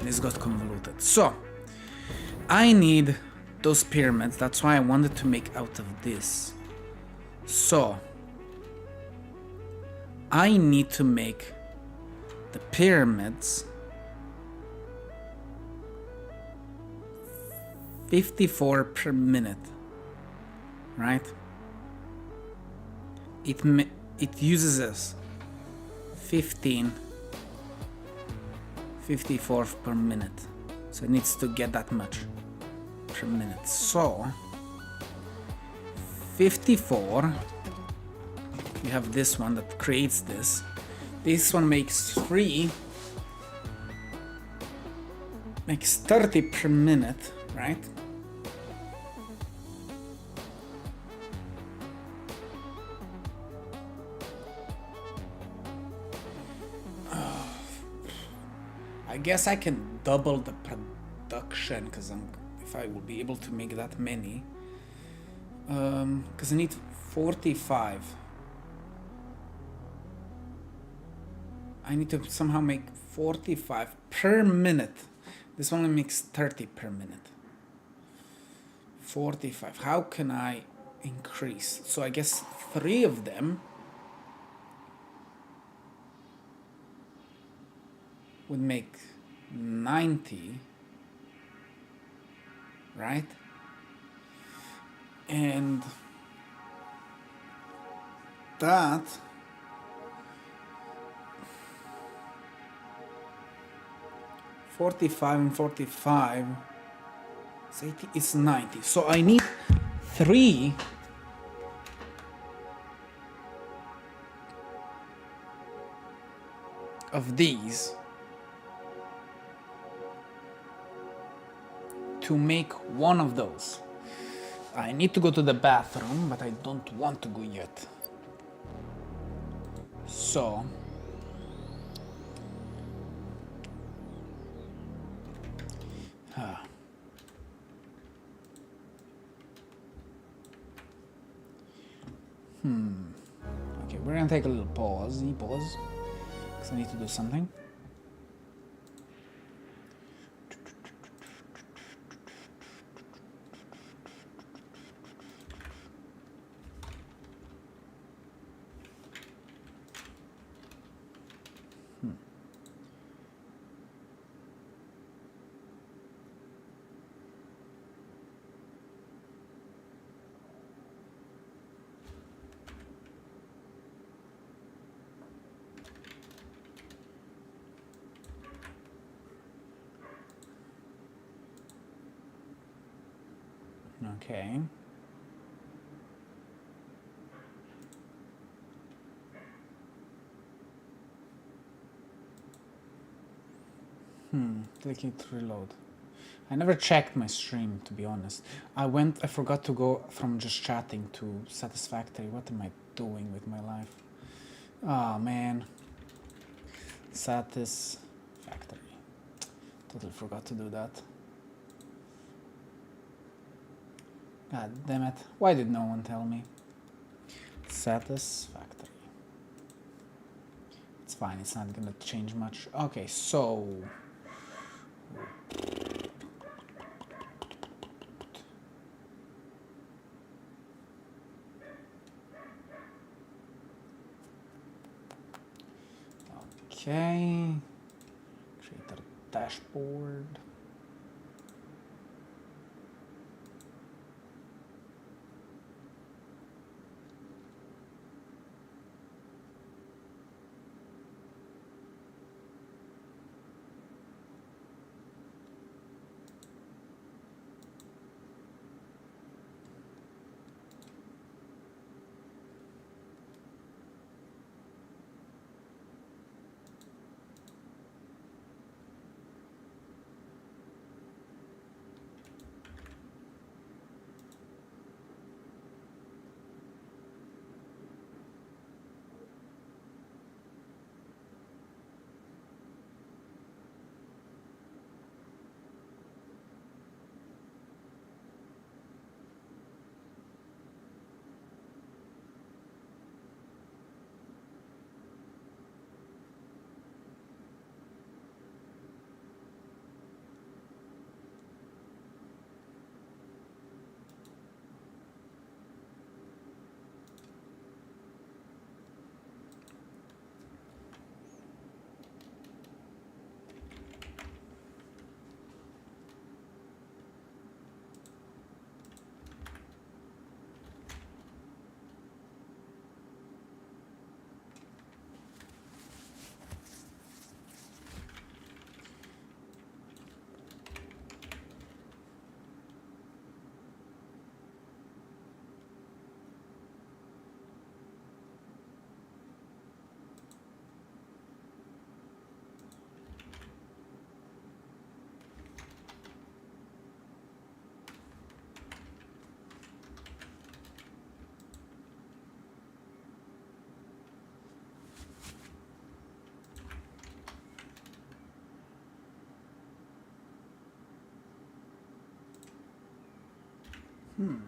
[SPEAKER 1] This got convoluted. So, I need those pyramids. That's why I wanted to make out of this. So, I need to make the pyramids 54 per minute, right? It uses us 54 per minute, so it needs to get that much per minute. So 54, you have this one that creates this. This one makes 3, makes 30 per minute, right? I guess I can double the production because if I will be able to make that many, because I need 45. I need to somehow make 45 per minute. This only makes 30 per minute. 45. How can I increase? So I guess 3 of them would make 90, right? And that and 45 is 80, is 90. So I need 3 of these to make one of those. I need to go to the bathroom, but I don't want to go yet. So okay, we're gonna take a little pause, because I need to do something. Okay. Clicking to reload. I never checked my stream, to be honest. I forgot to go from just chatting to Satisfactory. What am I doing with my life? Oh man. Satisfactory. Totally forgot to do that. God damn it. Why did no one tell me? Satisfactory. It's fine, it's not gonna change much. Okay, so okay. Create a dashboard.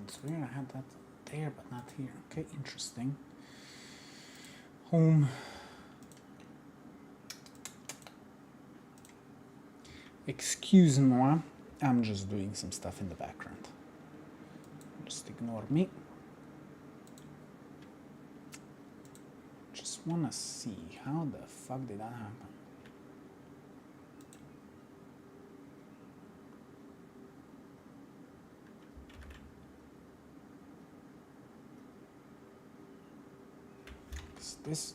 [SPEAKER 1] It's weird I had that there but not here. Okay, interesting. Home. Excuse-moi, I'm just doing some stuff in the background. Just ignore me. Just wanna see how the fuck did that happen. Is this?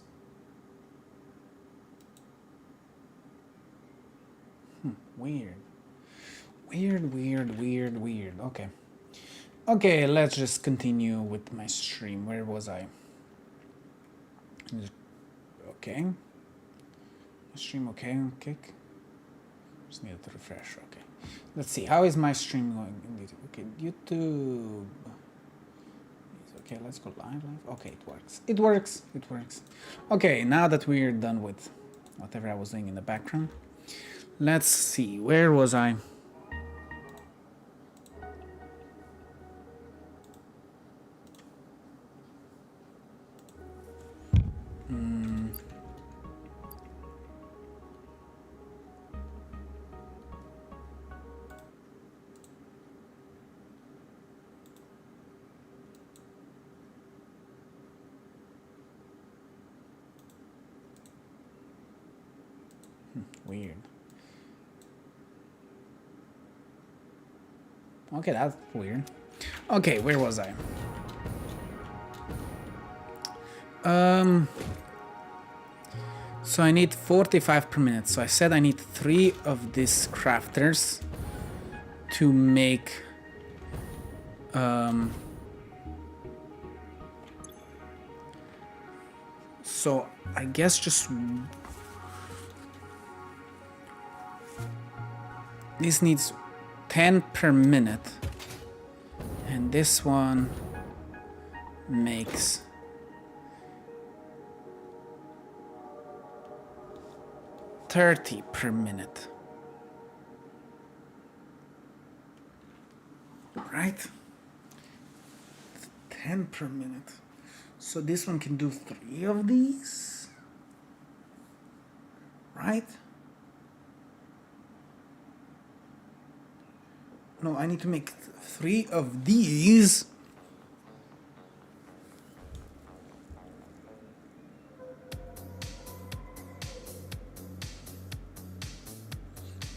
[SPEAKER 1] Weird. Weird. Okay. Okay, let's just continue with my stream. Where was I? Okay. Stream okay. Just needed to refresh. Okay. Let's see. How is my stream going? Okay, YouTube. Okay, let's go live. Okay, it works. Okay, now that we're done with whatever I was doing in the background, let's see. Where was I? Weird. Okay, that's weird. Okay, where was I? So I need 45 per minute. So I said I need 3 of these crafters to make so I guess just this needs 10 per minute, and this one makes 30 per minute. Right? 10 per minute. So this one can do 3 of these. Right? No, I need to make 3 of these.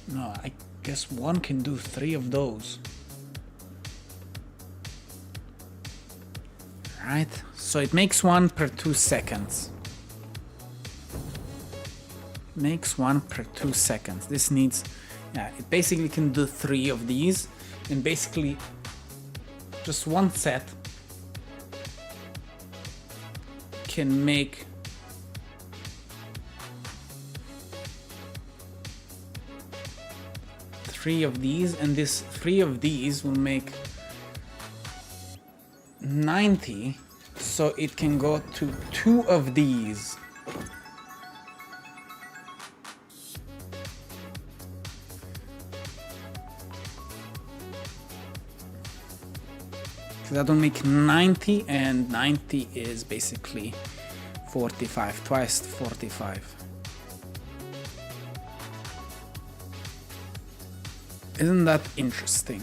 [SPEAKER 1] No, I guess one can do 3 of those. Right? So it makes 1 per 2 seconds. Makes 1 per 2 seconds. This needs, yeah, it basically can do 3 of these, and basically just one set can make 3 of these, and this 3 of these will make 90, so it can go to 2 of these. So that will make 90, and 90 is basically 45, twice 45. Isn't that interesting?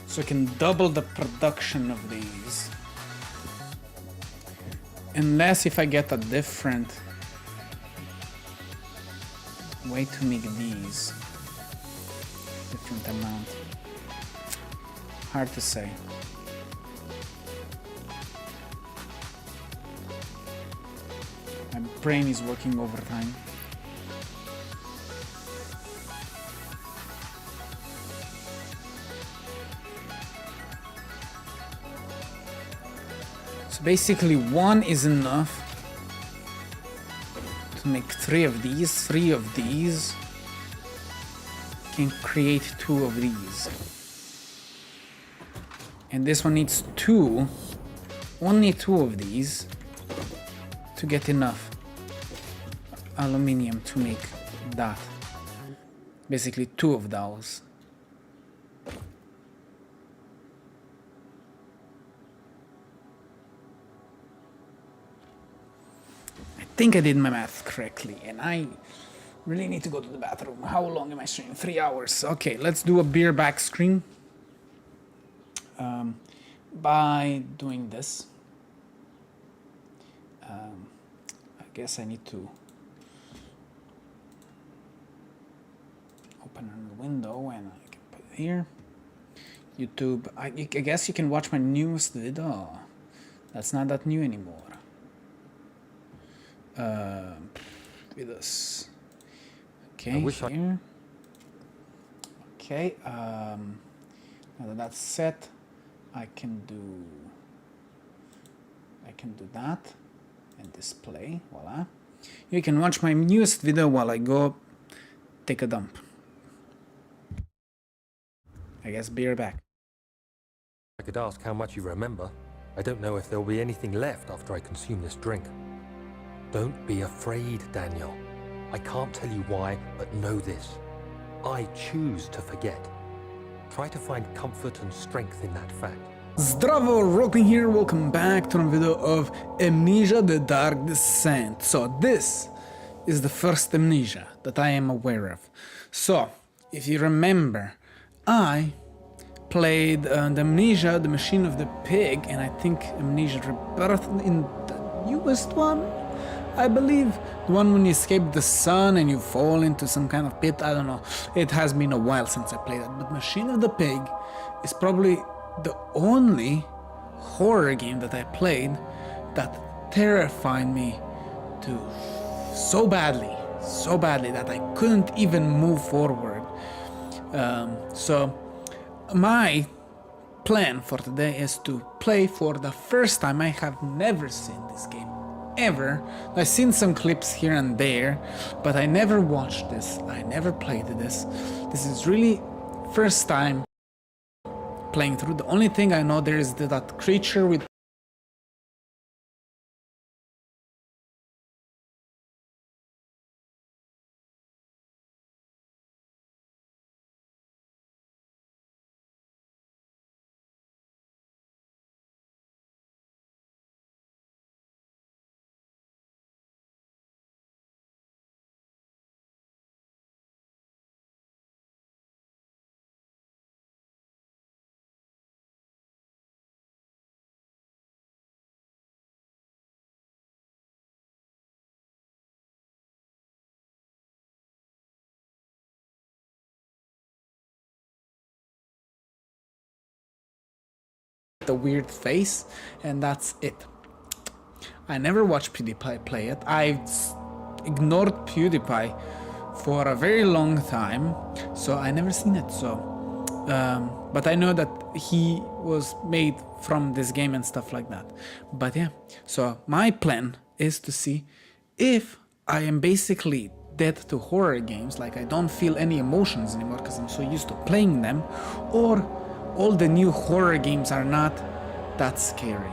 [SPEAKER 1] So I can double the production of these. Unless if I get a different way to make these. Different amount. Hard to say. My brain is working overtime. So basically 1 is enough to make 3 of these. 3 of these can create 2 of these. And this one needs 2, only 2 of these to get enough aluminium to make that. Basically 2 of those. I think I did my math correctly, and I Really need to go to the bathroom. How long am I streaming? 3 hours. Okay, let's do a beer back screen. By doing this. I guess I need to open a window and I can put it here. YouTube. I guess you can watch my newest video. That's not that new anymore. Videos. Okay, here. Okay, now that that's set, I can do that and display. Voila. You can watch my newest video while I go take a dump. I guess beer back.
[SPEAKER 3] I could ask how much you remember. I don't know if there'll be anything left after I consume this drink. Don't be afraid, Daniel. I can't tell you why, but know this. I choose to forget. Try to find comfort and strength in that fact.
[SPEAKER 1] Zdravo, Rockill here, welcome back to a video of Amnesia The Dark Descent. So this is the first Amnesia that I am aware of. So, if you remember, I played the Amnesia, the Machine of the Pig, and I think Amnesia Rebirth in the newest one, I believe. The one when you escape the sun and you fall into some kind of pit, I don't know. It has been a while since I played it, but Machine of the Pig is probably the only horror game that I played that terrified me so badly that I couldn't even move forward. So my plan for today is to play for the first time. I have never seen this game ever. I've seen some clips here and there, but I never watched this. I never played this. This is really first time playing through. The only thing I know there is that creature with the weird face, and that's it. I never watched PewDiePie play it. I ignored PewDiePie for a very long time, so I never seen it. So, but I know that he was made from this game and stuff like that. But yeah, so my plan is to see if I am basically dead to horror games, like I don't feel any emotions anymore because I'm so used to playing them, or all the new horror games are not that scary.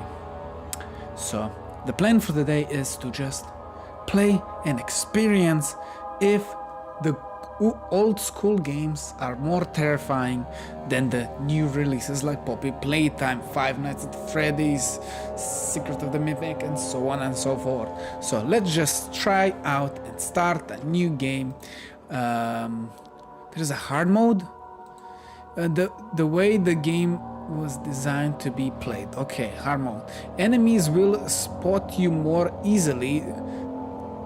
[SPEAKER 1] So the plan for the day is to just play and experience if the old school games are more terrifying than the new releases like Poppy Playtime, Five Nights at Freddy's, Secret of the Mimic, and so on and so forth. So let's just try out and start a new game. There's a hard mode. The way the game was designed to be played. Okay, hard mode. Enemies will spot you more easily.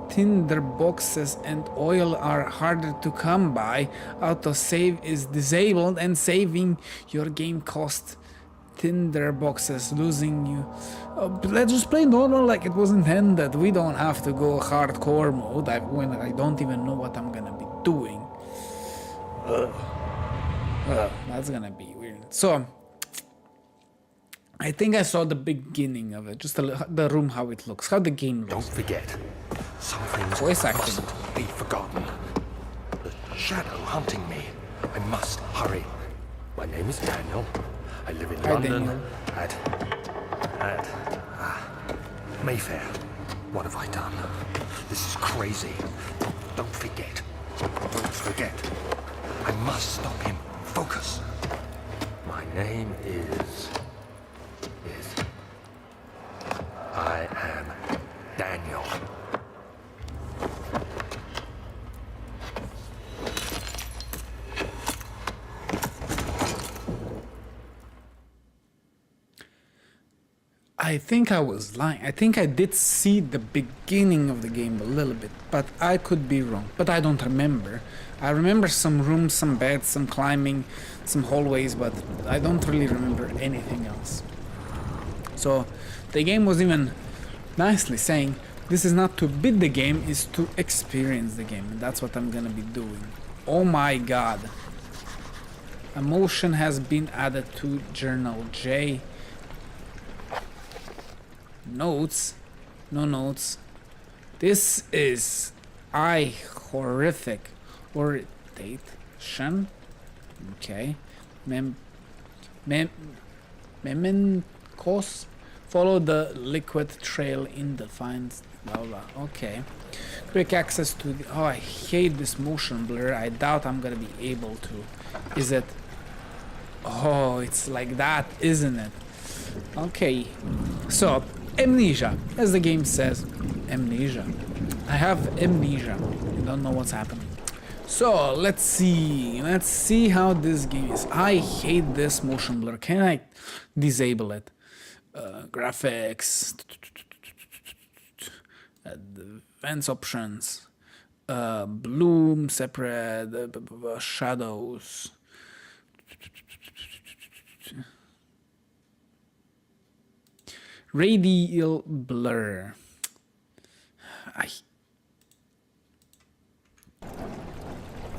[SPEAKER 1] Tinder boxes and oil are harder to come by. Autosave is disabled and saving your game costs Tinder boxes, losing you. Let's just play normal like it was intended. We don't have to go hardcore mode when I don't even know what I'm gonna be doing. That's gonna be weird. So I think I saw the beginning of it, just the room, how it looks, how the game looks.
[SPEAKER 3] Don't forget, some things
[SPEAKER 1] Voice acting.
[SPEAKER 3] mustn't be forgotten. The shadow hunting me. I must hurry. My name is Daniel. I live in London
[SPEAKER 1] Daniel.
[SPEAKER 3] at Mayfair. What have I done? This is crazy. Don't forget. Don't forget. I must stop him. Focus. My name is... I am Daniel.
[SPEAKER 1] I think I was lying. I think I did see the beginning of the game a little bit, but I could be wrong. But I don't remember. I remember some rooms, some beds, some climbing, some hallways, but I don't really remember anything else. So the game was even nicely saying, this is not to beat the game, it's to experience the game. And that's what I'm gonna be doing. Oh my god. A motion has been added to journal J. Notes? No notes. This is horrific. Orientation. Okay. Memencos. Follow the liquid trail in the finds. Blah blah. Okay. Quick access to the. Oh, I hate this motion blur. I doubt I'm gonna be able to. Is it? Oh, it's like that, isn't it? Okay. So, amnesia. As the game says, amnesia. I have amnesia. I don't know what's happening. So, let's see. Let's see how this game is. I hate this motion blur. Can I disable it? Graphics. Advanced options. Bloom, separate, shadows. Radial blur.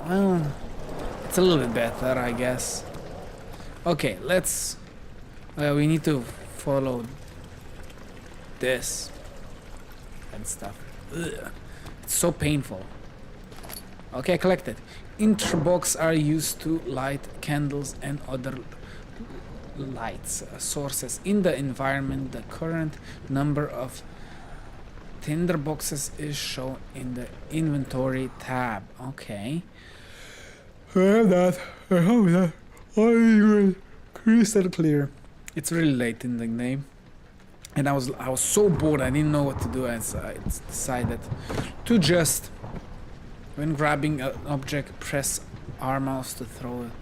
[SPEAKER 1] Well, it's a little bit better, I guess. Okay, let's. We need to follow this and stuff. Ugh. It's so painful. Okay, collected. Interbox are used to light candles and other lights sources in the environment. The current number of tinderboxes is shown in the inventory tab. Okay. I have that. I hope that. Oh, crystal clear. It's really late in the game, and I was so bored. I didn't know what to do. I decided to just, when grabbing an object, press R mouse to throw it,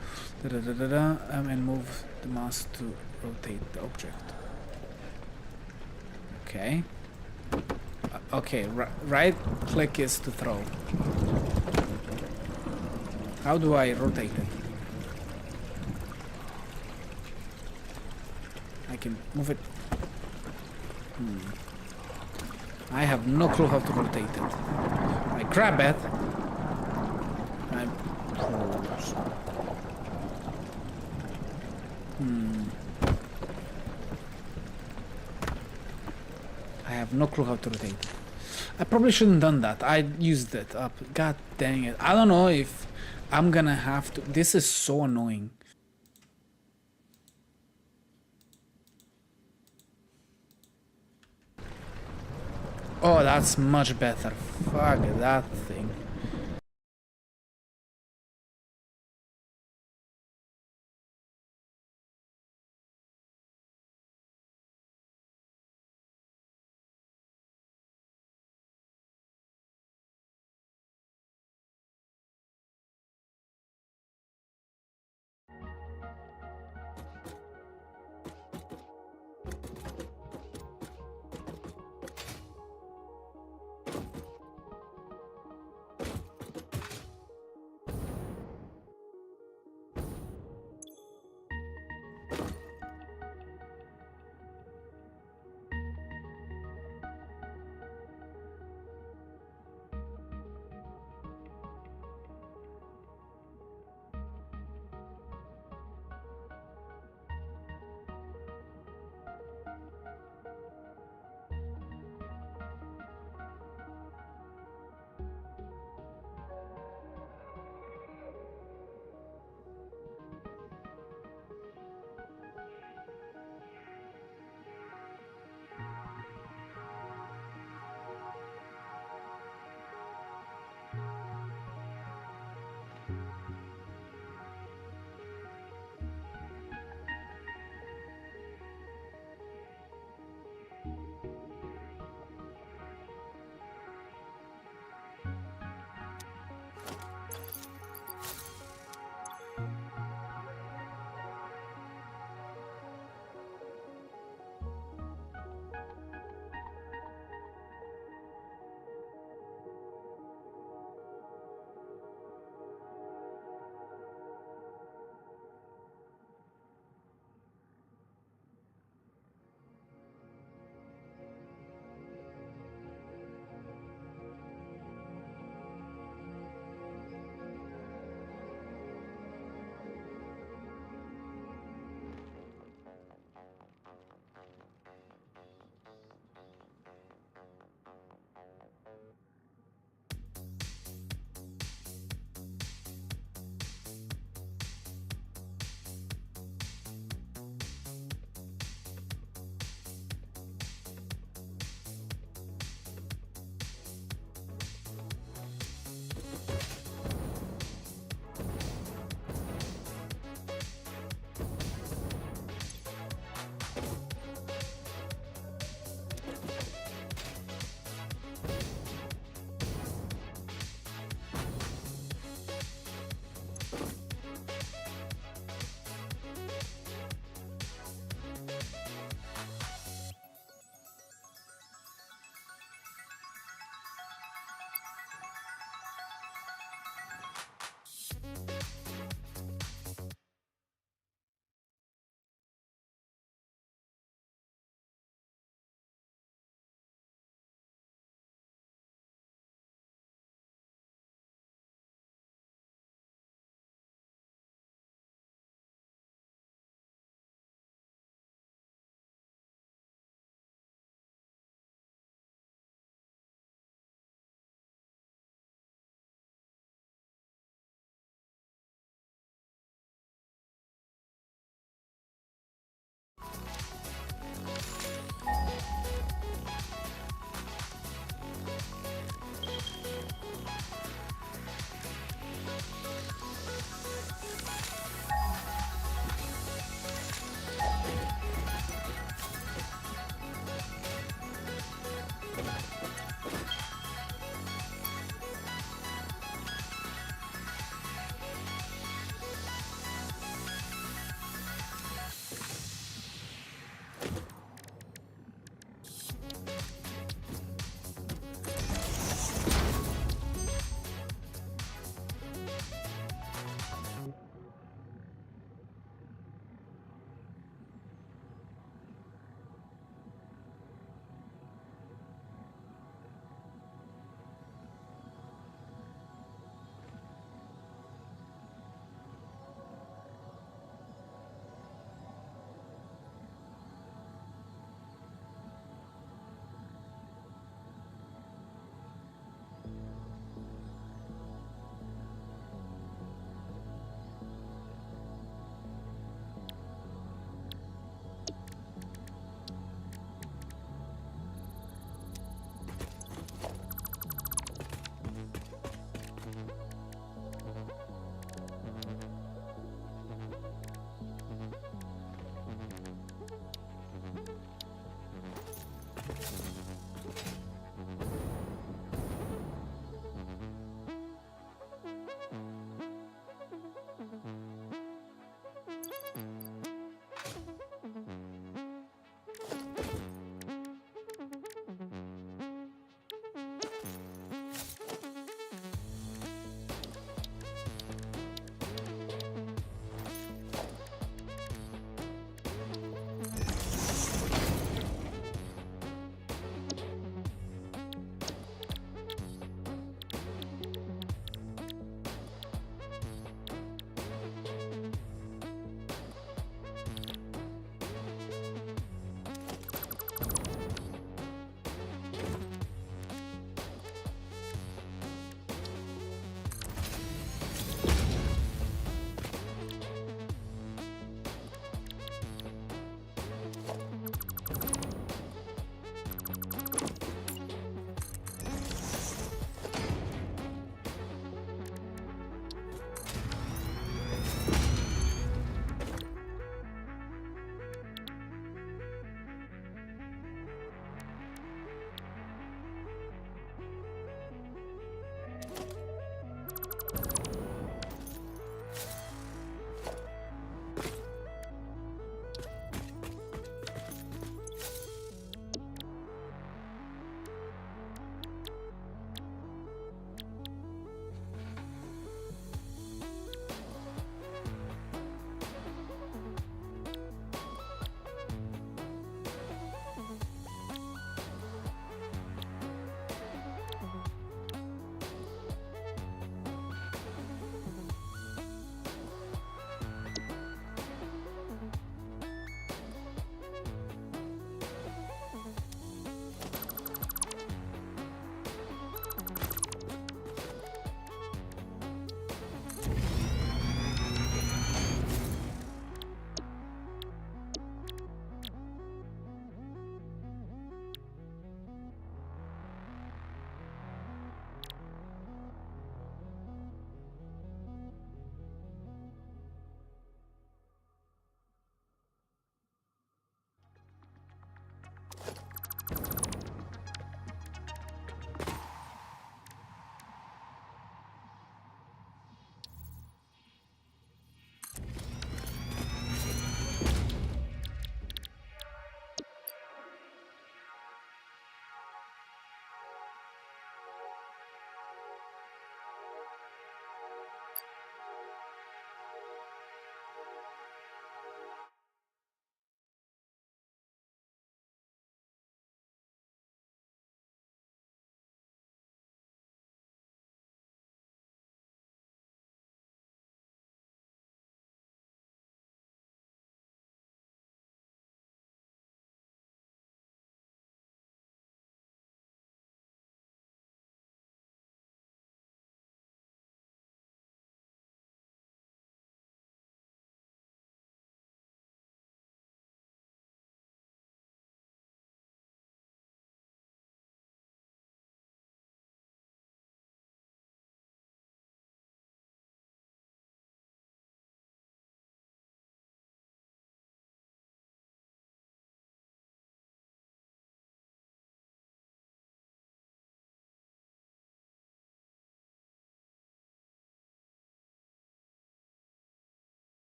[SPEAKER 1] and move the mouse to rotate the object. Okay. Okay. Right click is to throw. How do I rotate it? I can move it. I have no clue how to rotate it. I grab it. I pause. I have no clue how to rotate it. I probably shouldn't have done that. I used it up. God dang it. I don't know if I'm gonna have to. This is so annoying. Oh, that's much better. Fuck that thing.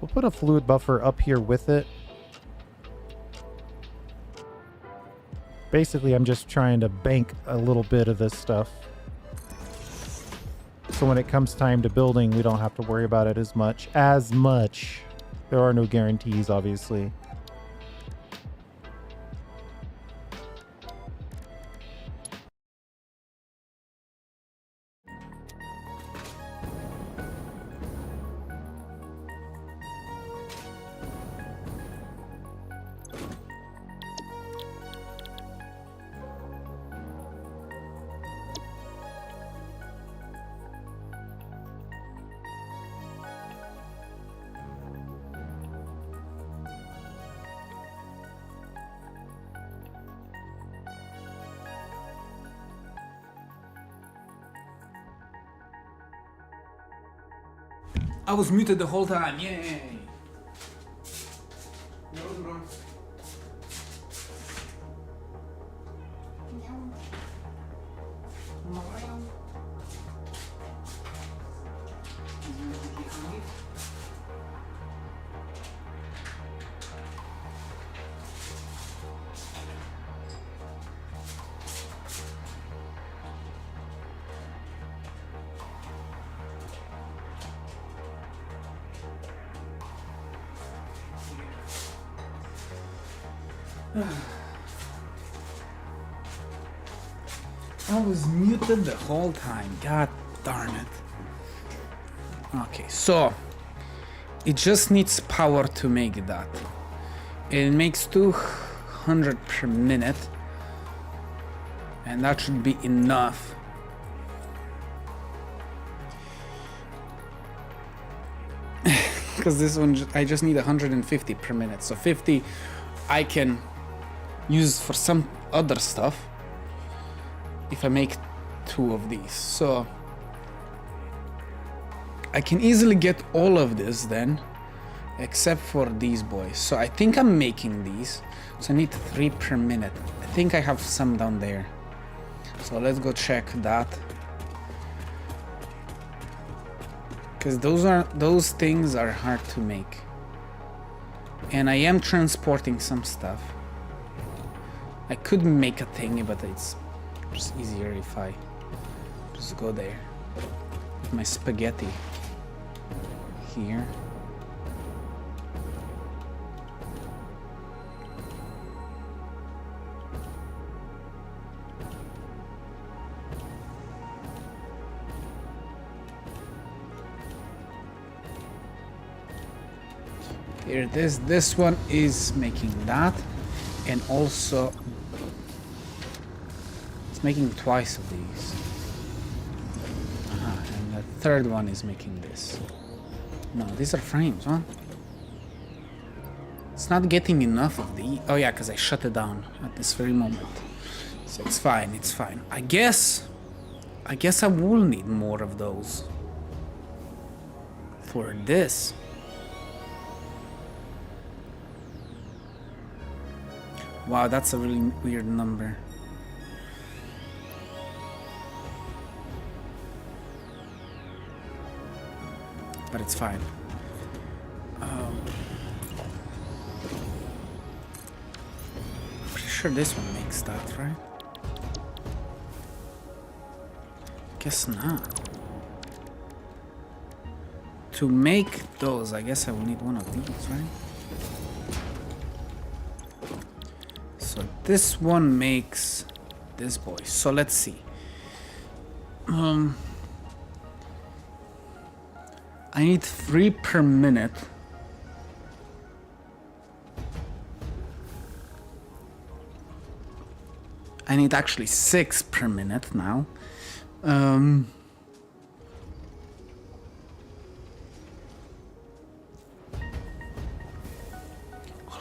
[SPEAKER 4] We'll put a fluid buffer up here with it. Basically, I'm just trying to bank a little bit of this stuff. So when it comes time to building, we don't have to worry about it as much. There are no guarantees, obviously.
[SPEAKER 1] I was muted the whole time, yay! I was muted the whole time, god darn it. Okay, so it just needs power to make that. It makes 200 per minute, and that should be enough. Because this one, I just need 150 per minute, so 50 I can use for some other stuff if I make 2 of these. So I can easily get all of this then, except for these boys. So I think I'm making these, so I need 3 per minute. I think I have some down there, so let's go check that, because those things are hard to make, and I am transporting some stuff. I could make a thingy, but it's just easier if I just go there with my spaghetti here. Here it is. This one is making that, and also making twice of these. And the third one is making this. No, these are frames, huh? It's not getting enough of the... Oh yeah, because I shut it down at this very moment. So it's fine, it's fine. I guess I will need more of those for this. Wow, that's a really weird number. But it's fine. Pretty sure this one makes that, right? Guess not. To make those, I guess I will need one of these, right? So this one makes this boy. So let's see. I need 3 per minute. I need actually 6 per minute now. Oh,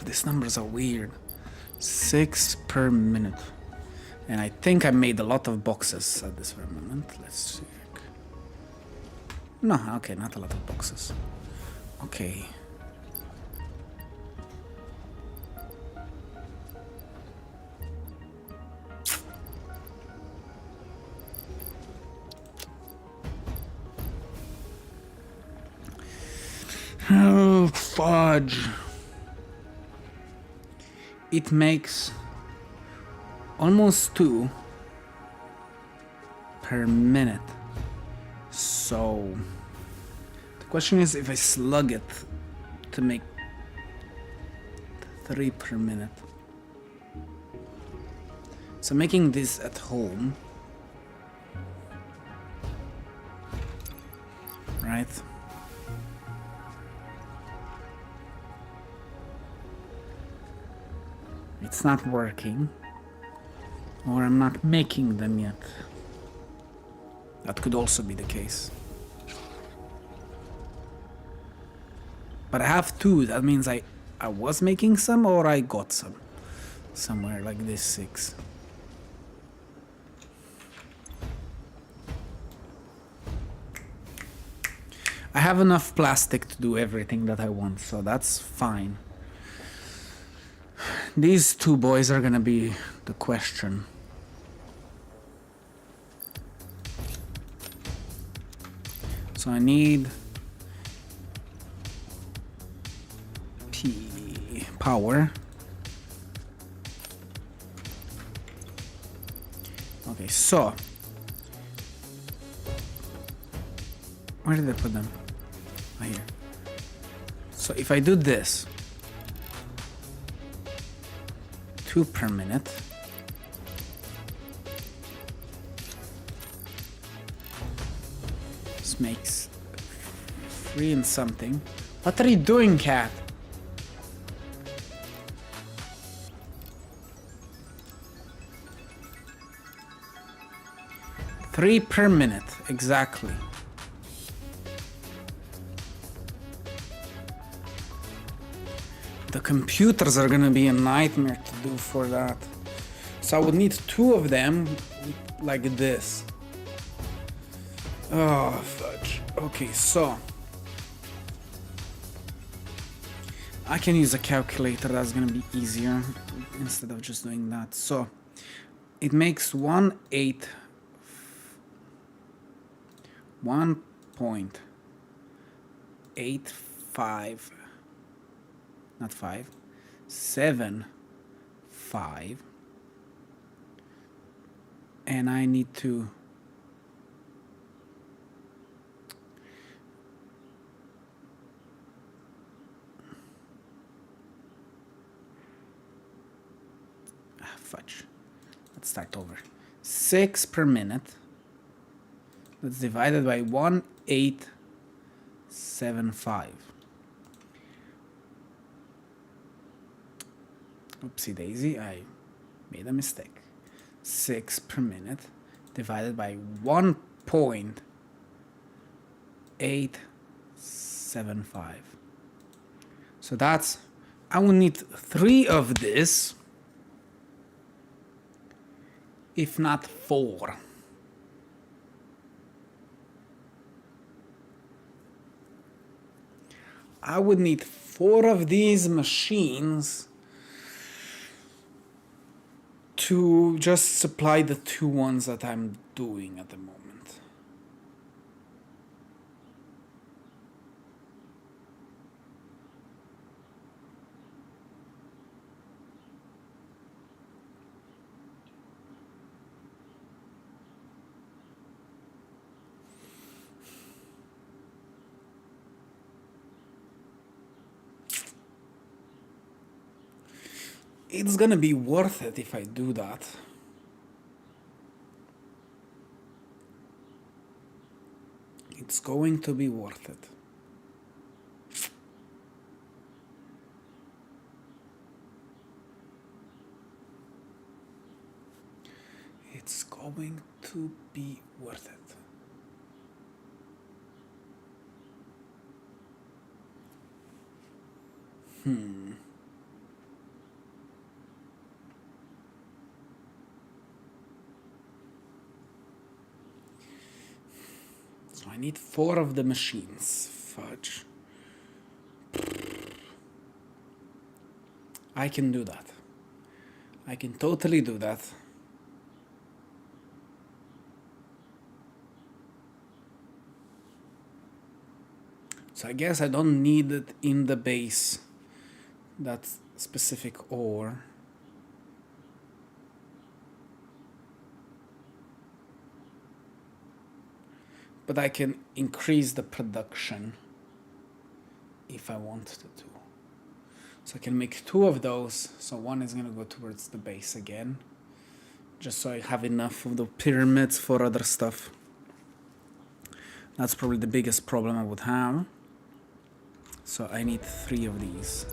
[SPEAKER 1] these numbers are weird. 6 per minute. And I think I made a lot of boxes at this very moment. Let's check. No, okay, not a lot of boxes. Okay. Oh, fudge. It makes almost 2 per minute. So the question is if I slug it to make 3 per minute. So making this at home, right? It's not working, or I'm not making them yet. That could also be the case. But I have 2, that means I was making some or I got some. Somewhere like this 6. I have enough plastic to do everything that I want, so that's fine. These 2 boys are gonna be the question. So I need power. Okay, so where did I put them? Oh, here. So if I do this, 2 per minute, this makes 3 and something. What are you doing, cat? Three per minute, exactly. The computers are gonna be a nightmare to do for that. So I would need 2 of them like this. Oh, fudge. Okay, so I can use a calculator, that's gonna be easier instead of just doing that. So it makes 1.85, not 5, 7, 5, and I need to fudge. Let's start over. 6 per minute. That's divided by 1.875. Oopsie daisy, I made a mistake. 6 per minute divided by 1.875. So that's, I will need 3 of this, if not 4. I would need 4 of these machines to just supply the 2 ones that I'm doing at the moment. It's gonna be worth it if I do that. It's going to be worth it. It's going to be worth it. So I need 4 of the machines. Fudge. I can do that. I can totally do that. So I guess I don't need it in the base, that specific ore. But I can increase the production if I wanted to. So I can make 2 of those. So one is gonna go towards the base again, just so I have enough of the pyramids for other stuff. That's probably the biggest problem I would have. So I need 3 of these.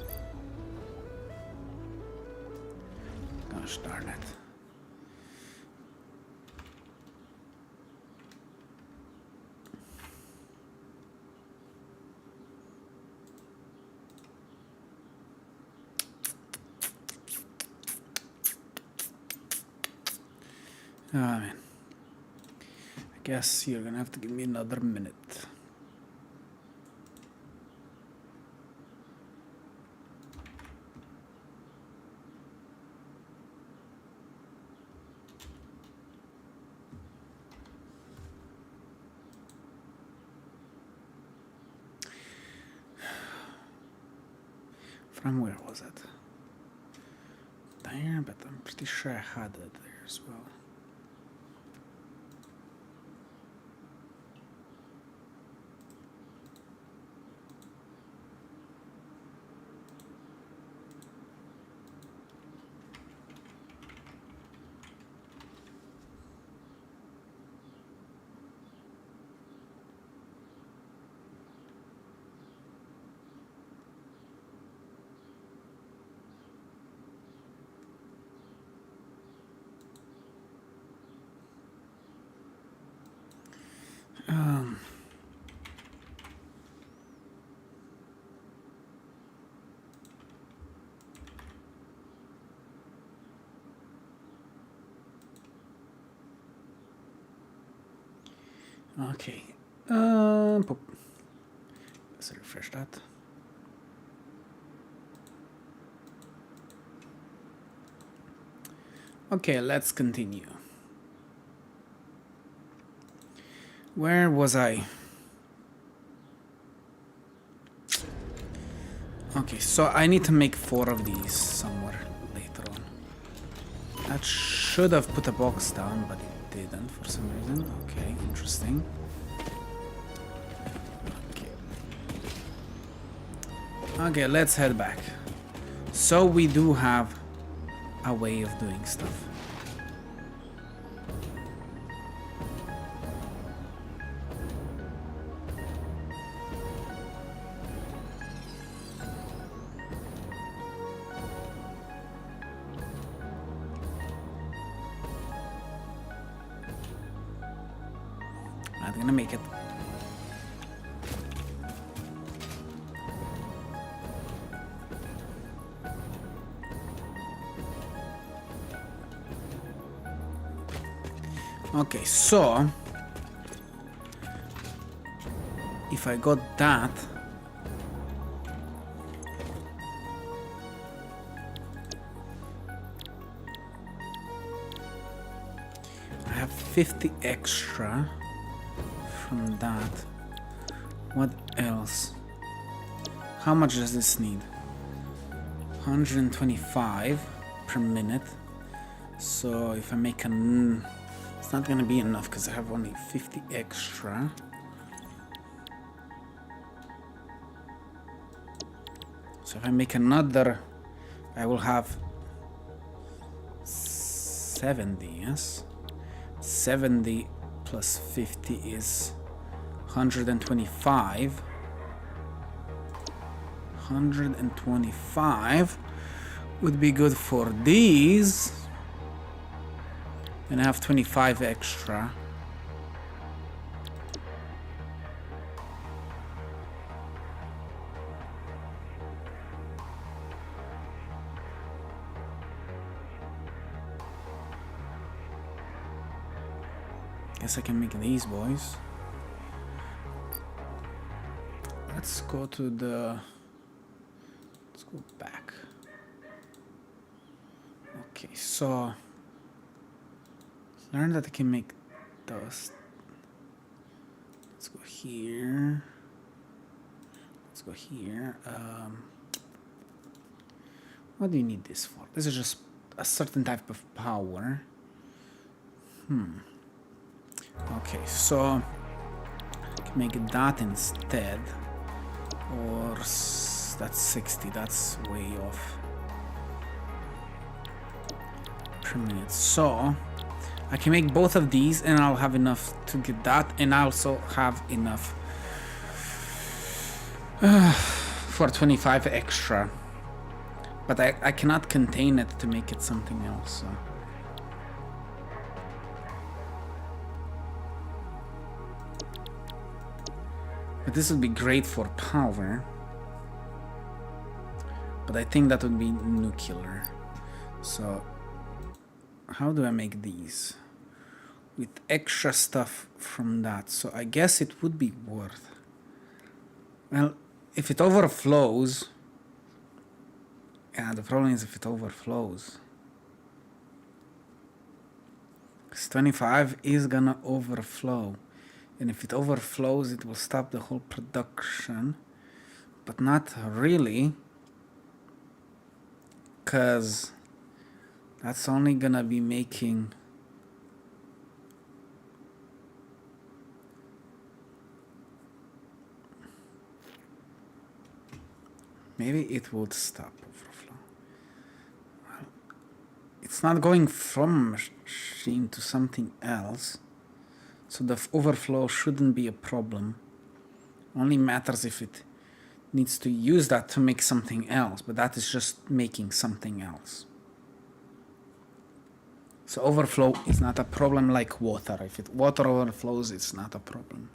[SPEAKER 1] Gosh darn it. Oh man. I guess you're gonna have to give me another minute. From where was it? There, but I'm pretty sure I had it there as well. Okay. Let's refresh that. Okay, let's continue. Where was I? Okay, so I need to make 4 of these somewhere later on. That should have put a box down, but it didn't for some reason. Okay, interesting. Okay, let's head back. So we do have a way of doing stuff. Not gonna make it. Okay, so if I got that, I have 50 extra from that. What else? How much does this need? 125 per minute. So if I make an... It's not gonna be enough because I have only 50 extra. So if I make another, I will have 70, yes? 70 plus 50 is 125. 125 would be good for these. And I have 25 extra. Guess I can make these boys. Let's go to the... Let's go back. Okay, so... Learn that I can make those. Let's go here. let's go here. What do you need this for? This is just a certain type of power. Okay, so I can make that instead. Or that's 60, that's way off per minute. So I can make both of these and I'll have enough to get that, and I also have enough for 25 extra. But I cannot contain it to make it something else. So. But this would be great for power. But I think that would be nuclear. So how do I make these? With extra stuff from that. So I guess it would be worth. Well, if it overflows. Yeah, the problem is if it overflows. Because 25 is gonna overflow. And if it overflows, it will stop the whole production. But not really. Because that's only gonna be making... Maybe it would stop overflow. Well, it's not going from machine to something else. So the overflow shouldn't be a problem. Only matters if it needs to use that to make something else. But that is just making something else. So overflow is not a problem like water. If water overflows, it's not a problem.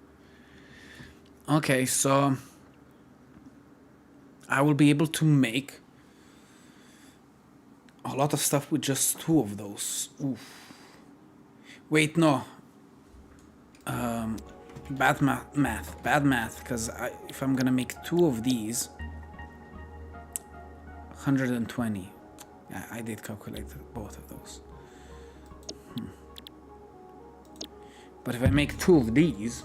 [SPEAKER 1] Okay, so... I will be able to make a lot of stuff with just 2 of those. Oof. Wait, no. Bad math, because if I'm gonna make 2 of these, 120. Yeah, I did calculate both of those. But if I make 2 of these,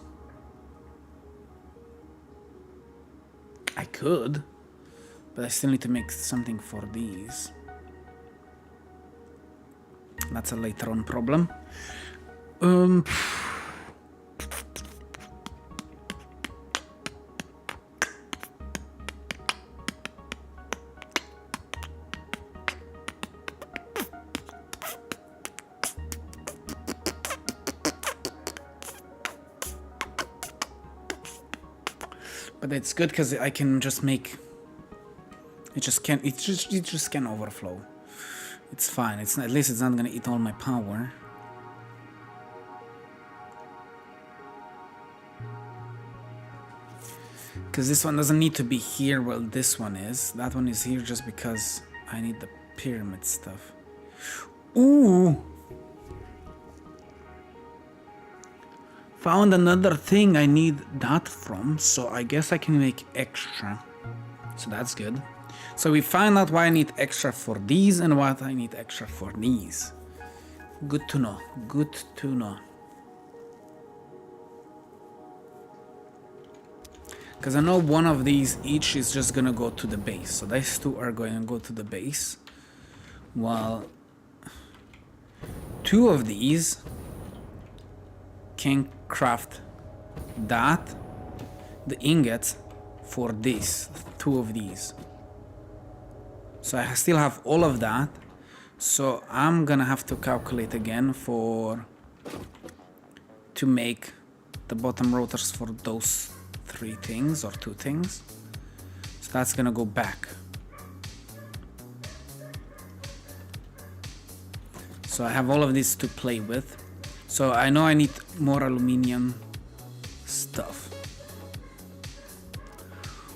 [SPEAKER 1] I could. But I still need to make something for these. That's a later on problem. But it's good because I can just make... It just can overflow. It's fine. It's not, at least it's not gonna eat all my power. Because this one doesn't need to be here while this one is. That one is here just because I need the pyramid stuff. Ooh! Found another thing I need that from, so I guess I can make extra. So that's good. So we find out why I need extra for these and what I need extra for these. Good to know. Good to know. Because I know one of these each is just gonna go to the base. So these 2 are going to go to the base. While 2 of these can craft that, the ingots, for this. 2 of these. So I still have all of that. So I'm gonna have to calculate again to make the bottom rotors for those 3 things or 2 things. So that's gonna go back. So I have all of this to play with. So I know I need more aluminum stuff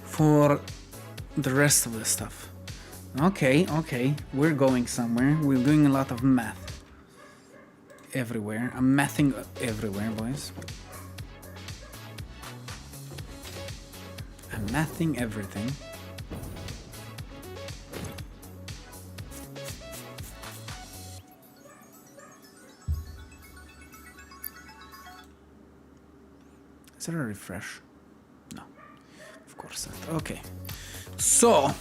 [SPEAKER 1] for the rest of the stuff. Okay, we're going somewhere. We're doing a lot of math everywhere. I'm mathing everywhere, boys. I'm mathing everything. Is there a refresh? No, of course 100%. Okay. So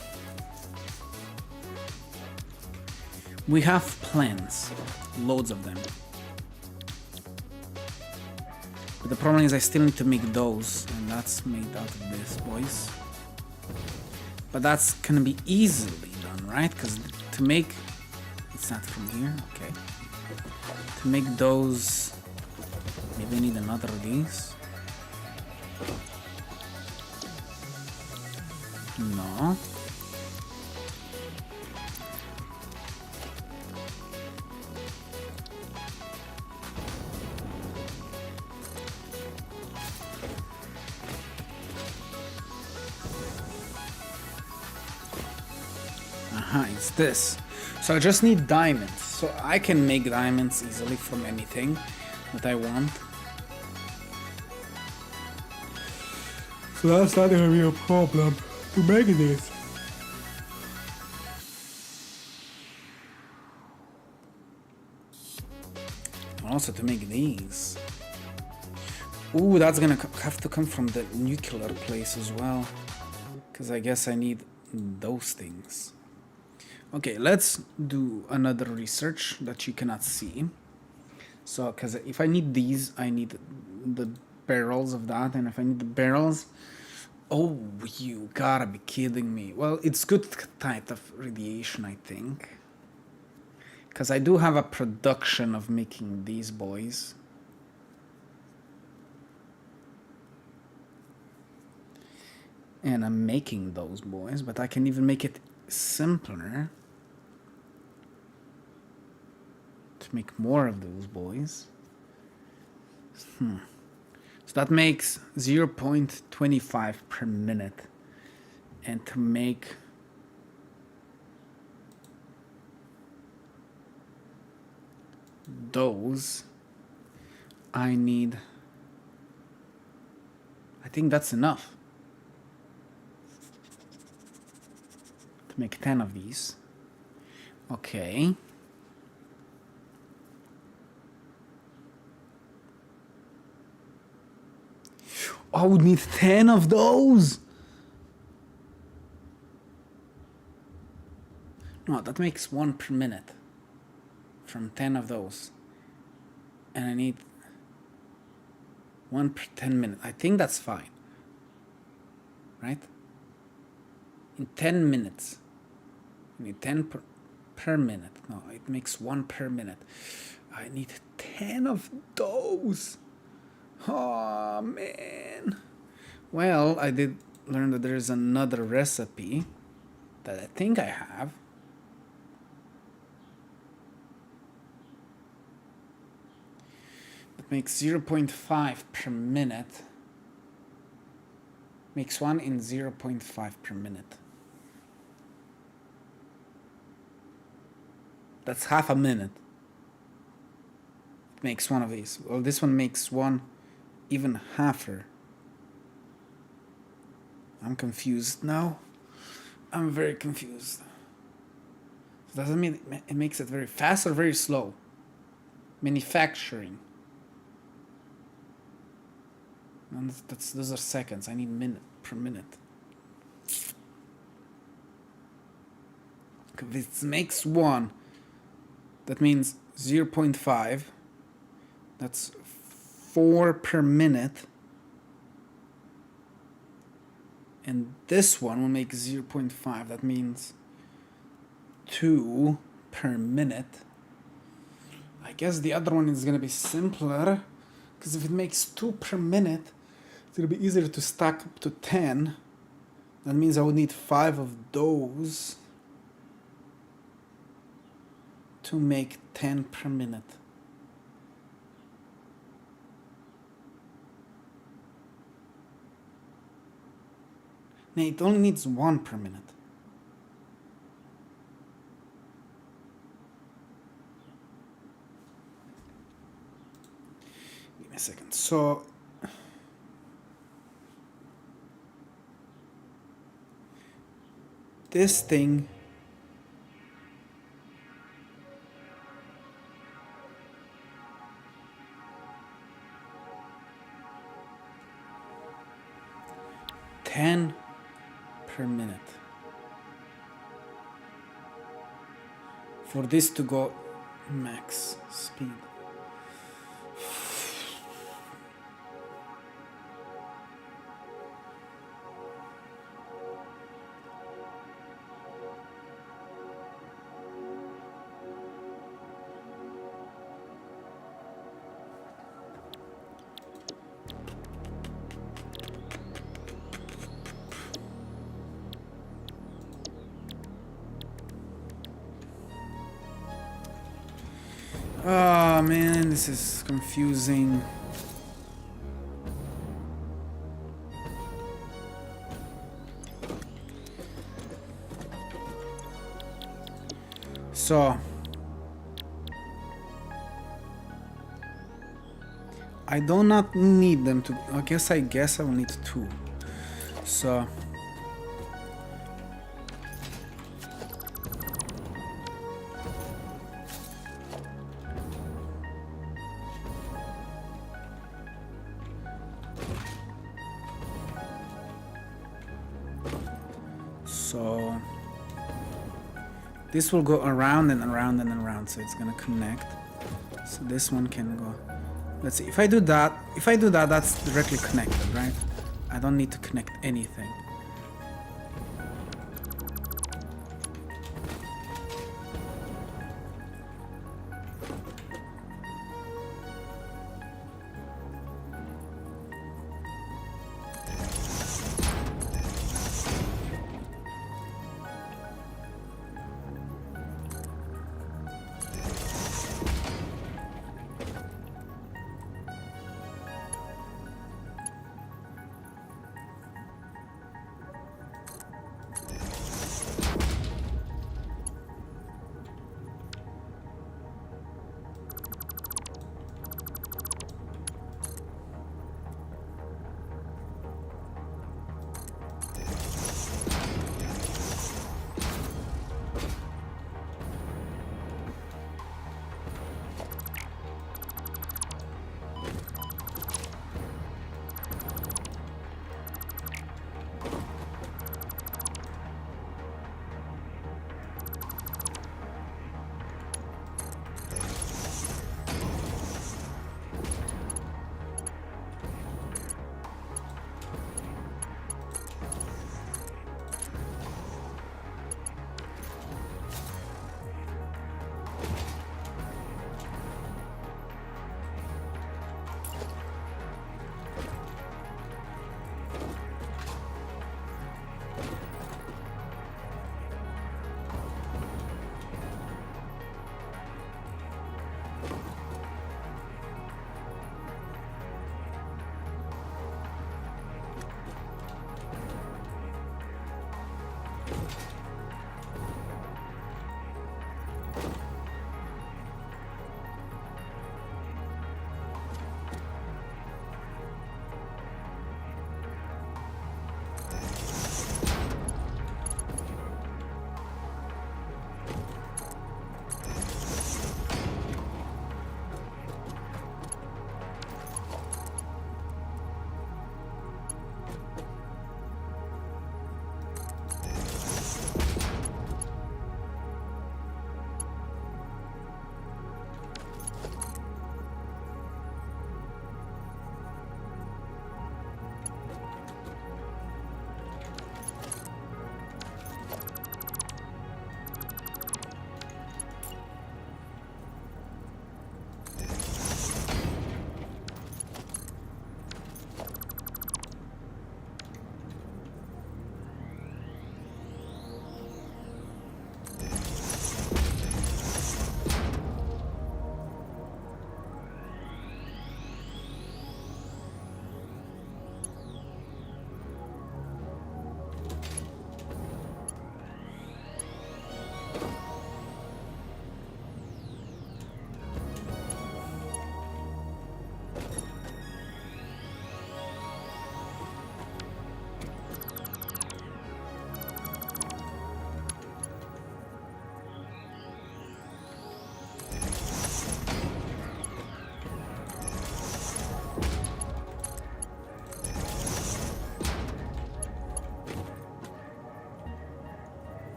[SPEAKER 1] we have plans, loads of them. But the problem is I still need to make those, and that's made out of this, boys. But that's gonna be easily done, right? Because to make, it's not from here, okay. To make those, maybe I need another of these. No. It's this. So I just need diamonds. So I can make diamonds easily from anything that I want. So that's not gonna be a problem to make this. And also to make these. Ooh, that's gonna have to come from the nuclear place as well. Because I guess I need those things. Okay, let's do another research that you cannot see. So, because if I need these, I need the barrels of that, and if I need the barrels, oh, you gotta be kidding me. Well, it's good type of radiation, I think. Because I do have a production of making these boys. And I'm making those boys, but I can even make it simpler. To make more of those boys. So that makes 0.25 per minute. And to make those, I need, I think that's enough to make 10 of these. Okay. I would need 10 of those. No, that makes 1 per minute from 10 of those. And I need 1 per 10 minutes. I think that's fine. Right? In 10 minutes. I need 10 per minute. No, it makes 1 per minute. I need 10 of those. Oh man. Well, I did learn that there's another recipe that I think I have. That makes 0.5 per minute. Makes 1 in 0.5 per minute. That's half a minute. It makes one of these. Well, this one makes one even halfer. I'm confused now. I'm very confused. Does that mean it makes it very fast or very slow? Manufacturing. And those are seconds. I need minute per minute. If it makes 1, that means 0.5. That's 4 per minute. And this one will make 0.5. That means 2 per minute. I guess the other one is going to be simpler. Because if it makes 2 per minute, it's going to be easier to stack up to 10. That means I would need 5 of those to make 10 per minute. No, it only needs 1 per minute. Give me a second. So this thing $10 per minute. For this to go max speed. Oh man, this is confusing. So I do not need them to. I guess I will need two. So this will go around and around and around, so it's gonna connect. So this one can go. Let's see. If I do that, that's directly connected, right? I don't need to connect anything.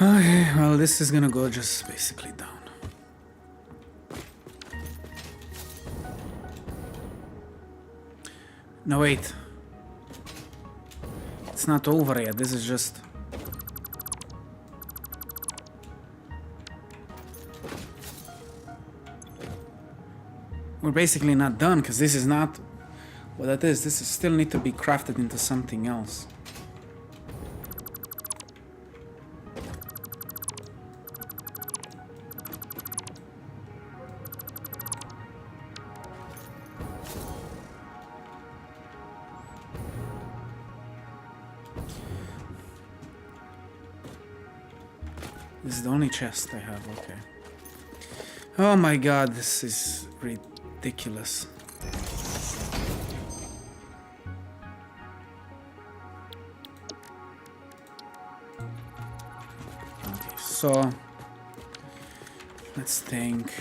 [SPEAKER 1] Okay, well, this is gonna go just basically down. No, wait. It's not over yet. This is just... We're basically not done, because this is not what that is. This is still need to be crafted into something else. This is the only chest I have, okay. Oh my god, this is ridiculous. Okay, so let's think.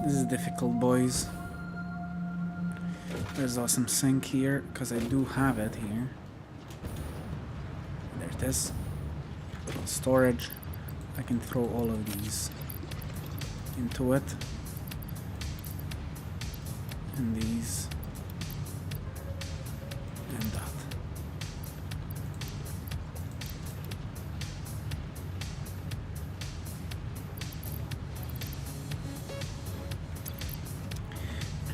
[SPEAKER 1] This is difficult, boys. There's awesome sync here, because I do have it here. There it is. Storage. I can throw all of these into it. And these. And that.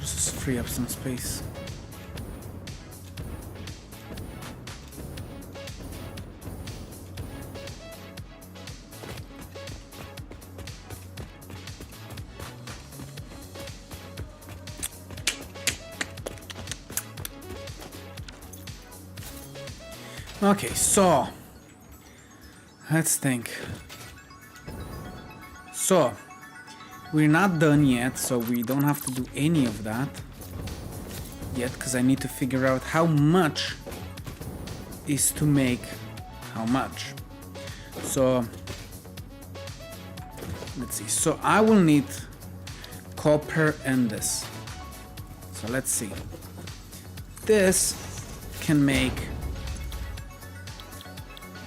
[SPEAKER 1] Just free up some space. Okay, so let's think. So we're not done yet, so we don't have to do any of that yet, because I need to figure out how much is to make how much. So let's see. So I will need copper and this. So let's see. This can make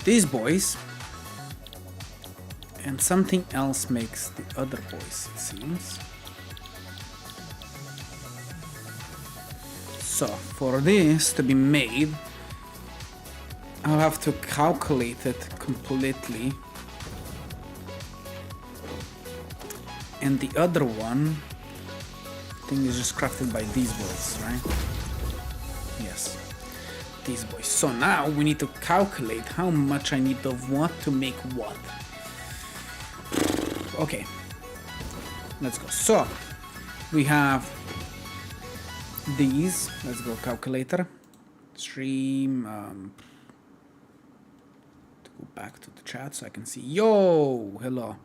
[SPEAKER 1] these boys, and something else makes the other boys, it seems. So for this to be made, I'll have to calculate it completely, and the other one I think is just crafted by these boys, right? Yes, these boys. So now we need to calculate how much I need of what to make what. Okay, let's go. So we have these. Let's go calculator. Stream. To go back to the chat so I can see. Yo, hello,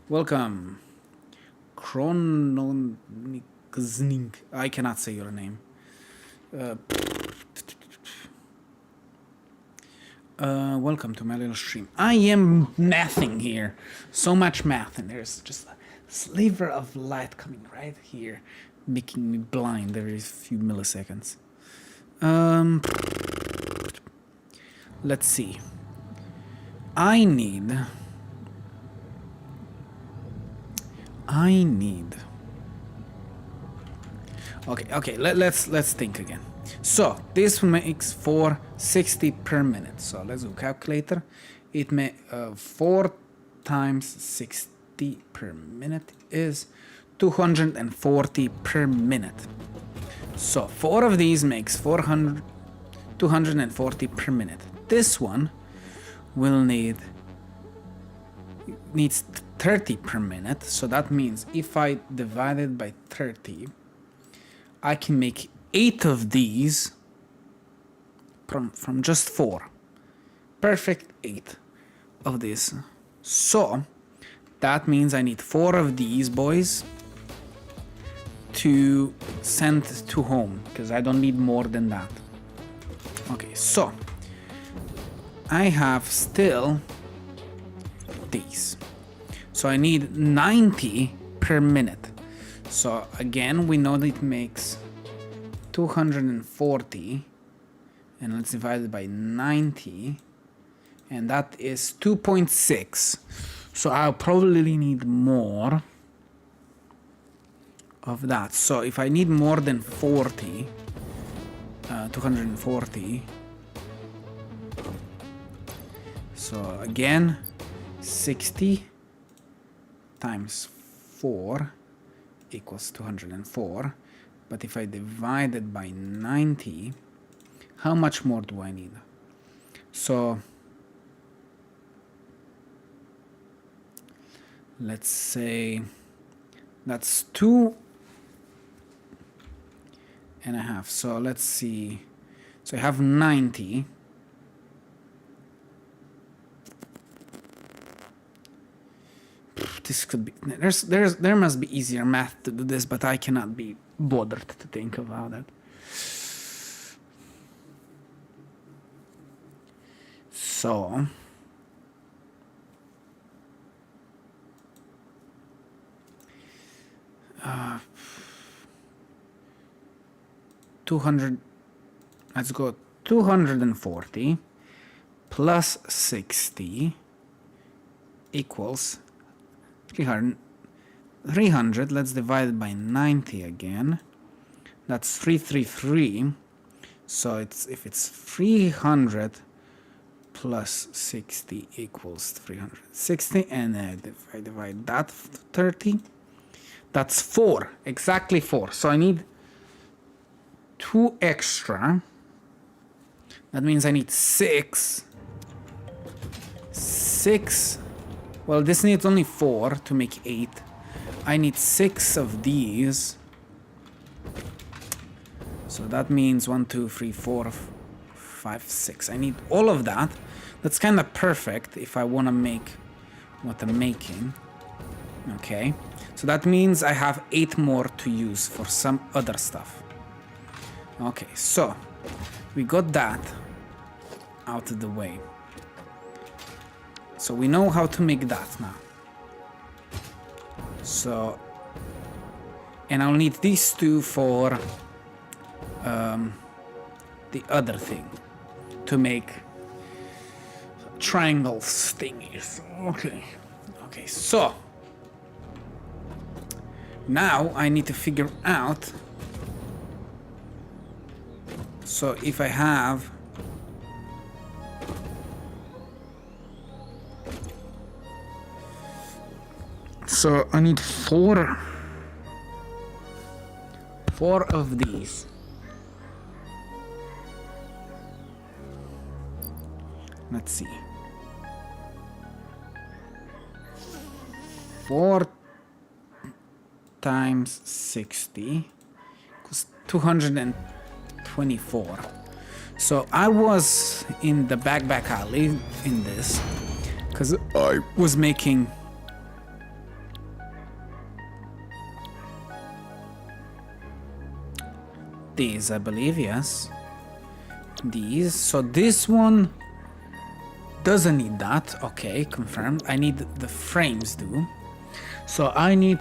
[SPEAKER 1] welcome. Chrononik. I cannot say your name. Welcome to my little stream. I am mathing here. So much math, and there's just a sliver of light coming right here, making me blind every few milliseconds. Let's see. I need. Okay. Let's think again. So this makes 460 per minute. So let's go calculator. It may 4 times 60 per minute is 240 per minute. So 4 of these makes 240 per minute. This one will needs 30 per minute. So that means if I divide it by 30, I can make 8 of these from just 4. Perfect 8 of this. So that means I need 4 of these boys to send to home because I don't need more than that. Okay, so I have still these. So I need 90 per minute. So again, we know that it makes 240, and let's divide it by 90, and that is 2.6. So I'll probably need more of that. So if I need more than 40, 240, so again 60 times 4 equals 204, but if I divide it by 90, how much more do I need? So let's say that's 2.5. So let's see. So I have 90. This could be, there must be easier math to do this, but I cannot be bothered to think about it. So 200, let's go 240 plus 60 equals 300. Let's divide it by 90 again. That's 333. So if it's 300 plus 60 equals 360, and if I divide that 30, that's 4, exactly 4. So I need 2 extra. That means I need 6. Well, this needs only 4 to make 8. I need 6 of these. So that means 1, 2, 3, 4, 5, 6. I need all of that. That's kind of perfect if I want to make what I'm making. Okay. So that means I have 8 more to use for some other stuff. Okay, so we got that out of the way. So we know how to make that now. So, and I'll need these two for the other thing, to make triangles thingies. Okay, so now I need to figure out, so if I have so I need 4 of these. Let's see. 4 times 60 equals 224. So I was in the back alley in this because I was making these, I believe, yes. These. So this one doesn't need that. Okay, confirmed. I need the frames do. So I need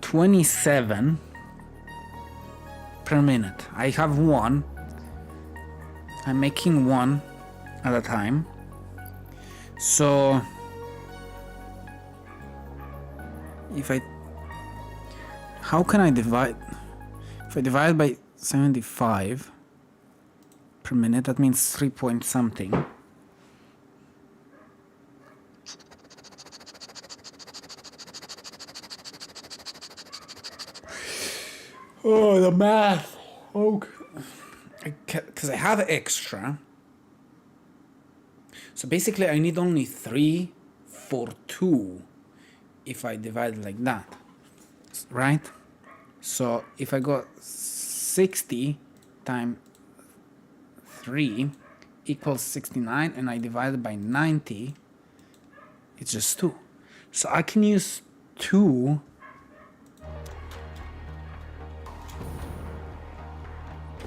[SPEAKER 1] 27 per minute. I have 1. I'm making 1 at a time. So if I, how can I divide? If I divide by 75 per minute, that means 3 point something. Oh, the math. Okay. Because I have extra. So basically I need only 3 for 2 if I divide it like that. Right? So if I go 60 times 3 equals 69, and I divide it by 90, it's just 2. So I can use 2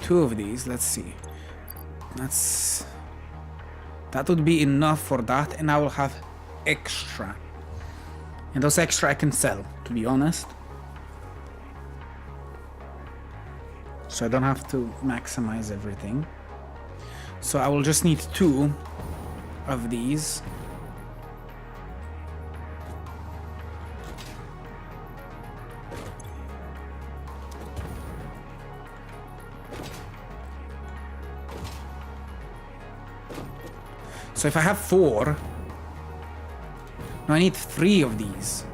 [SPEAKER 1] 2 of these. Let's see. That would be enough for that, and I will have extra. And those extra I can sell, to be honest. So I don't have to maximize everything. So I will just need 2 of these. So if I have 4, no, I need 3 of these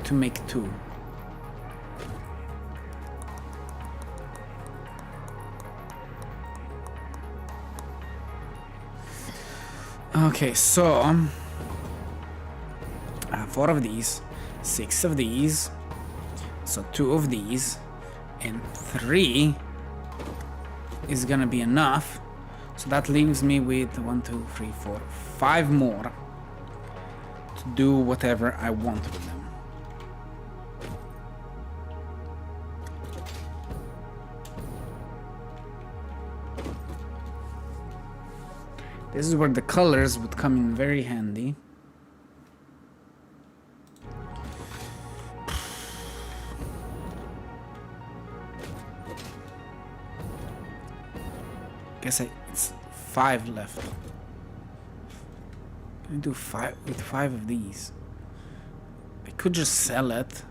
[SPEAKER 1] to make 2. Okay, so I have 4 of these, 6 of these, so 2 of these, and 3 is gonna be enough. So that leaves me with 1, 2, 3, 4, 5 more to do whatever I want with them. This is where the colors would come in very handy. Guess it's 5 left. Can I do 5 with 5 of these? I could just sell it.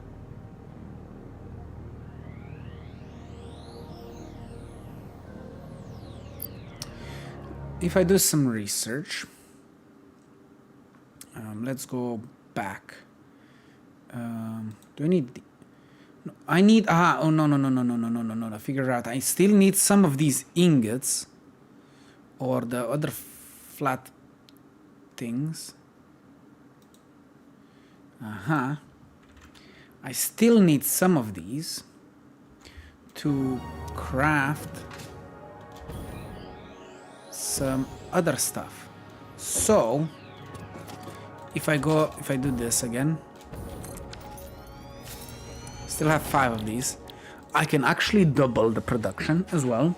[SPEAKER 1] If I do some research, let's go back. Do I need? No, I need. Oh no! I figured out. I still need some of these ingots, or the other flat things. I still need some of these to craft some other stuff. So if I do this again, still have 5 of these. I can actually double the production as well,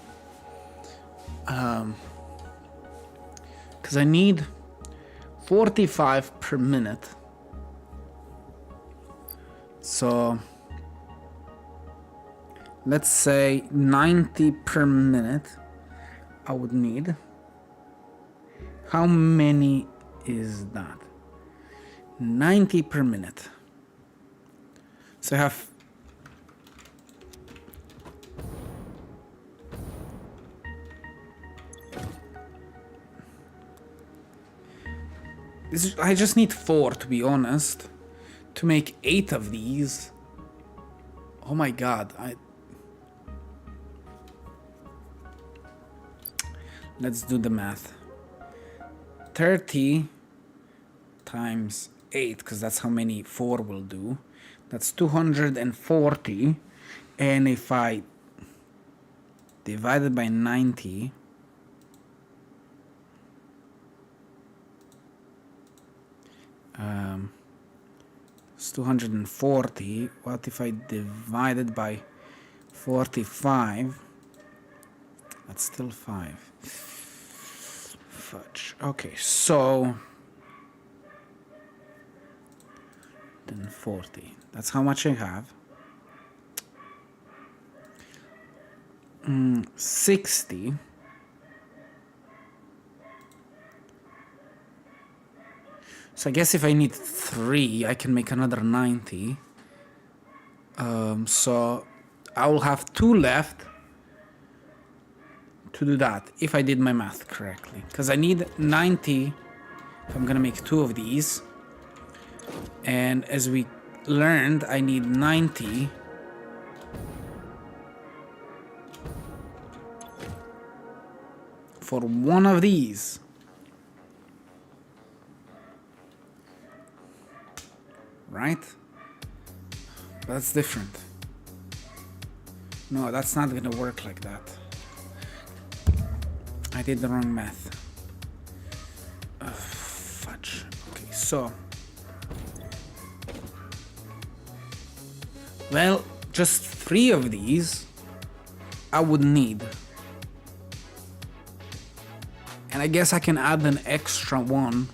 [SPEAKER 1] because I need 45 per minute. So let's say 90 per minute I would need. How many is that? 90 per minute. So I have I just need 4, to be honest, to make 8 of these. Oh my god, let's do the math. 30 times 8, because that's how many 4 will do. That's 240. And if I divide it by 90, it's 240. What if I divide it by 45? That's still 5. Fudge. Okay, so then 40. That's how much I have. 60. So I guess if I need 3, I can make another 90. So I will have 2 left to do that, if I did my math correctly. Because I need 90 if I'm gonna make 2 of these. And as we learned, I need 90 for 1 of these. Right? That's different. No, that's not gonna work like that. I did the wrong math. Fudge. Okay, so. Well, just 3 of these I would need. And I guess I can add an extra one.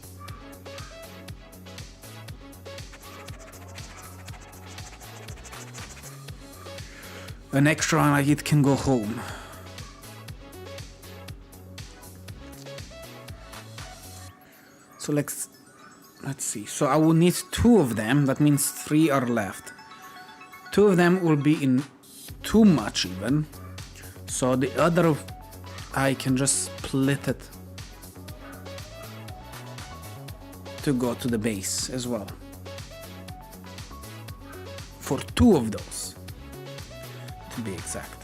[SPEAKER 1] An extra one, like it can go home. So let's see. So I will need 2 of them. That means 3 are left. 2 of them will be in too much even. So the other, I can just split it to go to the base as well. For 2 of those, to be exact.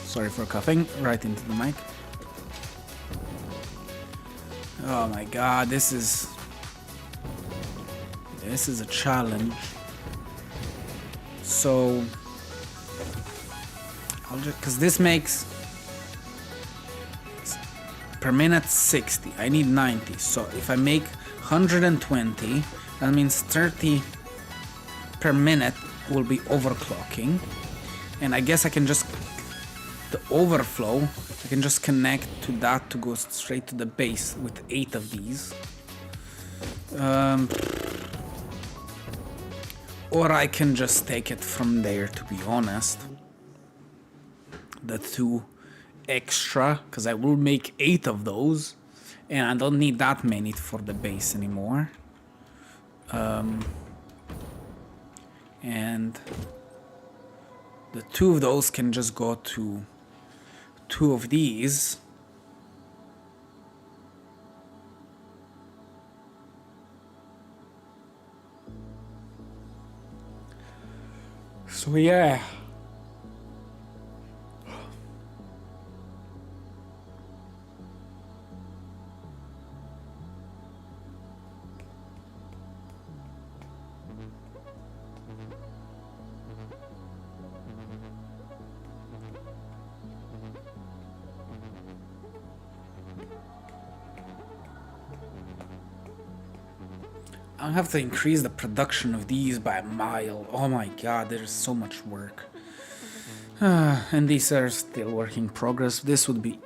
[SPEAKER 1] Sorry for coughing right into the mic. Oh my god, this is a challenge. So I'll just, because this makes per minute 60. I need 90. So if I make 120, that means 30 per minute will be overclocking. And I guess I can just, the overflow, I can just connect to that to go straight to the base with 8 of these. Or I can just take it from there, to be honest. The 2 extra, because I will make 8 of those. And I don't need that many for the base anymore. And the 2 of those can just go to 2 of these. So yeah. I have to increase the production of these by a mile. Oh my god, there's so much work. And these are still work in progress. This will be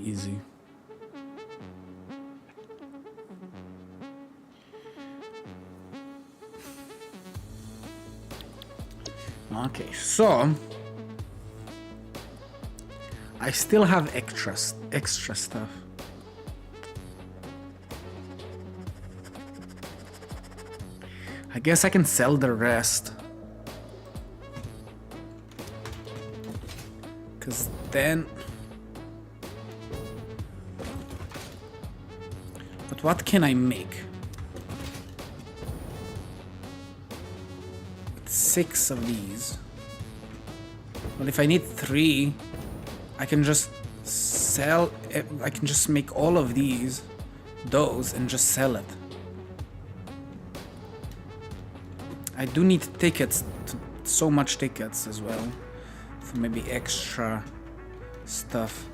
[SPEAKER 1] easy. Okay, so I still have extra stuff. I guess I can sell the rest. Cause then... But what can I make? With 6 of these. Well, if I need 3, I can just sell... I can just make all of those, and just sell it. I do need tickets, so much tickets as well, for maybe extra stuff.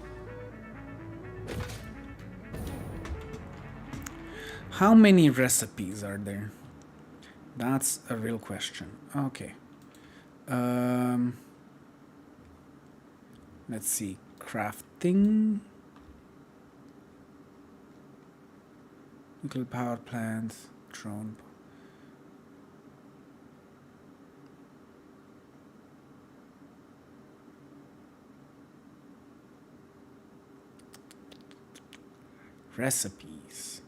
[SPEAKER 1] How many recipes are there? That's a real question. Okay. Let's see. Crafting. Nuclear power plant. Drone. Recipes.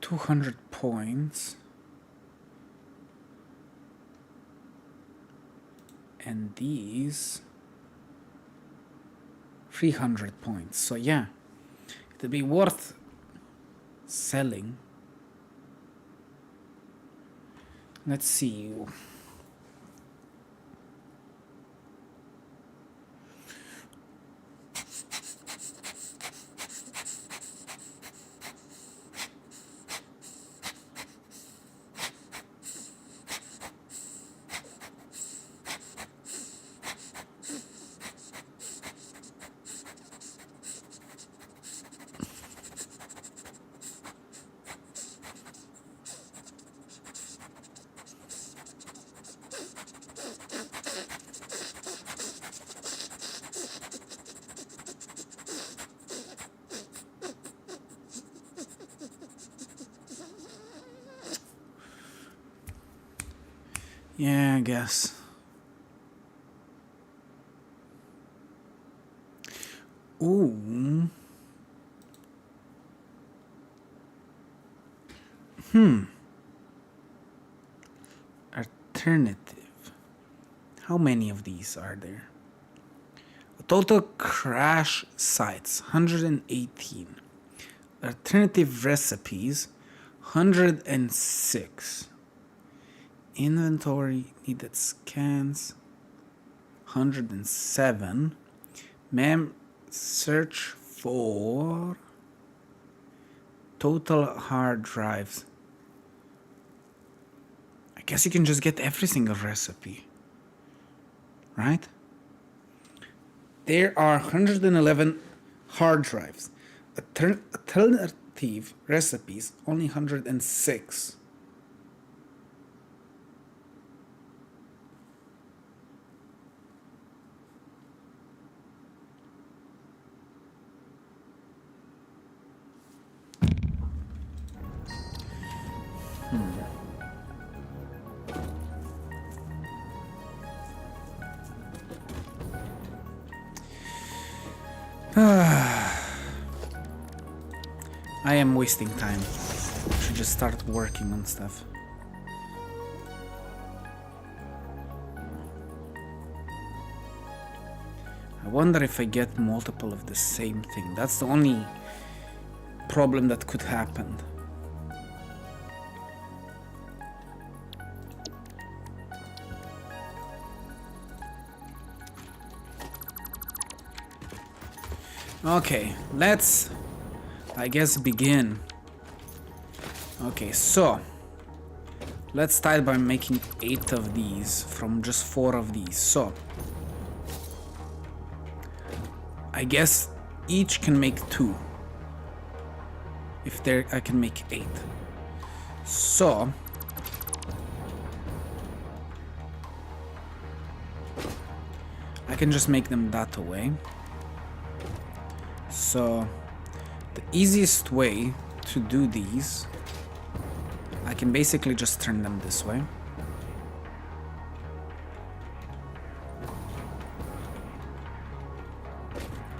[SPEAKER 1] $200 points. And these 300 points. So yeah, it'd be worth selling. Let's see. Yeah, I guess. Ooh. Alternative. How many of these are there? Total crash sites 118. Alternative recipes 106. Inventory needed scans 107. Mem search for total hard drives. I guess you can just get every single recipe, right? There are 111 hard drives. Alternative recipes, only 106. I am wasting time. I should just start working on stuff. I wonder if I get multiple of the same thing. That's the only problem that could happen. Okay, let's, I guess, begin. Okay, so let's start by making 8 of these from just 4 of these. So I guess each can make 2. If there, I can make 8. So I can just make them that way. So the easiest way to do these, I can basically just turn them this way.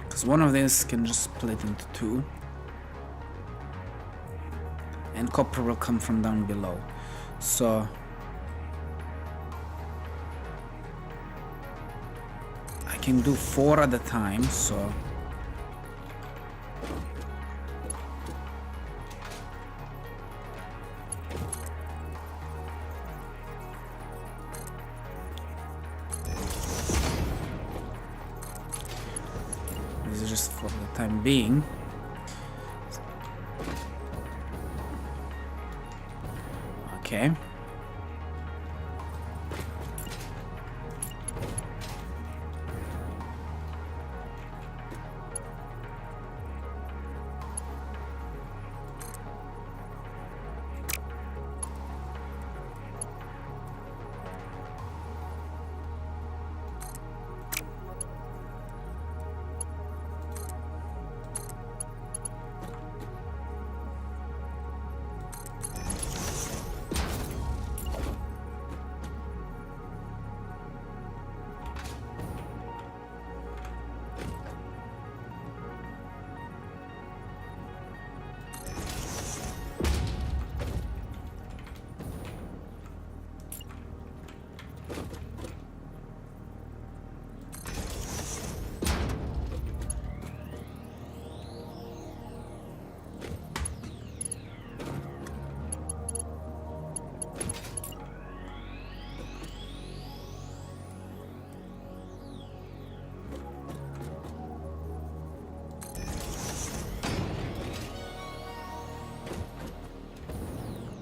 [SPEAKER 1] Because one of these can just split into 2. And copper will come from down below. So I can do 4 at a time, so this is just for the time being. Okay.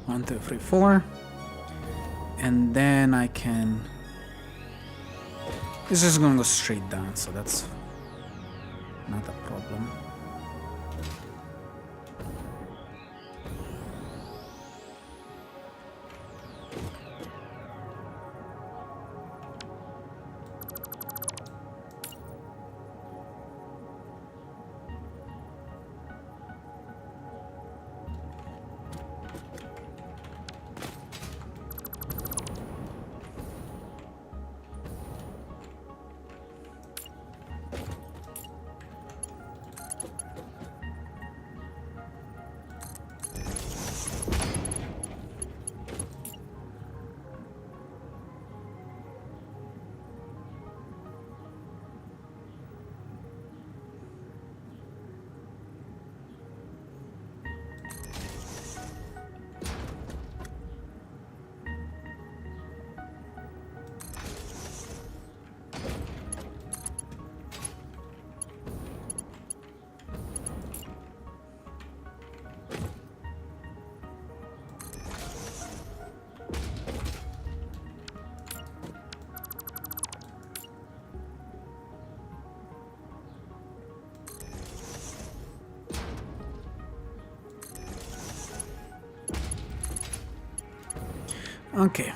[SPEAKER 1] One, two, three, 4. And then I can... This is gonna go straight down, so that's not a problem. Okay.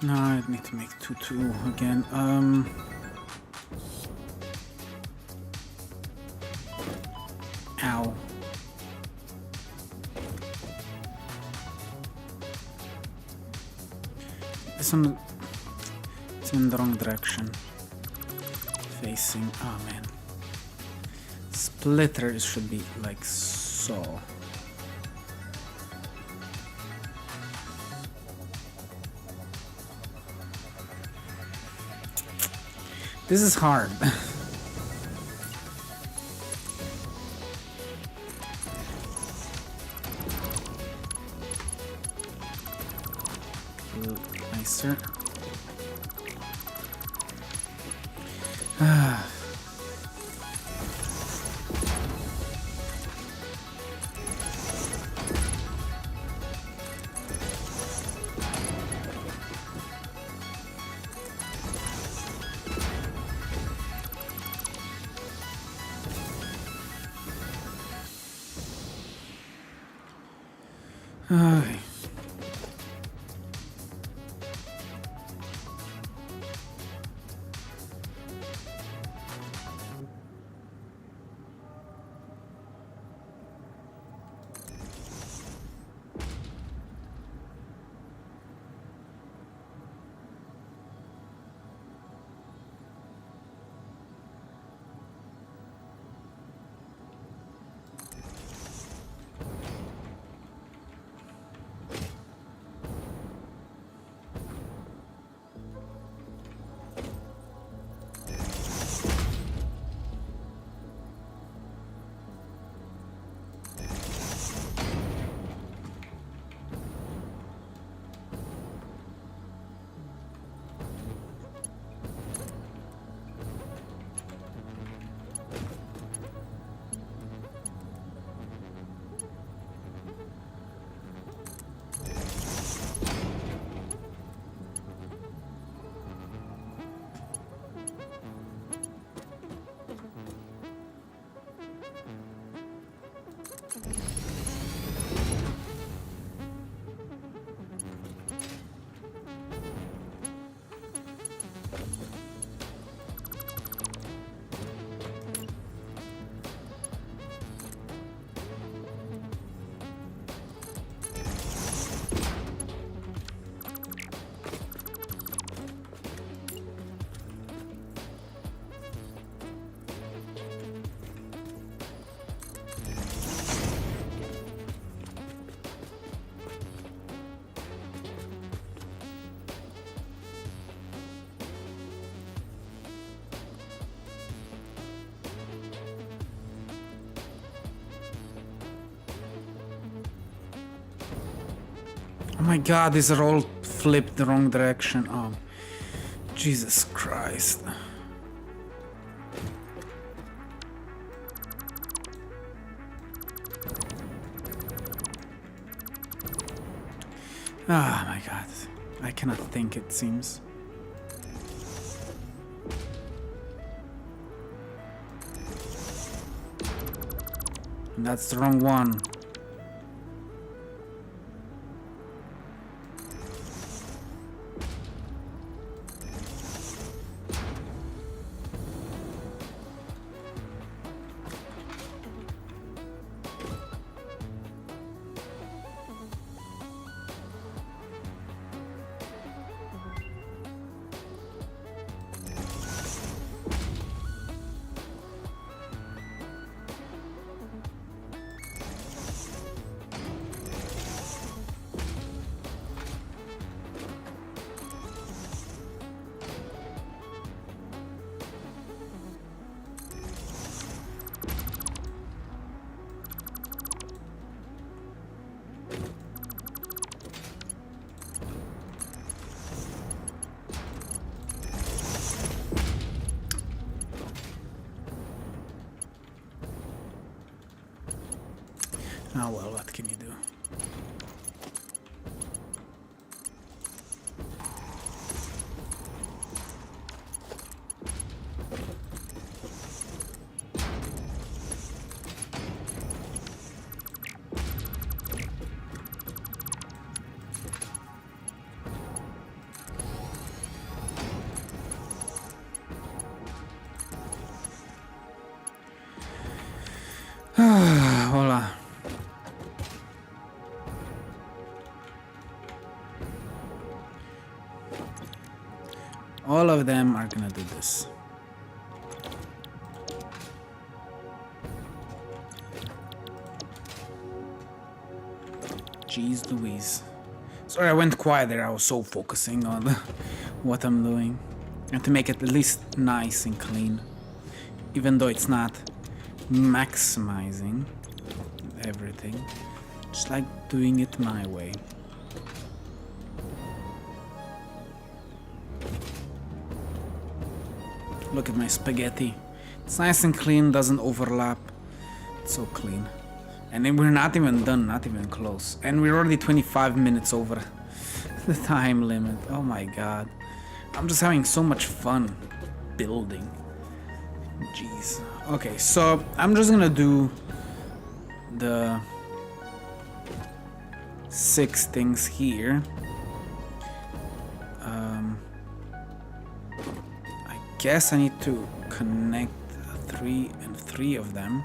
[SPEAKER 1] No, I need to make 2 again. Ow. It's in the wrong direction. Facing, oh man. Splitter should be like so. This is hard. Nicer. Okay. Oh my god, these are all flipped the wrong direction. Oh, Jesus Christ. Oh my god. I cannot think, it seems. And that's the wrong one. Oh well, what can you do? Hola. All of them are gonna do this. Jeez Louise. Sorry, I went quiet there. I was so focusing on what I'm doing. And to make it at least nice and clean. Even though it's not maximizing everything. Just like doing it my way. Look at my spaghetti. It's nice and clean, doesn't overlap. It's so clean. And then we're not even done, not even close. And we're already 25 minutes over the time limit. Oh my god. I'm just having so much fun building. Jeez. Okay, so I'm just gonna do the 6 things here. I guess I need to connect 3 and 3 of them.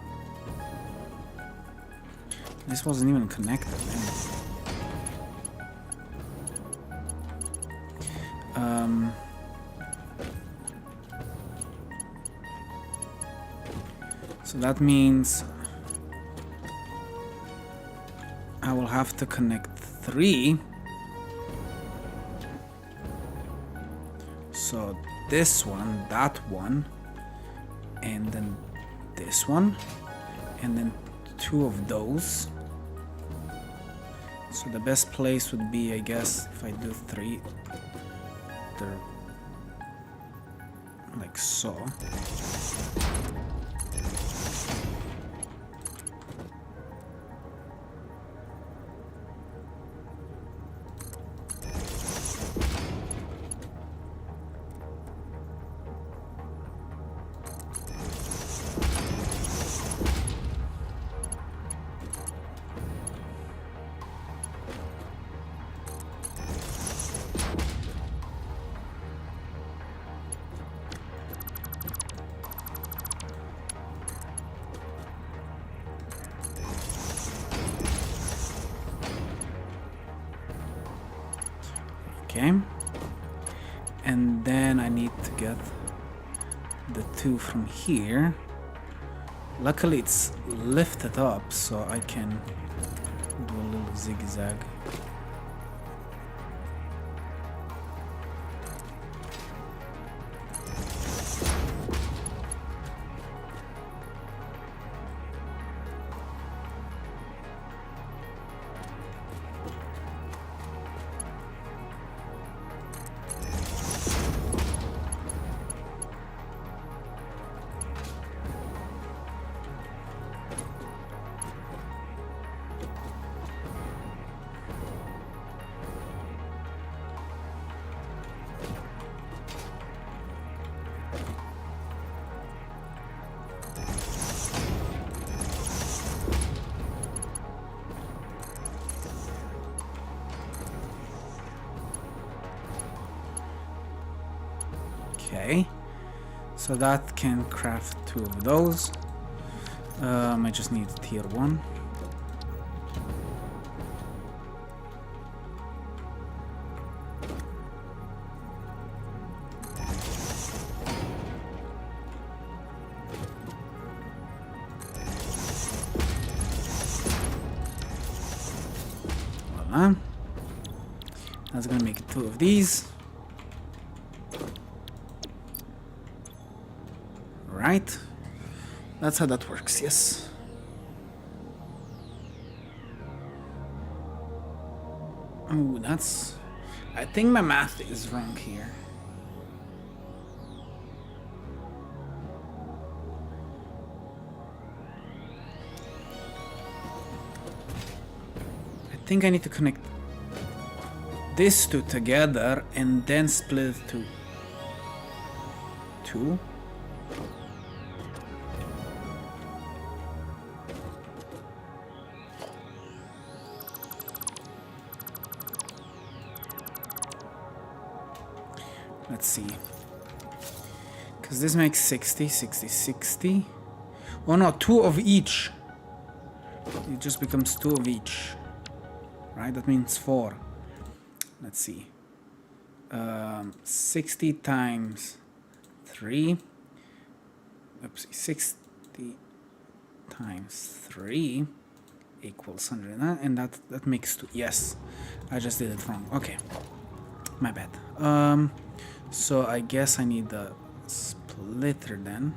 [SPEAKER 1] This wasn't even connected, man. So that means I will have to connect 3. So this one, that one, and then this one, and then 2 of those. So the best place would be, I guess, if I do 3, they're like so. Okay, and then I need to get the 2 from here. Luckily it's lifted up so I can do a little zigzag. Okay. So that can craft 2 of those. I just need tier 1. Voila. That's gonna make 2 of these. Right. That's how that works, yes. Oh, that's... I think my math is wrong here. I think I need to connect these 2 together and then split it to 2. Let's see. Because this makes 60, 60, 60. Oh no, 2 of each. It just becomes 2 of each. Right? That means 4. Let's see. 60 times 3. Oopsie. 60 times 3 equals 100. And that makes 2. Yes. I just did it wrong. Okay. My bad. So I guess I need the splitter then.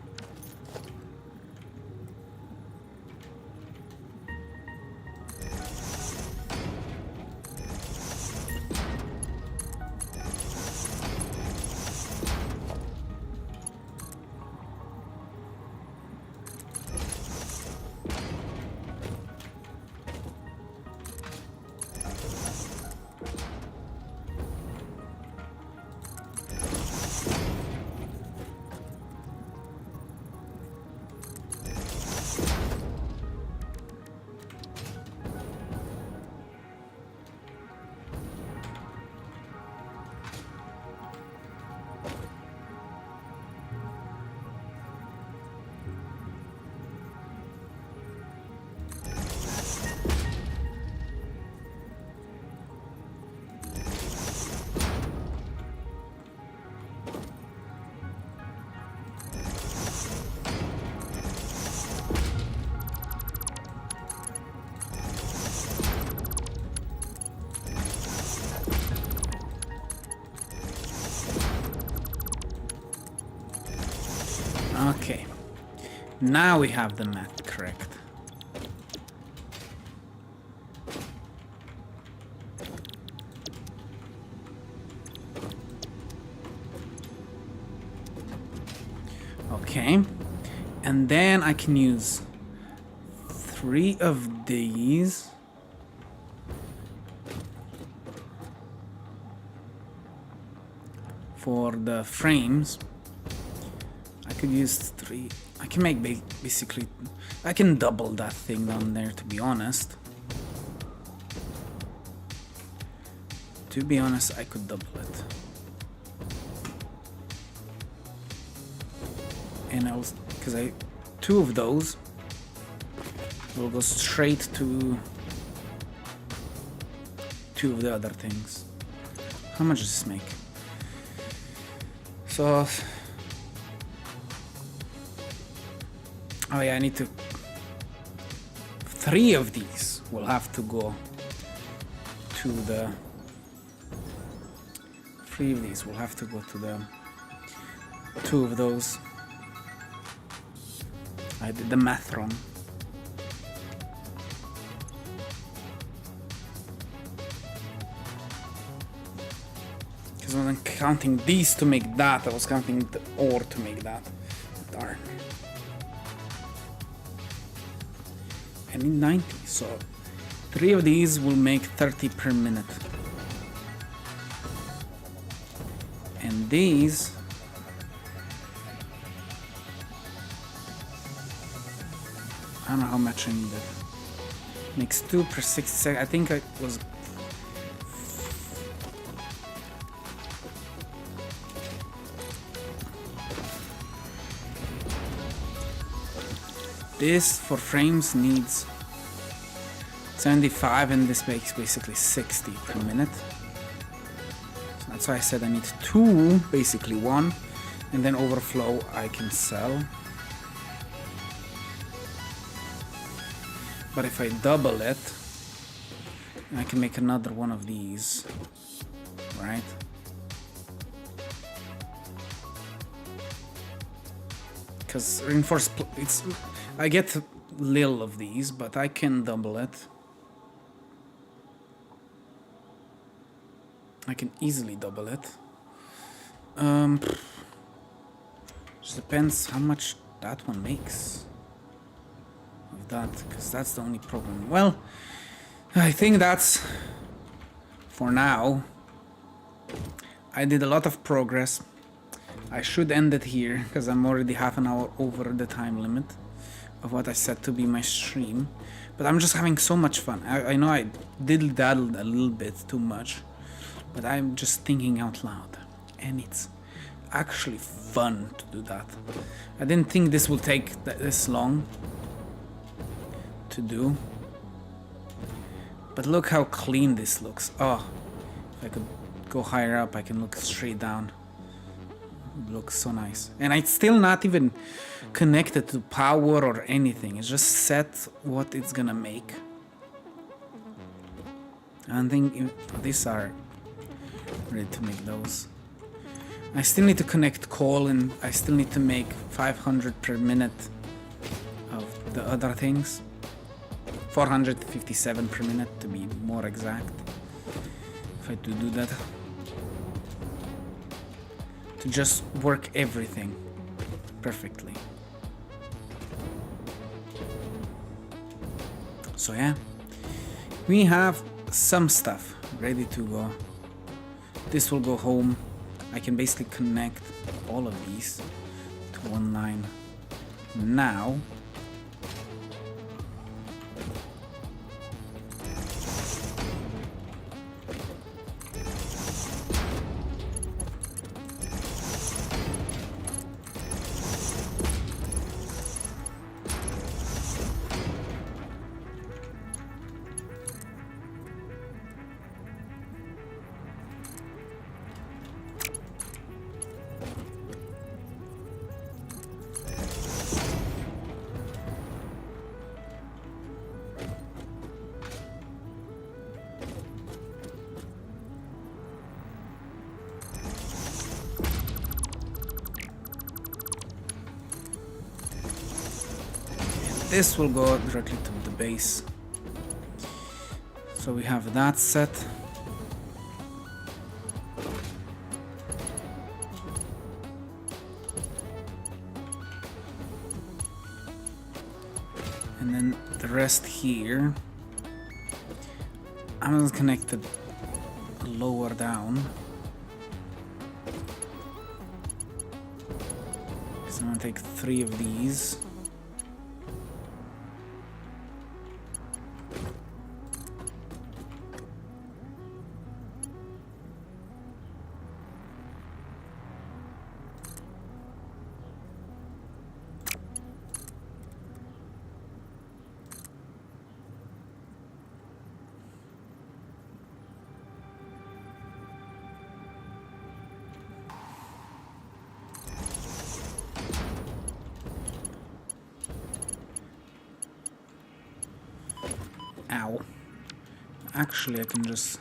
[SPEAKER 1] Okay. Now we have the math correct. Okay. And then I can use 3 of these. For the frames. I could use 3. I can make basically... I can double that thing down there, to be honest. To be honest, I could double it. And I was... Because 2 of those will go straight to 2 of the other things. How much does this make? So... Oh yeah, I need to... 3 of these will have to go to the... 3 of these will have to go to the... 2 of those. I did the math wrong. Because I wasn't counting these to make that, I was counting the ore to make that. Darn. I need 90, so 3 of these will make 30 per minute. And these... I don't know how much I needed. Makes 2 per 60 seconds. I think I was... This for frames needs 75 and this makes basically 60 per minute. So that's why I said I need 2, basically 1, and then overflow I can sell. But if I double it, I can make another one of these, right? Because reinforced, I get little of these, but I can double it. I can easily double it. Just depends how much that one makes of that, because that's the only problem. Well, I think that's for now. I did a lot of progress. I should end it here because I'm already half an hour over the time limit of what I set to be my stream. But I'm just having so much fun. I know I diddle-daddled a little bit too much, but I'm just thinking out loud. And it's actually fun to do that. I didn't think this would take this long to do. But look how clean this looks. Oh, if I could go higher up, I can look straight down. It looks so nice. And it's still not even connected to power or anything. It's just set what it's gonna make. I don't think these are ready to make those. I still need to connect coal and I still need to make 500 per minute of the other things. 457 per minute to be more exact. If I do that. To just work everything perfectly. So yeah, we have some stuff ready to go. This will go home. I can basically connect all of these to one line now. This will go directly to the base. So we have that set. And then the rest here. I'm gonna connect it lower down. So I'm gonna take 3 of these. Ow. Actually, I can just...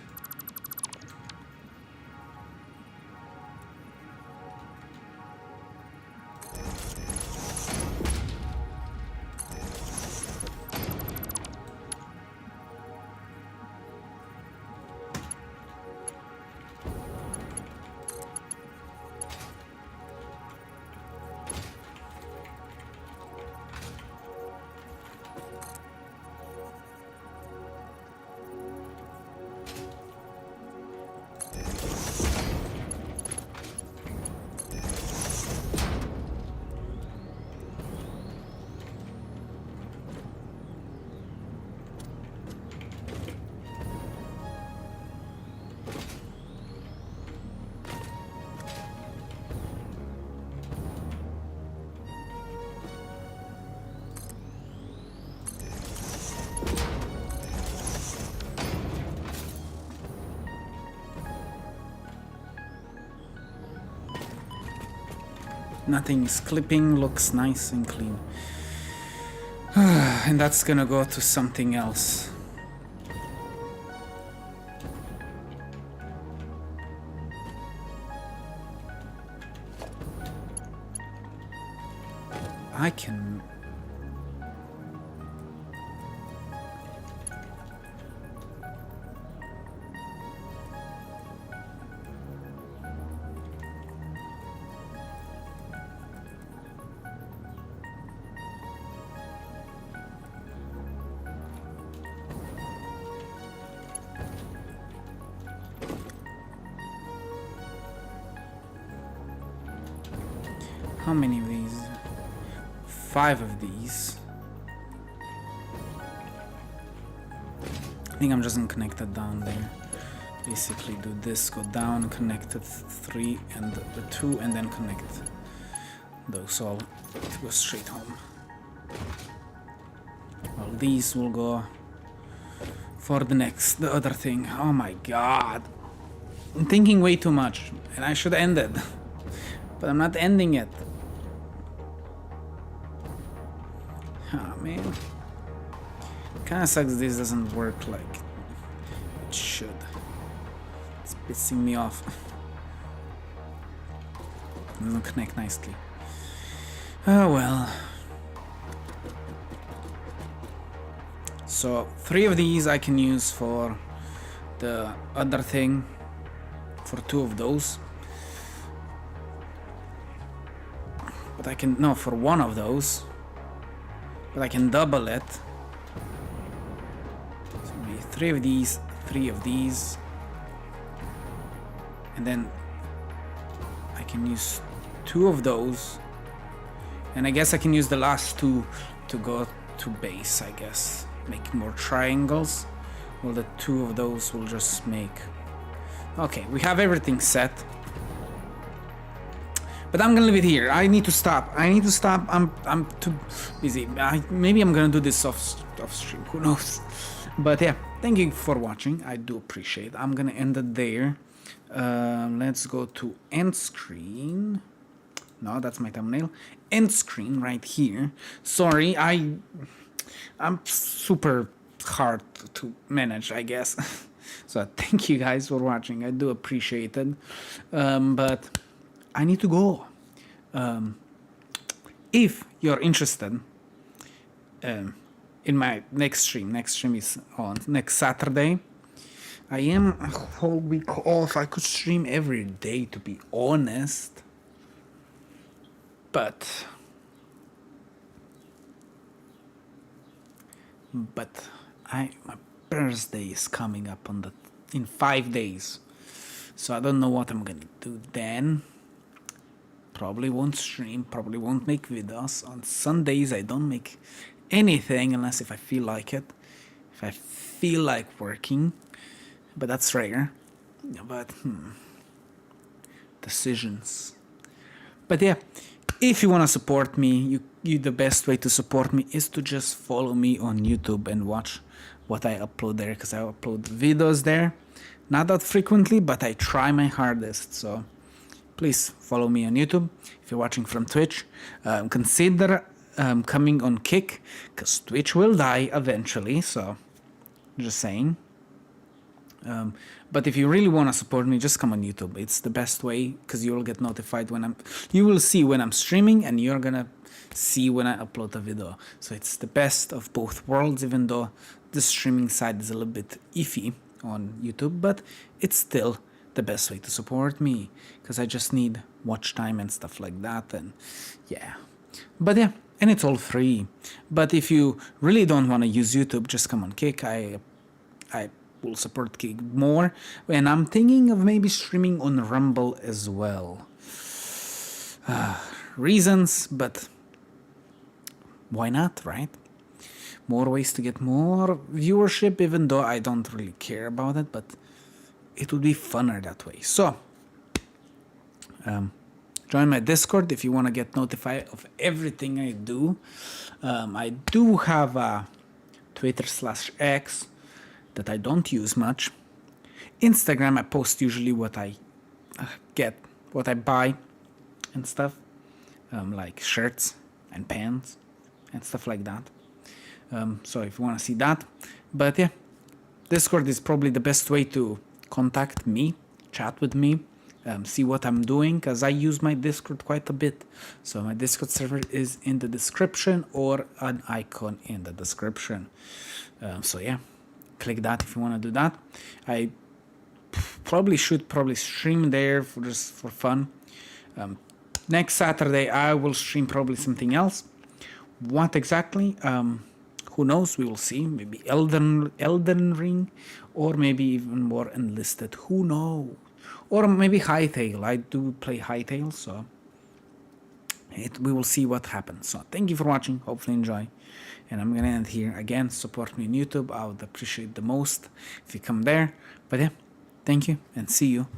[SPEAKER 1] Nothing is clipping, looks nice and clean. And that's gonna go to something else. I can... How many of these? 5 of these. I think I'm just gonna connect it down there. Basically do this, go down, connect it 3 and the 2, and then connect those all to go straight home. Well, these will go for the other thing. Oh my god. I'm thinking way too much, and I should end it. But I'm not ending it. Oh man. Kinda sucks this doesn't work like it should. It's pissing me off. It doesn't connect nicely. Oh well. So 3 of these I can use for the other thing. For 2 of those. But I can, no, for 1 of those. But I can double it. So maybe 3 of these, 3 of these. And then I can use 2 of those. And I guess I can use the last 2 to go to base, I guess. Make more triangles. Well, the 2 of those will just make... Okay, we have everything set. But I'm gonna leave it here. I need to stop. I'm too busy. Maybe I'm gonna do this off stream. Who knows? But yeah, thank you for watching. I do appreciate it. I'm gonna end it there. Let's go to end screen. No, that's my thumbnail. End screen right here. Sorry, I'm super hard to manage, I guess. So thank you guys for watching. I do appreciate it. But I need to go. If you're interested in my next stream is on next Saturday. I am a whole week off. I could stream every day, to be honest. But my birthday is coming up in 5 days. So I don't know what I'm gonna do then. Probably won't stream, probably won't make videos. On Sundays I don't make anything unless if I feel like it. If I feel like working. But that's rare. But decisions. But yeah, if you wanna support me, the best way to support me is to just follow me on YouTube and watch what I upload there, because I upload videos there. Not that frequently, but I try my hardest. So please follow me on YouTube. If you're watching from Twitch, consider coming on Kick, because Twitch will die eventually. So just saying. But if you really want to support me, just come on YouTube. It's the best way, because you will get notified you will see when I'm streaming, and you're gonna see when I upload a video. So it's the best of both worlds, even though the streaming side is a little bit iffy on YouTube, but it's still the best way to support me, because I just need watch time and stuff like that. And yeah, but yeah, and it's all free. But if you really don't want to use YouTube, just come on Kick. I will support Kick more, and I'm thinking of maybe streaming on Rumble as well. Reasons, but why not, right? More ways to get more viewership, even though I don't really care about it, but it would be funner that way. So join my Discord if you want to get notified of everything I do. I do have a Twitter/X that I don't use much. Instagram, I post usually what I get, what I buy and stuff. like shirts and pants and stuff like that. So if you want to see that, but yeah, Discord is probably the best way to contact me, chat with me, see what I'm doing, because I use my Discord quite a bit. So my Discord server is in the description, or an icon in the description. So yeah, click that if you want to do that. I should probably stream there for just for fun. Next Saturday I will stream probably something else. What exactly? Who knows? We will see. Maybe Elden Ring, or maybe even more Enlisted. Who knows? Or maybe Hytale. I do play Hytale, so we will see what happens. So thank you for watching. Hopefully enjoy. And I'm gonna end here again. Support me on YouTube. I would appreciate the most if you come there. But yeah, thank you and see you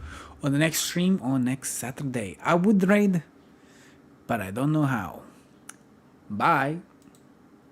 [SPEAKER 1] on the next stream on next Saturday. I would raid, but I don't know how. Bye.